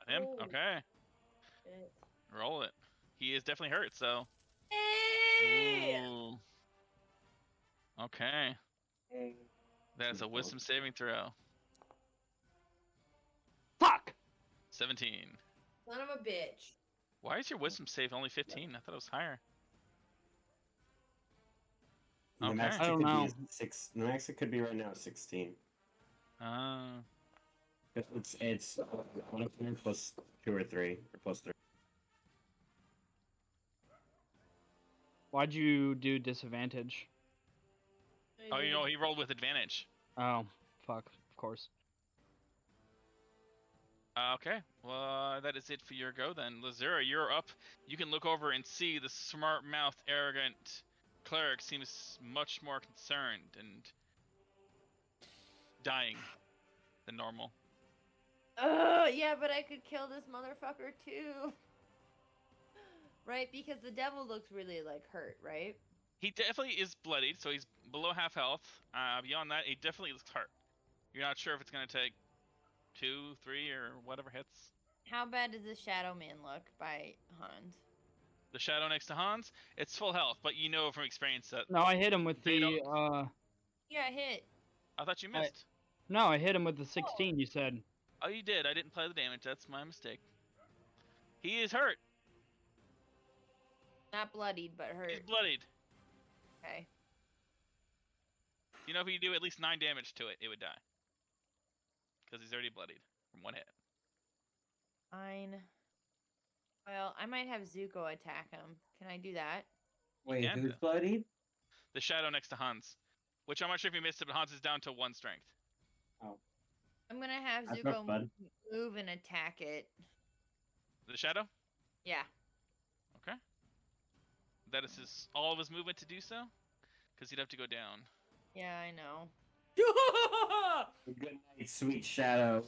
A: On him?
D: Oh,
A: Okay.
D: shit.
A: Roll it. He is definitely hurt, so.
D: Hey!
A: Ooh. Okay. That's a wisdom saving throw.
C: Fuck!
A: 17.
D: Son of a bitch.
A: Why is your wisdom save only 15? I thought it was higher.
E: The
A: Okay.
E: max
C: I
E: it
C: don't
E: could
C: know.
E: be 6. The max it could be right now is 16. It's 1 plus 2 or 3 or plus 3.
C: Why'd you do disadvantage?
A: Oh, you know, he rolled with advantage.
C: Oh, fuck. Of course.
A: Okay, well, that is it for your go then. Lazura, you're up. You can look over and see the smart-mouthed, arrogant cleric seems much more concerned and dying than normal.
F: Oh, yeah, but I could kill this motherfucker too. Right? Because the devil looks really, like, hurt, right?
A: He definitely is bloodied, so he's below half health. Beyond that, he definitely looks hurt. You're not sure if it's going to take 2, 3, or whatever hits.
F: How bad does the Shadow Man look by Hans?
A: The shadow next to Hans, it's full health, but you know from experience that
C: No, I hit him with
A: They
C: the,
F: Yeah, hit.
A: I thought you missed.
C: No, I hit him with the 16, you said.
A: Oh, you did. I didn't play the damage. That's my mistake. He is hurt.
F: Not bloodied, but hurt.
A: He's bloodied.
F: Okay.
A: You know, if you do at least 9 damage to it, it would die. Because he's already bloodied from 1 hit.
F: Fine. Well, I might have Zuko attack him. Can I do that?
E: Wait,
A: can
E: who's
A: do.
E: bloodied?
A: The shadow next to Hans. Which I'm not sure if you missed it, but Hans is down to 1 strength.
F: I'm gonna have
E: That's
F: Zuko
E: rough, bud.
F: move and attack it.
A: The shadow?
F: Yeah.
A: Okay. That is all of his movement to do so? Because he'd have to go down.
F: Yeah, I know.
E: Good night, sweet shadow.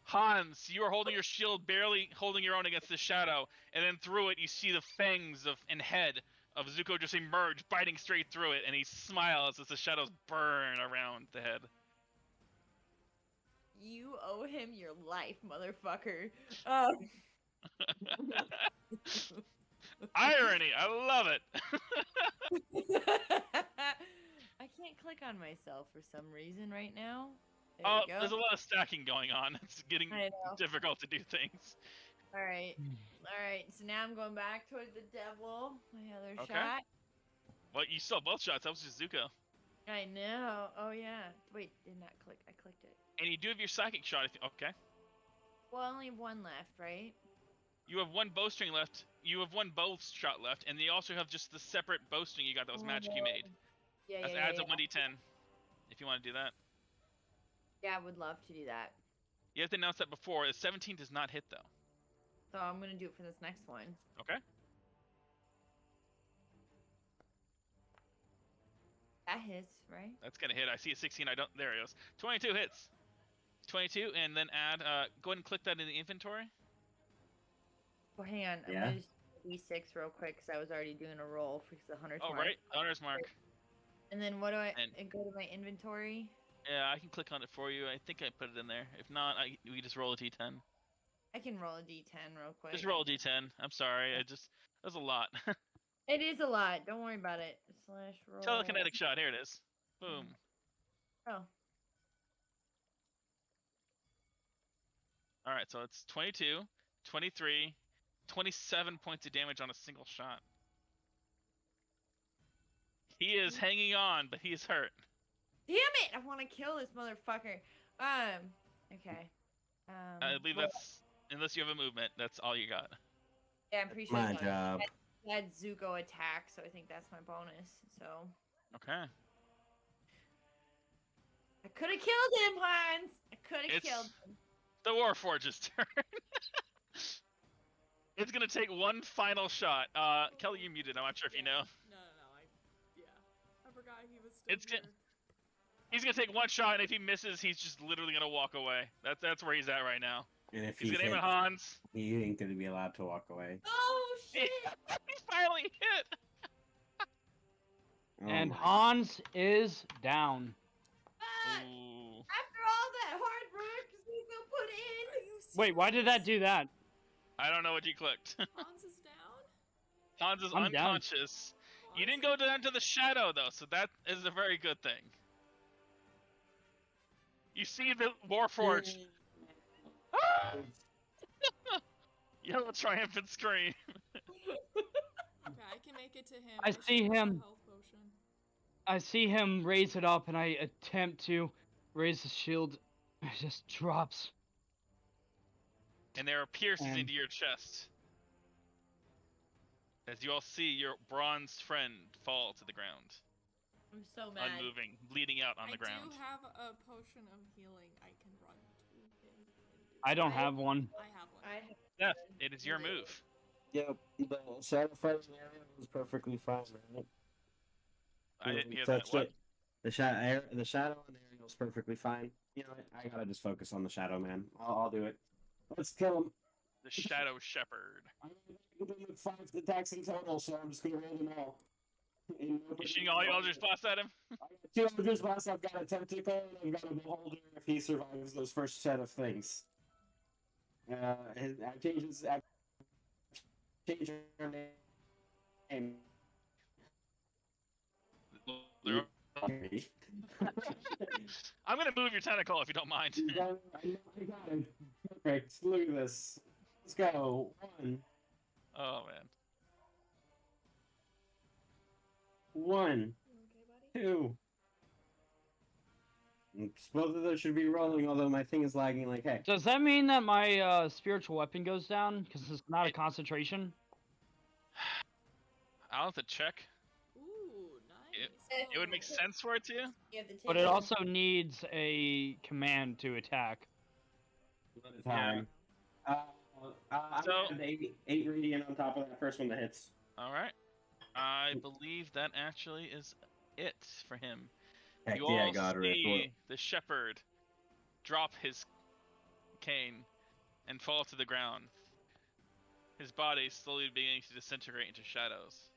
A: Hans, you are holding your shield, barely holding your own against the shadow, and then through it you see the fangs and head of Zuko just emerge, biting straight through it, and he smiles as the shadows burn around the head.
F: You owe him your life, motherfucker.
A: Irony, I love it.
F: I can't click on myself for some reason right now. There
A: Oh,
F: we go.
A: there's a lot of stacking going on. It's getting
F: I know.
A: difficult to do things.
F: All right. So now I'm going back towards the devil. My other
A: Okay.
F: shot.
A: Well, you saw both shots. That was just Zuko.
F: I know. Oh yeah. Wait, did not click. I clicked it.
A: And you do have your psychic shot. Okay.
F: Well, I only have one left, right?
A: You have 1 bowstring left. You have 1 bow shot left, and you also have just the separate bowstring you got that was magic you made.
F: Yeah,
A: That adds a 1d10 if you want to do that.
F: Yeah, I would love to do that.
A: You have to announce that before. The 17 does not hit, though.
F: So I'm gonna do it for this next one.
A: Okay.
F: That hits, right?
A: That's going to hit. I see a 16. I don't. There it goes. 22 hits. 22, and then add. Go ahead and click that in the inventory.
F: Well, hang on. I'm
E: Yeah.
F: gonna just do D6 real quick because I was already doing a roll for the hunter's
A: Oh,
F: mark.
A: right. Hunter's mark.
F: And then what do I
A: And-
F: go to my inventory?
A: Yeah, I can click on it for you. I think I put it in there. If not, we just roll a d10.
F: I can roll a D10 real quick.
A: Just roll a d10. I'm sorry. That's a lot.
F: It is a lot. Don't worry about it. Slash roll.
A: Telekinetic shot. Here it is. Boom.
F: Oh.
A: All right, so it's 22, 23, 27 points of damage on a single shot. He is hanging on, but he's hurt.
F: Damn it! I want to kill this motherfucker. Okay.
A: I believe
F: well,
A: that's, unless you have a movement, that's all you got.
F: Yeah, I'm pretty sure.
E: My
F: it's
E: job.
F: I had Zuko attack, so I think that's my bonus. So
A: Okay.
F: I could have killed him, Hans. I could have
A: It's
F: killed him.
A: the Warforge's turn. It's gonna take one final shot. Kelly, you're muted. I'm not sure if you know.
B: No. I forgot he was still
A: It's
B: here.
A: He's gonna take one shot, and if he misses, he's just literally gonna walk away. That's where he's at right now.
E: And if
A: He's
E: he
A: gonna aim at
E: hits,
A: Hans.
E: he ain't gonna be allowed to walk away.
D: Oh shit!
A: He finally hit.
E: Oh
C: And
E: my.
C: Hans is down.
D: But
A: Ooh.
D: after all that hard work Zuko put
B: Are
D: in,
B: you
C: Wait, why did that
B: serious?
C: do that?
A: I don't know what you clicked.
B: Hans is down?
A: Hans is
C: I'm down.
A: unconscious. You didn't go down to the shadow though, so that is a very good thing. You see the Warforged. Yell a triumphant scream.
B: Okay, I can make it to him.
C: I
B: should
C: see
B: use the
C: him.
B: health potion.
C: I see him raise it up, and I attempt to raise the shield. It just drops.
A: And there are pierces
C: And-
A: into your chest. As you all see your bronzed friend fall to the ground.
D: I'm so mad.
A: Unmoving, bleeding out on the ground.
B: I do have a potion of healing I can run to him and do.
C: I don't have one.
B: I have one.
D: I have
A: Steph, it is your move.
E: Yep, the shadow fighting area was perfectly fine, right?
A: I didn't hear that.
E: Touched
A: What?
E: it. The shadow on the area was perfectly fine. You know, I gotta just focus on the shadow man. I'll do it. Let's kill him.
A: The Shadow Shepherd.
E: I'm with 5 attacks in total, so I'm just gonna roll them all.
A: You shooting all your Eldritch Blast at him?
E: I got 2 Eldritch Blasts, I've got a Tentacle, and I've got a Beholder if he survives those first set of things. I changed her name.
A: I'm gonna move your tentacle if you don't mind.
E: I got it. Perfect. Look at this. Let's go. 1.
A: Oh man.
E: 1,
B: You okay, buddy?
E: 2. Both of those should be rolling, although my thing is lagging like heck.
C: Does that mean that my spiritual weapon goes down? Because it's not a concentration?
A: I'll have to check.
B: Ooh, nice.
A: It would make sense for it to.
D: You have to take
C: But it also needs a command to attack.
E: Time. I'm
A: So-
E: gonna add 8 radiant on top of that first one that hits.
A: All right. I believe that actually is it for him.
E: Heck
A: You
E: yeah,
A: all
E: God,
A: see the shepherd drop his cane and fall to the ground. His body slowly beginning to disintegrate into shadows.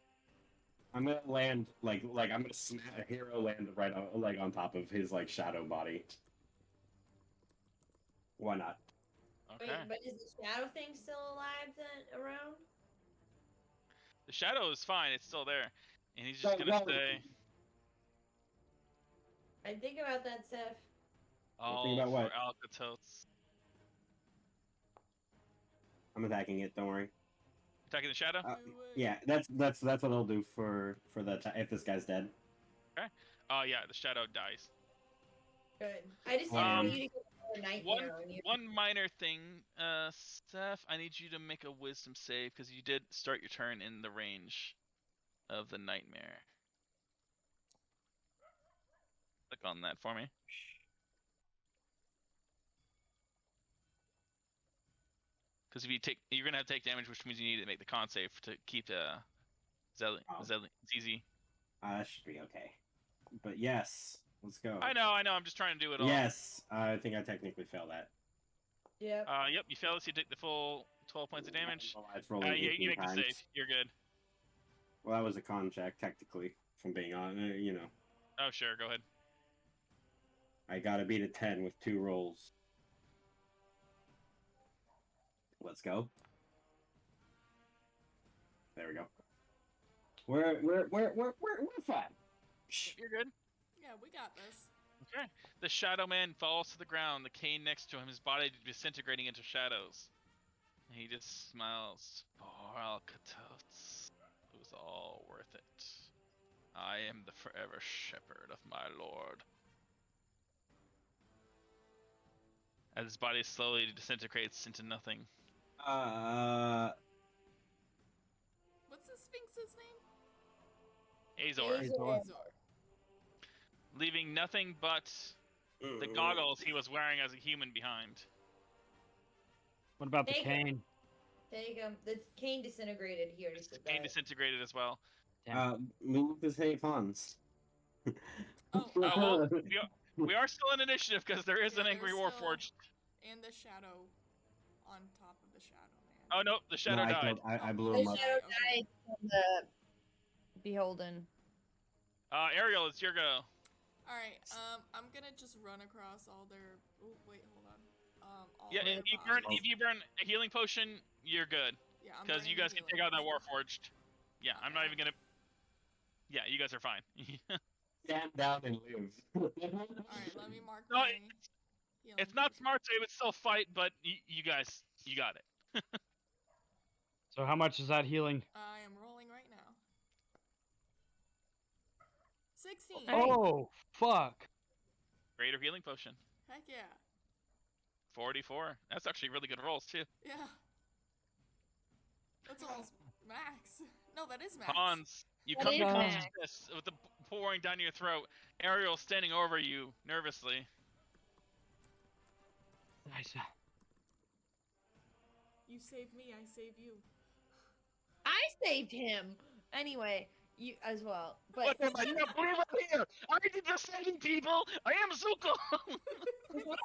E: I'm gonna land like I'm gonna smash a hero land right on top of his like shadow body. Why not?
A: Okay.
D: Wait, but is the shadow thing still alive then around?
A: The shadow is fine. It's still there, and he's
E: No,
A: just gonna
E: no.
A: stay.
D: I think about that, Seth.
A: All
E: about what?
A: for Alcatotes.
E: I'm attacking it. Don't worry.
A: Attacking the shadow.
B: Do it.
E: Yeah, that's what I'll do for that if this guy's dead.
A: Oh yeah, the shadow dies.
D: Good. I just didn't want you to get a nightmare when you.
A: One minor thing, Steph, I need you to make a wisdom save because you did start your turn in the range of the nightmare. Click on that for me. Because if you take, you're gonna have to take damage, which means you need to make the con save to keep ZZ.
E: That should be okay. But yes, let's go.
A: I know. I'm just trying to do it all.
E: Yes, I think I technically failed that.
D: Yep.
A: Yep, you fail this. You take the full 12 points of damage.
E: Oh, it's rolling
A: You
E: 18
A: make the
E: times.
A: save. You're good.
E: Well, that was a con check, technically, from being on, you know.
A: Oh sure, go ahead.
E: I gotta beat a 10 with 2 rolls. Let's go. There we go. We're fine. Shh.
A: You're good.
B: Yeah, we got this.
A: Okay. The shadow man falls to the ground, the cane next to him, his body disintegrating into shadows. And he just smiles. Poor Alcatotes. It was all worth it. I am the forever shepherd of my lord. As his body slowly disintegrates into nothing.
B: What's the Sphinx's name?
A: Azor.
D: Azor.
A: Leaving nothing but the goggles he was wearing as a human behind.
C: What about the
D: Take it.
C: cane?
D: Take him. The cane disintegrated. He already said
A: Kane
D: that.
A: disintegrated as well.
E: We need to save Hans.
B: Oh,
A: Well, we are still in initiative because there is
B: Yeah,
A: an angry
B: there's still-
A: warforged.
B: and the shadow on top of the shadow man.
A: Oh no, the shadow died.
E: I blew
D: The
E: him up.
D: shadow
B: Okay.
D: died from the beholden.
A: Ariel, it's your go.
B: Alright, I'm gonna just run across all their. Oh wait, hold on. All
A: Yeah,
B: their bodies.
A: if you burn a healing potion, you're good.
B: Yeah, I'm
A: Because you
B: burning
A: guys
B: the
A: can
B: healing
A: take out that
B: potion.
A: warforged. Yeah, I'm not
B: Okay.
A: even gonna. Yeah, you guys are fine.
E: Stand down and live.
B: Alright, let me mark
A: No,
B: my. healing
A: It's not
B: potion.
A: smart, so it would still fight, but you guys, you got it.
C: So how much is that healing?
B: I am rolling right now. 16.
F: Alright.
C: Oh, fuck.
A: Greater healing potion.
B: Heck yeah.
A: 44. That's actually really good rolls too.
B: Yeah. That's almost max. No, that is max.
A: Hans, you
D: That
A: come
D: is
A: to
C: max.
A: consciousness with the pouring down your throat. Ariel standing over you nervously.
C: Nice.
B: You save me, I save you.
F: I saved him. Anyway, you as well. But
A: What am I? You got blue right here. I did the saving people. I am Zuko.
F: someone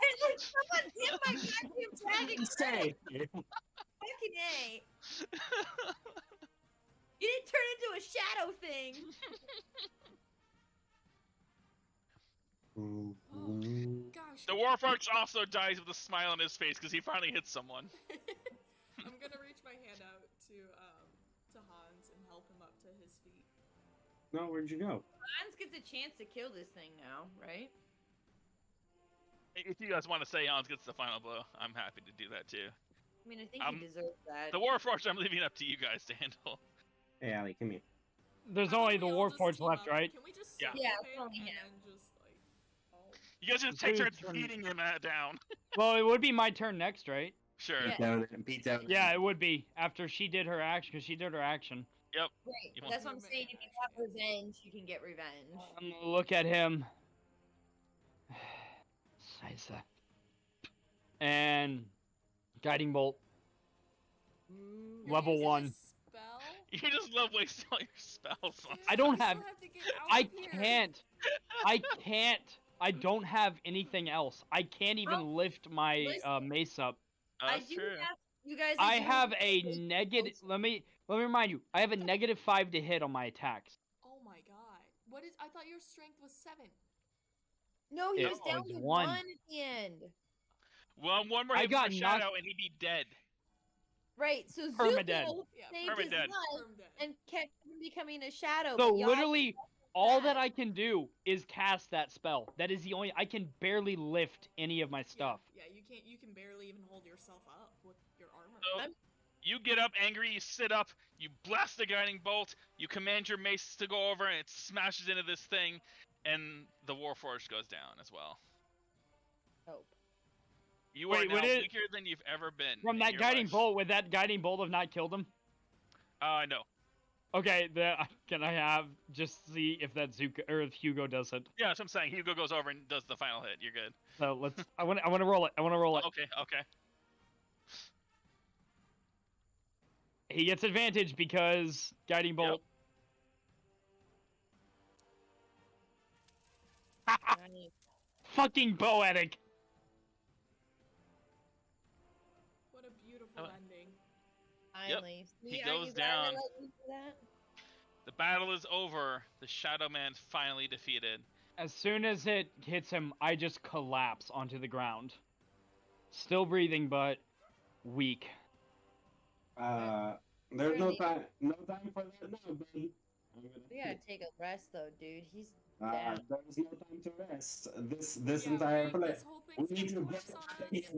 F: hit my goddamn dragon.
E: Stay.
F: Fucking A. You didn't turn into a shadow thing.
B: Gosh.
A: The Warforged also dies with a smile on his face because he finally hit someone.
B: I'm gonna reach my hand out to Hans and help him up to his feet.
E: No, where'd you go?
F: Hans gets a chance to kill this thing now, right?
A: If you guys want to say Hans gets the final blow, I'm happy to do that too.
F: I mean, I think
A: Um,
F: he deserves that.
A: The Warforged, I'm leaving up to you guys to handle.
E: Hey, Allie, come here.
C: There's
B: How
C: only
B: about
C: the
B: we all just
C: Warforged
B: team
C: left,
B: up?
C: right?
B: Can we just
A: Yeah.
F: Yeah,
B: solo
F: it's
B: him
F: only
B: and
F: him.
B: then just like all...
A: You guys just
C: So
A: take turns
C: it's-
A: beating him down.
C: Well, it would be my turn next, right?
A: Sure.
F: Yeah.
E: Beat down.
C: Yeah, it would be after she did her action, because she did her action.
A: Yep.
F: Right.
A: You want-
F: That's what I'm
B: Movement
F: saying.
B: and
F: If you
B: action,
F: have revenge, you can get revenge.
C: I'm gonna look at him. Scheiße. And guiding bolt.
B: You're
C: Level
B: using a
C: 1.
B: spell?
A: You just love wasting all your spells on.
B: Dude,
C: I don't
B: we still
C: have-
B: to get out
C: I
B: of here.
C: can't. I can't. I don't have anything else. I can't even lift my
F: listen.
C: mace up.
A: Oh,
F: I
A: that's
F: do
A: true.
F: have you guys.
C: I
F: do
C: have a
F: to-
C: negative. Let me remind you. I have a -5 to hit on my attacks.
B: Oh my god. What is... I thought your strength was 7.
F: No, he
C: Yeah.
F: was
C: Oh,
F: down
C: it's
F: to
C: 1.
F: 1 at the end.
A: Well, one more
C: I
A: hit
C: got
A: from a
C: knocked-
A: shadow and he'd be dead.
F: Right. So
C: Permadead.
F: Zuko
B: Yeah,
F: saved his
A: permadead.
F: life
B: Perm dead.
F: and kept from becoming a shadow.
C: So
F: but y'all
C: literally, all that
F: bad.
C: I can do is cast that spell. That is the only. I can barely lift any of my stuff.
B: Yeah, you can't. You can barely even hold yourself up with your armor.
A: So you get up angry, you sit up, you blast the guiding bolt, you command your mace to go over, and it smashes into this thing, and the Warforged goes down as well.
F: Hope.
A: You
C: Wait,
A: are now
C: would it-
A: weaker than you've ever been.
C: From
A: in
C: that
A: your
C: guiding
A: life.
C: bolt, would that guiding bolt have not killed him?
A: No.
C: Okay, can I have just see if that Zuko or if Hugo does it?
A: Yeah, that's what I'm saying. Hugo goes over and does the final hit. You're good.
C: So let's. I want to roll it. I want to roll it.
A: Okay, okay.
C: He gets advantage because guiding bolt.
F: Right.
C: Fucking poetic.
B: What a beautiful
A: Oh.
B: ending.
F: Finally.
A: He
F: See,
A: goes
F: aren't you glad I
A: down.
F: let you do that?
A: The battle is over. The Shadow Man finally defeated.
C: As soon as it hits him, I just collapse onto the ground. Still breathing, but weak.
E: There's no time for that now, buddy.
F: We gotta take a rest though, dude. He's
E: There's
F: down.
E: no time to rest. This
B: Yeah,
E: entire
B: wait,
E: play.
B: this whole
E: We
B: thing's
E: need to
B: gonna
E: get
B: collapse
E: out
B: on
E: of here
B: us.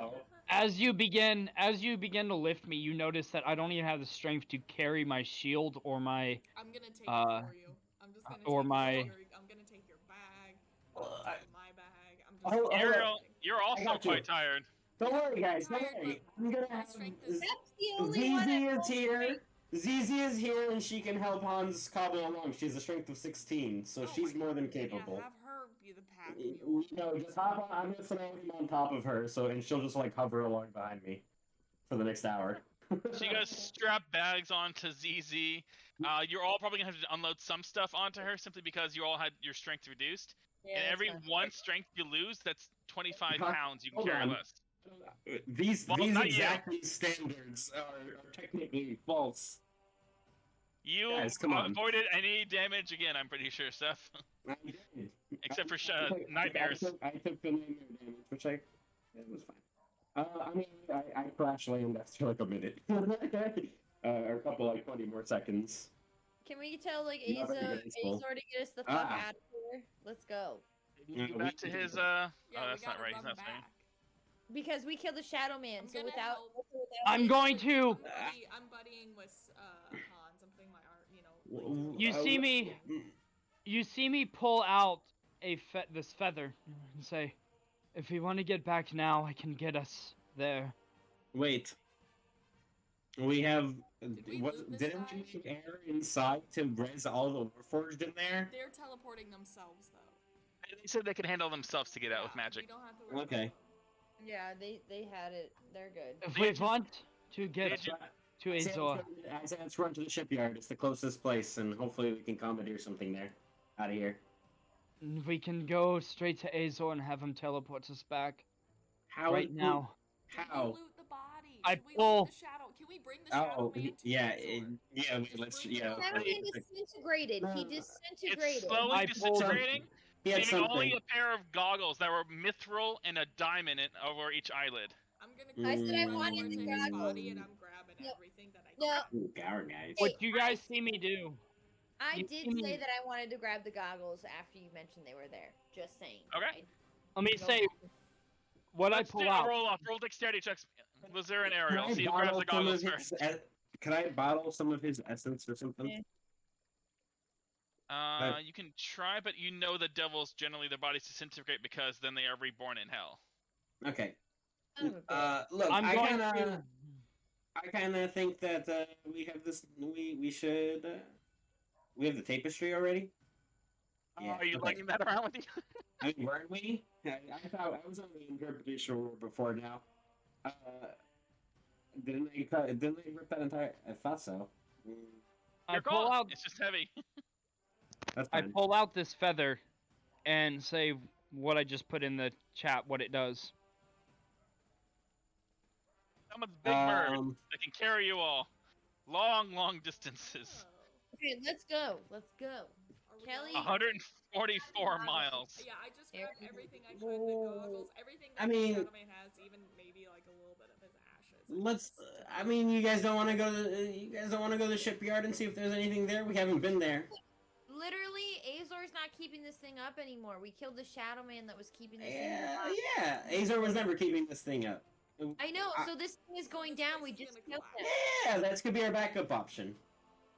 E: now.
C: As you begin to lift me, you notice that I don't even have the strength to carry my shield or my.
B: I'm gonna take
C: Uh,
B: it for you. I'm just gonna
C: or
B: take
C: my-
B: I'm gonna take your bag. I'm gonna take my bag. I'm just.
E: Oh,
B: gonna
A: Ariel,
B: take
A: you're also
E: got you.
A: quite tired.
E: Don't worry, guys. Don't
B: Tired,
E: worry. I'm gonna
B: my
E: have
B: strength is-
F: That's the only one.
E: Zizi
F: I
E: is here. Zizi is here, and she can help Hans cobble along. She has a strength of 16, so
B: Oh
E: she's
B: my
E: more than
B: God. Yeah,
E: capable.
B: have her be the pack mule.
E: No, just hop on. I'm gonna throw him on top of her, and she'll just like hover along behind me for the next hour.
A: So you guys strap bags onto ZZ. You're all probably gonna have to unload some stuff onto her simply because you all had your strength reduced.
F: Yeah,
A: And
F: that's
A: every
F: fine.
A: one strength you lose, that's 25
E: Huh?
A: pounds you can
E: Hold
A: carry
E: on.
A: less.
E: These
A: Well,
E: these
A: not you.
E: exactly standards are technically false.
A: You
E: Guys, come on.
A: avoided any damage again, I'm pretty sure, Seth.
E: I did.
A: Except for
E: nightmares.
A: nightmares.
E: I took the nightmare damage, which it was fine. I mean, I crash land after like a minute, or a couple like 20 more seconds.
F: Can we tell like
E: Not very
F: Azor
E: graceful.
F: to get us the fuck
E: Ah.
F: out of here? Let's go.
A: He needs to
E: Yeah,
A: get back
E: we-
A: to his
B: Yeah,
A: oh,
B: we
A: that's not
B: gotta
A: right.
B: run
A: He's not
B: back.
A: swinging.
F: Because we killed the Shadow Man,
B: I'm
F: so
B: gonna
F: without,
B: help.
C: I'm going to.
B: I'm buddying with Hans. I'm putting my arm, like, doing
C: You
B: the
C: see me-
B: thing.
C: You see me pull out this feather and say, "If we want to get back now, I can get us there."
E: Wait. We have.
B: Did we
E: What?
B: loot this
E: Didn't
B: guy?
E: we make air inside to res all the Warforged in there?
B: They're teleporting themselves though.
A: They said they could handle themselves to get out with
B: Yeah,
A: magic.
B: We don't have to worry
E: Okay.
B: about them.
F: yeah, they had it. They're good.
C: If
A: They
C: we
A: just-
C: want to get
A: Did you-
C: to Azor,
E: I say let's run to the shipyard. It's the closest place, and hopefully we can commandeer something there. Out of here.
C: we can go straight to Azor and have him teleport us back
E: How?
C: right now.
B: Did
E: How?
B: we loot the body?
C: I
B: Should we
C: pull-
B: loot the shadow? Can we bring the shadow
E: Oh,
B: man to
E: yeah,
B: Azor?
E: yeah.
B: Just
E: Let's,
B: bring the
E: yeah.
B: body.
F: Shadow
E: okay.
F: Man disintegrated. He
E: No.
A: It's
F: disintegrated.
A: slowly
C: I pulled-
A: disintegrating,
E: He had
A: leaving only
E: something.
A: a pair of goggles that were mithril and a diamond over each eyelid.
B: I'm gonna
F: I said I
B: run
F: wanted
B: over
F: the
B: to his
F: goggles.
B: body and I'm grabbing
F: Yep.
B: everything that I
F: No.
B: can.
E: Ooh, power guys.
F: Wait.
C: What you guys see me do?
F: I
C: You
F: did
C: see me-
F: say that I wanted to grab the goggles after you mentioned they were there. Just saying.
A: Okay.
C: Let me
F: No.
C: say what
A: Let's
C: I pull
A: do a
C: out.
A: roll off. Roll dexterity checks. Lazar and
E: Can
A: Ariel.
E: I
A: See who grabs
E: bottle
A: the
E: some
A: goggles
E: of
A: first.
E: his? Can I bottle some of his essence or something?
F: Yeah.
A: You can try, but you know the devils generally their bodies disintegrate because then they are reborn in hell.
E: Okay.
F: Son of a bitch.
E: Look,
C: I'm
E: I
C: going
E: kinda,
C: to.
E: I kind of think that we have this. We should. We have the tapestry already. Yeah,
A: Are you
E: okay.
A: lugging that around with you?
E: I mean, weren't we? I thought I was on the interpretation rule before now. Didn't they cut? Didn't they rip that entire? I thought so.
C: I
A: Your
C: pull
A: call.
C: out.
A: It's just heavy.
E: That's
C: I
E: fine.
C: pull out this feather, and say what I just put in the chat. What it does.
A: Someone's big bird
E: Um,
A: that can carry you all long distances.
B: Oh.
F: Okay, let's go. Let's go.
B: Are we
F: Kelly?
B: going?
A: 144 miles.
B: Yeah, I just
F: Here.
B: grabbed everything I could, the goggles, everything that
E: I mean-
B: the Shadow Man has, even maybe like a little bit of his ashes.
E: let's. I mean, you guys don't want to go to. You guys don't want to go to the shipyard and see if there's anything there. We haven't been there.
F: Literally, Azor's not keeping this thing up anymore. We killed the Shadow Man that was keeping this thing
E: Yeah,
F: up.
E: yeah. Azor was never keeping this thing up.
F: I know,
E: I-
F: so this thing is going
B: this
F: down.
B: place
F: We
B: is
F: just
B: gonna
F: killed
B: collapse.
F: him.
E: Yeah, that could be our backup option.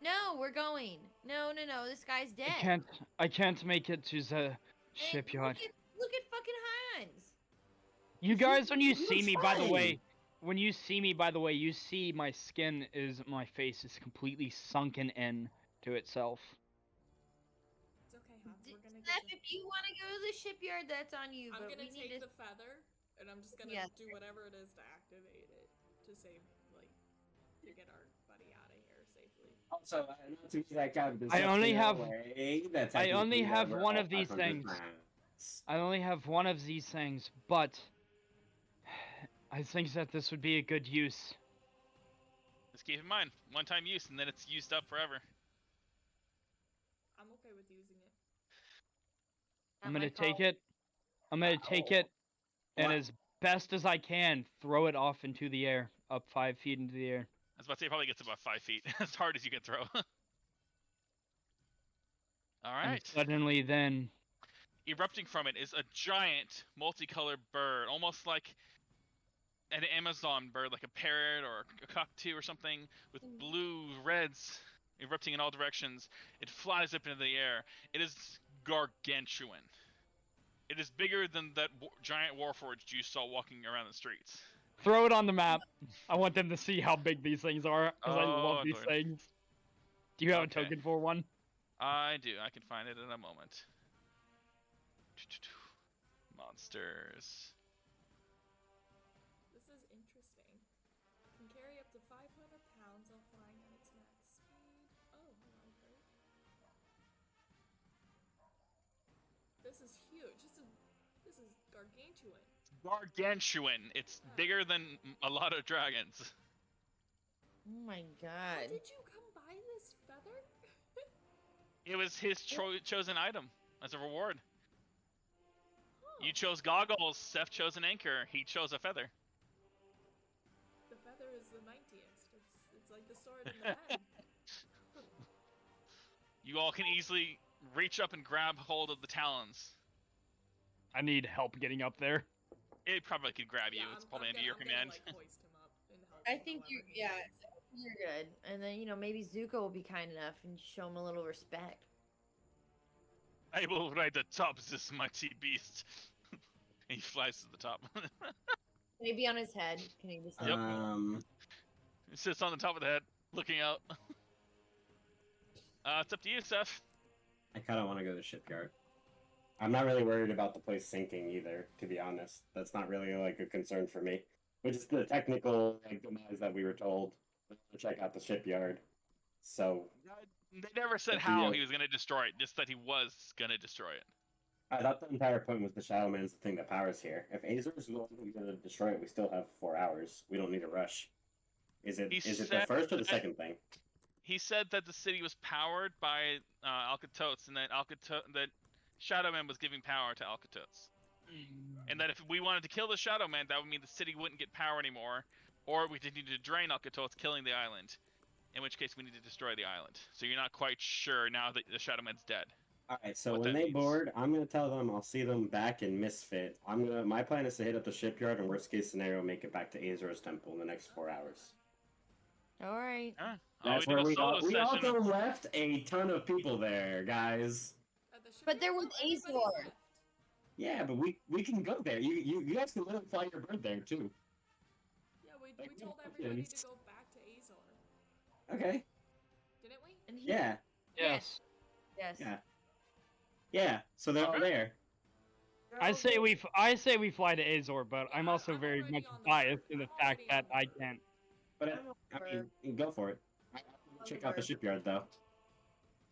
F: No, we're going. No, this guy's dead.
C: I can't make it to the
F: And
C: shipyard.
F: Look at fucking Hans.
C: You guys, when you
E: He
C: see
E: looks
C: me, by the
E: fine.
C: way, when you see me, by the way, you see my skin my face is completely sunken in to itself.
B: It's okay, Hans. We're gonna
F: Steph,
B: get
F: if you want to go to the shipyard, that's on you.
B: I'm
F: but
B: gonna
F: we need
B: take
F: to.
B: the feather, and I'm just gonna
F: Yeah.
B: do whatever it is to activate it to save, like, to get our buddy out of here safely.
E: Also, not to be that guy, but
C: I only have-
E: That's
C: I only
E: technically
C: have
E: over
C: one
E: all
C: of these
E: 500
C: things.
E: miles.
C: I only have one of these things, but I think that this would be a good use.
A: Just keep in mind, one-time use, and then it's used up forever.
B: I'm okay with using it.
C: I'm
F: Not my
C: gonna take
F: fault.
C: it. I'm gonna take it, and
E: What?
C: as best as I can, throw it off into the air, up 5 feet into the air.
A: I was about to say it probably gets about 5 feet, as hard as you can throw. All
C: And
A: right.
C: suddenly, then
A: Erupting from it is a giant, multicolored bird, almost like an Amazon bird, like a parrot or a cockatoo or something, with blue, reds erupting in all directions. It flies up into the air. It is gargantuan. It is bigger than that giant warforged you saw walking around the streets.
C: throw it on the map. I want them to see how big these things are, because I
A: Oh,
C: love these
A: Lord.
C: things. Do you have
A: Okay.
C: a token for one?
A: I do. I can find it in a moment. Monsters.
B: This is interesting. Can carry up to 500 this is huge. This is gargantuan.
A: Gargantuan. It's bigger than a lot of dragons.
F: Oh my
B: How
F: god.
B: did you come by this feather?
A: It was his chosen item as a reward.
B: Huh.
A: You chose goggles. Seth chose an anchor. He chose a feather.
B: The feather is the mightiest. It's like the sword in the head.
A: You all can easily reach up and grab hold of the talons.
C: I need help getting up there.
A: It probably could grab you.
B: Yeah,
A: It's probably
B: I'm
A: under your
B: gonna,
A: command.
B: I'm gonna, like, hoist him up and help
F: I
B: him
F: think
B: however he
F: yeah,
B: needs.
F: you're good. And then, you know, maybe Zuko will be kind enough and show him a little respect.
A: I will ride atop this mighty beast. He flies to the top.
F: Maybe on his head. Can he just
A: Yep. He sits on the top of the head, looking out. It's up to you, Seth.
E: I kind of want to go to the shipyard. I'm not really worried about the place sinking either, to be honest. That's not really like a concern for me. Which is the technical like demise that we were told. We want to check out the shipyard. So
A: They never said
E: Up to
A: how
E: you.
A: he was going to destroy it, just that he was going to destroy it.
E: I thought the entire point was the shadowman's the thing that powers here. If Azor's the one who's going to destroy it, we still have 4 hours. We don't need a rush. Is it
A: He
E: the
A: said
E: first or the
A: that-
E: second thing?
A: He said that the city was powered by Alcatotes, and that that Shadowman was giving power to Alcatotes. And that if we wanted to kill the Shadowman, that would mean the city wouldn't get power anymore, or we did need to drain Alcatotes, killing the island. In which case, we need to destroy the island. So you're not quite sure now that the Shadowman's dead.
E: Alright, so
A: what
E: when
A: that
E: they
A: means.
E: board, I'm gonna tell them I'll see them back in Misfit. My plan is to hit up the shipyard and worst case scenario make it back to Azor's temple in the next 4 hours.
F: Alright.
A: Huh?
E: That's
A: we do
E: where
A: a
E: we
A: solo
E: we
A: session.
E: also left a ton of people there, guys.
B: At the
F: But there
B: shipyard?
F: was
B: No, everybody
F: Azor.
B: left.
E: Yeah, but we can go there. You guys can let them fly your bird there too.
B: Yeah, we
E: Like,
B: told
E: we
B: everybody
E: options.
B: to go back to Azor.
E: Okay.
B: Didn't we?
F: And he,
E: Yeah.
C: Yes.
F: Yes.
E: Yeah. Yeah. So they're all
A: Okay.
E: there.
F: They're
C: I
F: all
C: say
F: good.
C: I say we fly to Azor, but
B: Yeah,
C: I'm also
B: I'm
C: very
B: already
C: much
B: on the
C: biased
B: bird.
C: in the
B: I'm
C: fact
B: already
C: that
B: on the
C: I
B: bird.
C: can't.
E: But
F: I'm
E: I
F: over.
E: mean, go for it. Check out the shipyard though.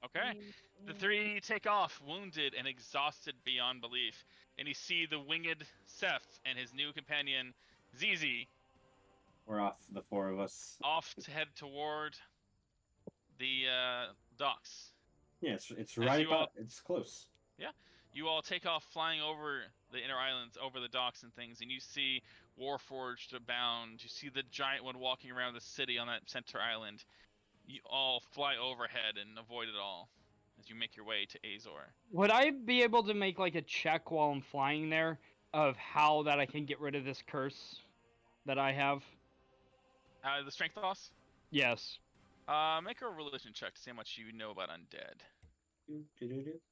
A: Okay. The three take off, wounded and exhausted beyond belief, and you see the winged Seth and his new companion, Zizi,
E: We're off, the 4 of us.
A: off to head toward the docks.
E: Yeah, it's right
A: you all-
E: about. It's close.
A: You all take off flying over the inner islands, over the docks and things, and you see Warforged abound. You see the giant one walking around the city on that center island. You all fly overhead and avoid it all as you make your way to Azor.
C: Would I be able to make like a check while I'm flying there of how that I can get rid of this curse that I have?
A: The strength loss?
C: Yes.
A: Make a religion check to see how much you know about undead.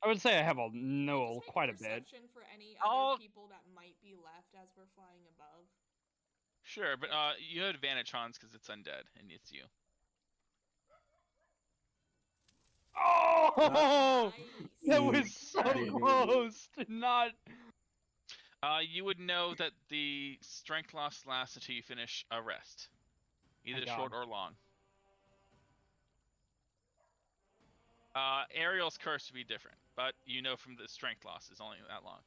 C: I would say I have
B: Just make
C: quite a bit.
B: perception for any
A: I'll-
B: other people that might be left as we're flying above.
A: Sure, but you have advantage, Hans, because it's undead and it's you.
C: Oh,
B: Nice.
C: that was so
E: Nice.
C: close to not.
A: You would know that the strength loss lasts until you finish a rest, either
C: God.
A: short or long. Ariel's curse would be different, but you know from the strength loss is only that long.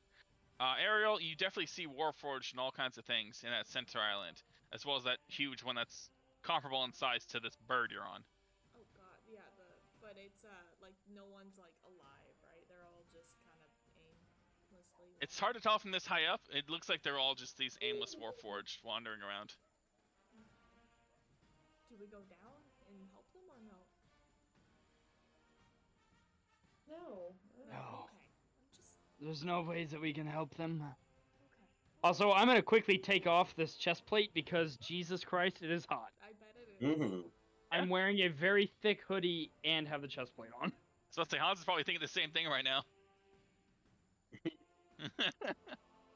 A: Ariel, you definitely see Warforged and all kinds of things in that center island, as well as that huge one that's comparable in size to this bird you're on.
B: Oh god, yeah, but it's like no one's like alive, right? They're all just kind of aimlessly.
A: It's hard to tell from this high up. It looks like they're all just these aimless Warforged wandering around.
B: Do we go down and help them or no?
F: No.
C: No.
B: Okay. I'm just
C: There's no ways that we can help them.
B: okay.
C: Also, I'm gonna quickly take off this chest plate because Jesus Christ, it is hot.
B: I bet it is.
E: Mm-hmm.
C: I'm wearing a very thick hoodie and have the chest plate on.
A: So let's say Hans is probably thinking the same thing right now.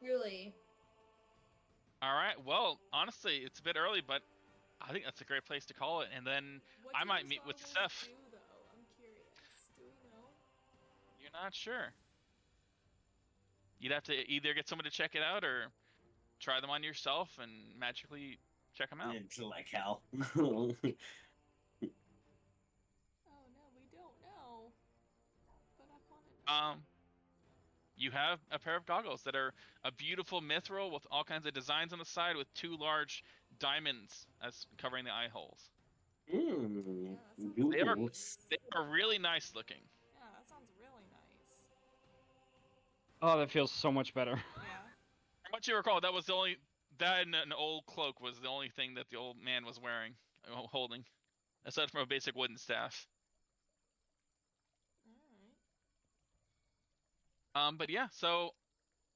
D: Really.
A: All right. Well, honestly, it's a bit early, but I think that's a great place to call it. And then
B: What
A: I
B: do
A: might
B: these
A: meet with
B: goggles
A: Seth.
B: do, though? I'm curious. Do we know?
A: You're not sure. You'd have to either get someone to check it out or try them on yourself and magically check them out.
E: It's like hell.
B: Oh no, we don't know. But I want to know.
A: you have a pair of goggles that are a beautiful mithril with all kinds of designs on the side with 2 large diamonds as covering the eye holes.
E: Mmm.
B: Yeah, that sounds
A: They are
B: nice.
A: they are really nice looking.
B: Yeah, that sounds really nice.
C: Oh, that feels so much better.
B: Yeah.
A: From what you recall, that was the only that and an old cloak was the only thing that the old man was wearing, holding, aside from a basic wooden staff.
B: Alright.
A: But yeah, so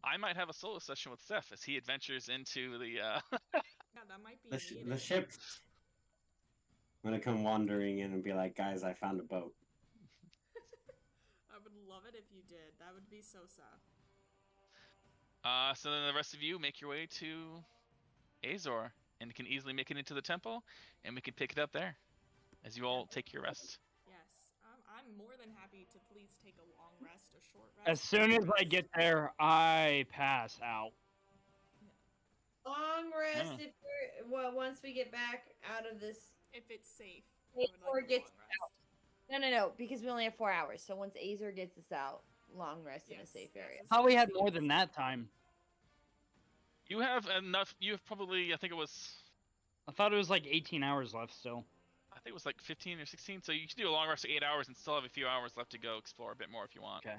A: I might have a solo session with Seth as he adventures into the.
B: Yeah, that might be
E: The
B: needed.
E: ship. I'm gonna come wandering in and be like, guys, I found a boat.
B: I would love it if you did. That would be so Seth.
A: So then the rest of you make your way to Azor and can easily make it into the temple, and we can pick it up there as you all take your rest.
B: Yes, I'm more than happy to please take a long rest, a short rest.
C: As soon as I get there, I pass out.
D: Long rest
A: Hmm.
D: if we're once we get back out of this.
B: If it's safe, I would
D: Or
B: like a
D: gets
B: long rest.
F: No, because we only have 4 hours. So once Azor gets us out, long rest in a
B: Yes,
F: safe
B: yes,
F: area.
B: as
C: How
B: soon
C: we
B: as
C: had
B: he
C: more
B: gets
C: than that time?
A: You have enough. You have probably, I think it was
C: I thought it was like 18 hours left still.
A: I think it was like 15 or 16. So you can do a long rest of 8 hours and still have a few hours left to go explore a bit more if you want.
C: Okay.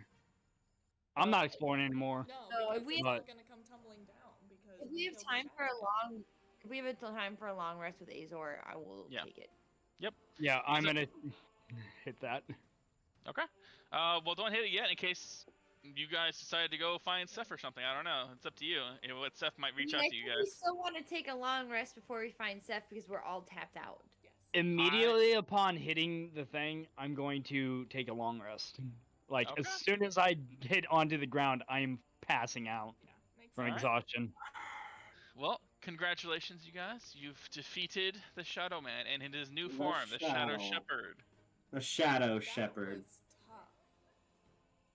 C: I'm not exploring anymore.
B: No,
F: So
B: because
F: if we-
B: it's all
C: But-
B: gonna come tumbling down because
F: If we have
B: killed the
F: time for a
B: shadowman.
F: if we have time for a long rest with Azor, I will
A: Yeah.
F: take it.
C: Yeah, I'm
A: So-
C: gonna hit that.
A: Okay. Well, don't hit it yet in case you guys decide to go find Seth or something. I don't know. It's up to you. What Seth might reach out to you
F: We
A: guys.
F: still want to take a long rest before we find Seth because we're all tapped out.
B: Yes.
C: Immediately upon hitting the thing, I'm going to take a long rest. Like, as
A: Okay.
C: soon as I hit onto the ground, I'm passing out
B: Yeah, makes
C: from
A: Alright.
B: sense.
C: exhaustion.
A: Well, congratulations, you guys. You've defeated the Shadowman and in his new
E: The
A: form, the Shadow
E: Shadow.
A: Shepherd.
E: The Shadow
B: That
E: Shepherd.
B: was tough.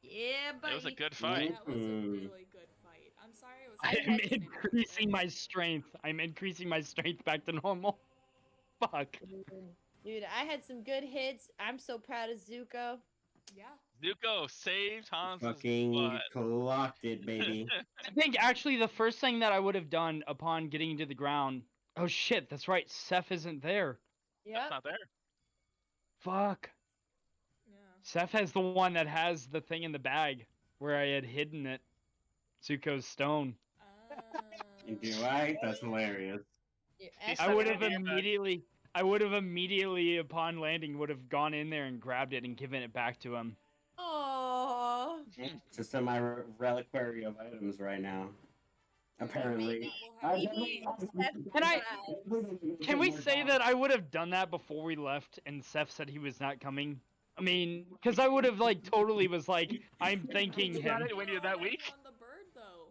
F: Yeah, but
A: It was a good fight.
B: That was a
E: Mhm.
B: really good fight. I'm sorry it was.
F: I
B: so
C: I'm
F: had-
B: late in
C: increasing my
B: everything.
C: strength. I'm increasing my strength back to normal. Fuck.
F: dude, I had some good hits. I'm so proud of Zuko.
B: Yeah.
A: Zuko saved Hans'
E: Fucking
A: butt.
E: clocked it, baby.
C: I think actually the first thing that I would have done upon getting to the ground. Oh shit, that's right. Seth isn't there.
A: That's
F: Yep.
A: not there.
C: Fuck.
B: Yeah.
C: Seth has the one that has the thing in the bag where I had hidden it. Zuko's stone.
E: Do I? That's hilarious.
F: Your
A: He
F: ass
C: I
A: said
C: would
A: it
C: have
A: in your bag.
C: immediately upon landing would have gone in there and grabbed it and given it back to him.
F: Aww.
E: It's just in my reliquary of items right now. Apparently.
B: That will happen.
C: Can I- Can we say that I would have done that before we left and Seth said he was not coming? I mean, because I would have like totally was like, I'm thanking
A: You got
C: him.
A: it when you're that weak?
B: On the bird, though.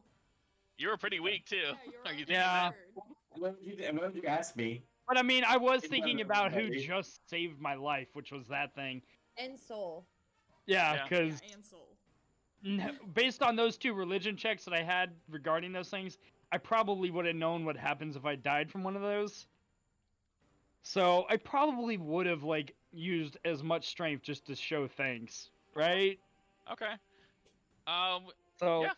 A: You were pretty weak too.
B: Yeah, you're
A: Are
B: on
A: you
B: the
A: thinking
C: Yeah.
B: bird.
E: What would you ask me?
C: But I mean, I was
E: It's
C: thinking
E: not
C: about who
E: everybody.
C: just saved my life, which was that thing.
F: And soul.
C: Yeah,
A: Yeah.
C: because
B: Yeah, and soul.
C: based on those 2 religion checks that I had regarding those things, I probably would have known what happens if I died from one of those. So I probably would have like used as much strength just to show thanks, right?
A: Okay.
C: So
A: Yeah.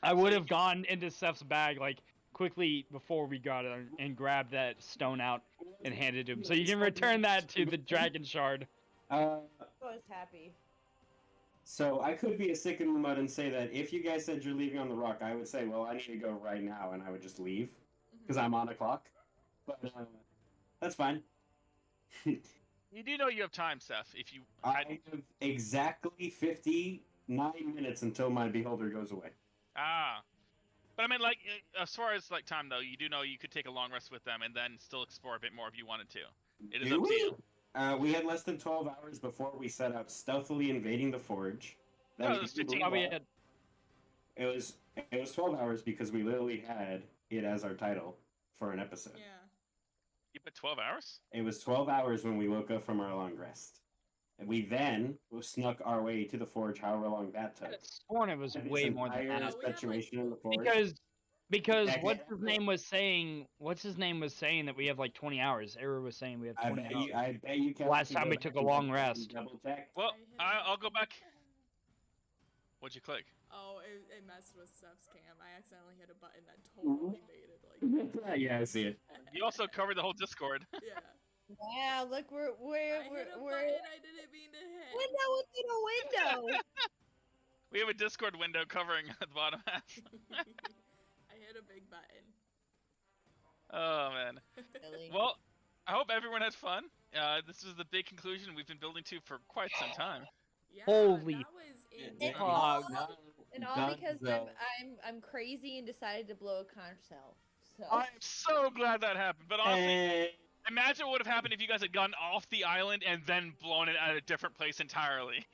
C: I would
A: So
C: have gone into Seth's bag like quickly before we got it and grabbed that stone out and handed to him. So you can return that to the dragon shard.
E: Uh,
F: I was happy.
E: so I could be a sick in the mud and say that if you guys said you're leaving on the rock, I would say, well, I need to go right now, and I would just leave because I'm on a clock. But that's fine.
A: You do know you have time, Seth. If you
E: I have exactly 59 minutes until my beholder goes away.
A: But I mean, like, as far as like time though, you do know you could take a long rest with them and then still explore a bit more if you wanted to. It is
E: Do
A: up to
E: we?
A: you.
E: We had less than 12 hours before we set out stealthily invading the forge.
A: No,
E: Then
A: it was
E: we
A: 15.
C: Probably had
E: It was 12 hours because we literally had it as our title for an episode.
B: Yeah.
A: You put 12 hours?
E: It was 12 hours when we woke up from our long rest. And we then snuck our way to the forge, however long that took.
C: sworn it was
E: And
C: way
E: this
C: more than
E: entire
B: No,
C: that.
B: we had, like,
E: situation in the forge.
C: Because
E: Yeah,
C: what's his name was saying that we have like 20 hours. Error was saying we have
E: I
C: 20
E: bet
C: hours.
E: you, I bet you. Kevin,
C: Last
E: can
C: time
E: go
C: we
E: back
C: took a
E: and
C: long
E: double
C: rest.
E: Double check.
A: Well,
B: I hit
A: I'll go
B: everything.
A: back. What'd you click?
B: Oh, it messed with Steph's cam. I accidentally hit a button that totally made it like.
E: Yeah, I see it.
A: You also covered the whole Discord.
B: Yeah.
F: Wow, look,
B: I hit a
F: we're
B: button I didn't mean to hit.
F: window within a window.
A: We have a Discord window covering the bottom half.
B: I hit a big button.
A: Oh man.
F: Really?
A: Well, I hope everyone had fun. This is the big conclusion we've been building to for quite some time.
B: Yeah,
C: Holy
B: that was
F: And
B: insane.
C: fuck.
F: And all because I'm crazy and decided to blow a conch cell. So
A: I'm so glad that happened. But honestly,
E: Hey.
A: imagine what would have happened if you guys had gone off the island and then blown it at a different place entirely.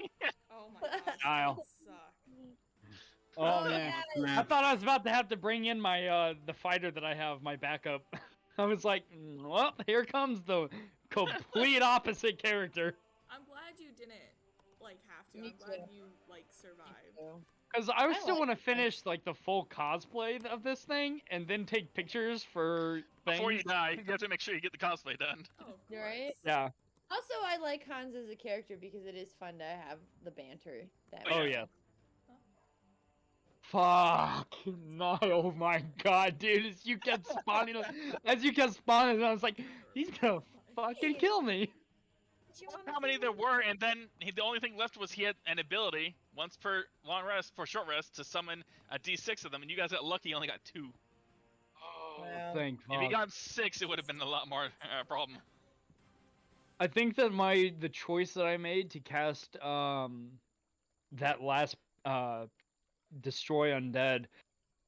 B: Oh my gosh, that
C: Kyle.
B: would suck.
C: Oh,
F: Oh,
C: man.
F: yeah.
C: I thought I was about to have to bring in my the fighter that I have, my backup. I was like, well, here comes the complete opposite character.
B: I'm glad you didn't like have to.
F: Me
B: I'm glad
F: too.
B: you like survived.
F: So,
C: Because I
F: I
C: still
F: like
C: want to
F: that.
C: finish like the full cosplay of this thing and then take pictures for things.
A: Before you die, you have to make sure you get the cosplay done.
B: Oh, of course.
F: You're right.
C: Yeah.
F: Also, I like Hans as a character because it is fun to have the banter. That
C: Oh
F: way.
C: yeah. Fuck. No, oh my god, dude. As you kept spawning, I was like, he's gonna fucking kill me.
F: You
A: Look
F: wanna
A: how many
F: see
A: there
F: me?
A: were, and then the only thing left was he had an ability once per long rest for short rest to summon a D6 of them, and you guys got lucky. You only got 2.
C: Oh,
F: Wow.
C: thank
A: If you
C: fuck.
A: got 6, it would have been a lot more problem.
C: I think that the choice that I made to cast that last destroy undead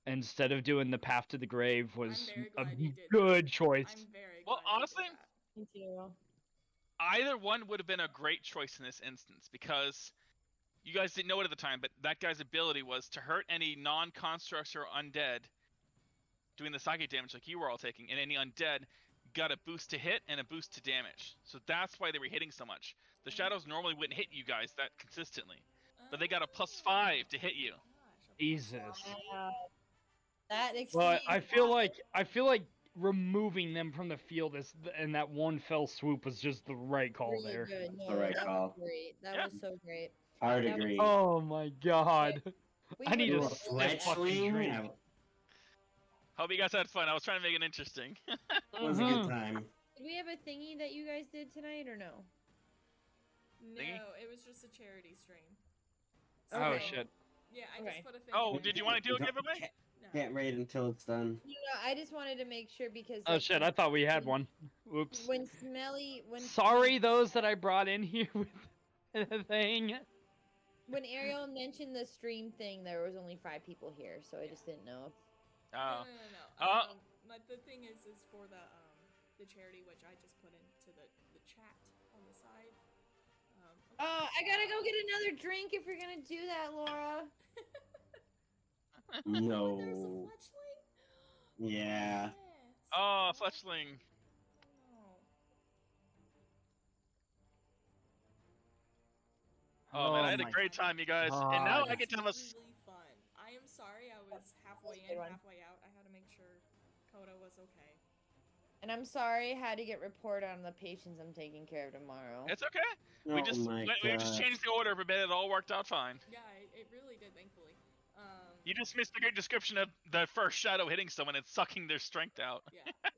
C: instead of doing the path to the grave was
B: very
C: a
B: glad you did
C: good
B: that.
C: choice.
B: I'm very
A: Well,
B: glad
A: honestly,
B: you did that.
F: Me too.
A: either one would have been a great choice in this instance because you guys didn't know it at the time, but that guy's ability was to hurt any non-constructs or undead doing the psychic damage like you were all taking, and any undead got a boost to hit and a boost to damage. So that's why they were hitting so much. The shadows normally wouldn't hit you guys that consistently, but they got a +5 to hit you.
B: Gosh, a
C: Jesus.
F: Wow. That
C: But
F: explains
C: I feel like removing them from the field and that one fell swoop was just the right call
F: really
C: there.
F: good. No,
E: the right
F: that
E: call.
F: was great. That
A: Yeah.
F: was so great.
E: I would
F: That was-
E: agree.
C: Oh my god.
F: We
C: I need
F: would've
C: a
E: Ooh, a
F: really
C: stiff fucking
E: fletchling.
C: drink.
E: That
A: Hope you guys had fun. I was trying to make it interesting.
E: was a good
C: Mhm.
E: time.
F: Did we have a thingy that you guys did tonight or no?
B: No,
A: Thingy?
B: it was just a charity stream.
C: Oh
F: Okay.
C: shit.
B: Yeah, I
F: Okay.
B: just put a thing.
A: Oh,
B: in
A: did
B: there.
A: you want to do a
E: Don't-
A: giveaway?
E: Can't,
B: No.
E: can't wait until it's done.
F: No, I just wanted to make sure because.
C: Oh
F: like,
C: shit, I thought we had one. Whoops.
F: When Smelly, when
C: Sorry those that I brought in here with the thing.
F: when Ariel mentioned the stream thing, there was only 5 people here, so I just didn't know.
A: Oh.
B: No.
A: Uh,
B: But the thing is for the charity, which I just put into the chat on the side. Okay.
F: I gotta go get another drink if you're gonna do that, Laura.
E: No.
B: There's a fletchling.
E: Yeah.
B: Yes.
A: Oh, fletchling.
B: No.
A: Oh, man, I had a
C: my
A: great time, you guys. And now
C: God.
A: I get to have a.
B: Really fun. I am sorry I was halfway
F: That was a good
B: in,
F: one.
B: halfway out. I had to make sure Coda was okay.
F: And I'm sorry I had to get report on the patients I'm taking care of tomorrow.
A: It's okay.
E: Oh
A: We just
E: my
A: we just
E: God.
A: changed the order a bit. It all worked out fine.
B: Yeah, it really did, thankfully.
A: You just missed the great description of the first shadow hitting someone and sucking their strength out.
B: Yeah. It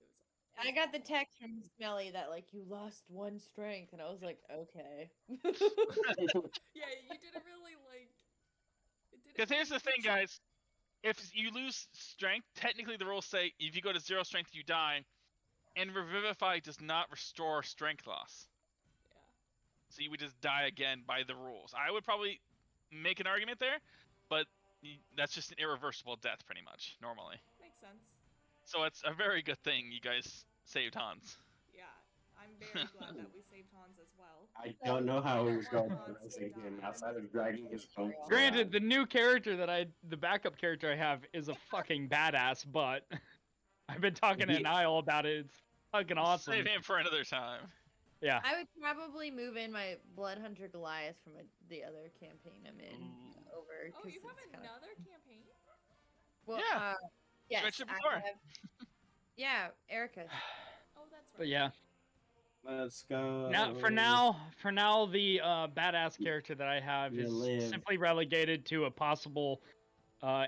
B: was
F: I got the text from Smelly that like you lost 1 strength, and I was like, okay.
B: Yeah, you didn't really like.
A: Because here's the thing, guys. If you lose strength, technically the rules say if you go to 0 strength, you die. And Revivify does not restore strength loss.
B: Yeah.
A: So you would just die again by the rules. I would probably make an argument there, but that's just an irreversible death pretty much, normally.
B: Makes sense.
A: So it's a very good thing you guys saved Hans.
B: Yeah, I'm very glad that we saved Hans as well.
E: I don't know how it was going to
B: Hans
E: resing
B: to
E: him
B: die.
E: outside of dragging his phone.
C: Granted, the new character the backup character I have is a fucking badass, but I've been talking to Niall about it. It's fucking awesome.
A: Save him for another time.
C: Yeah.
F: I would probably move in my Blood Hunter Goliath from the other campaign I'm in over.
B: Oh,
F: 'cause
B: you have
F: it's kinda-
B: another campaign?
F: Well,
A: Yeah.
F: yes,
A: mentioned
F: I
A: before.
F: have. Yeah, Erica.
B: Oh, that's right.
C: But yeah.
E: Let's go.
C: Now, for now, the badass character that I have
E: You
C: is
E: live.
C: simply relegated to a possible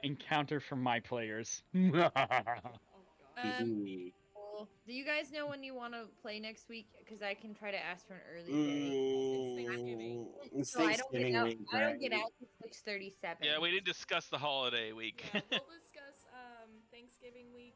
C: encounter from my players.
B: Oh god.
E: Ooh.
F: Cool. Do you guys know when you want to play next week? Because I can try to ask for an early day.
B: It's Thanksgiving.
E: It's
F: So I don't get
E: Thanksgiving
F: out.
E: week,
F: I don't get
E: right?
F: out till 6:37.
A: Yeah, we didn't discuss the holiday week.
B: Yeah, we'll discuss Thanksgiving week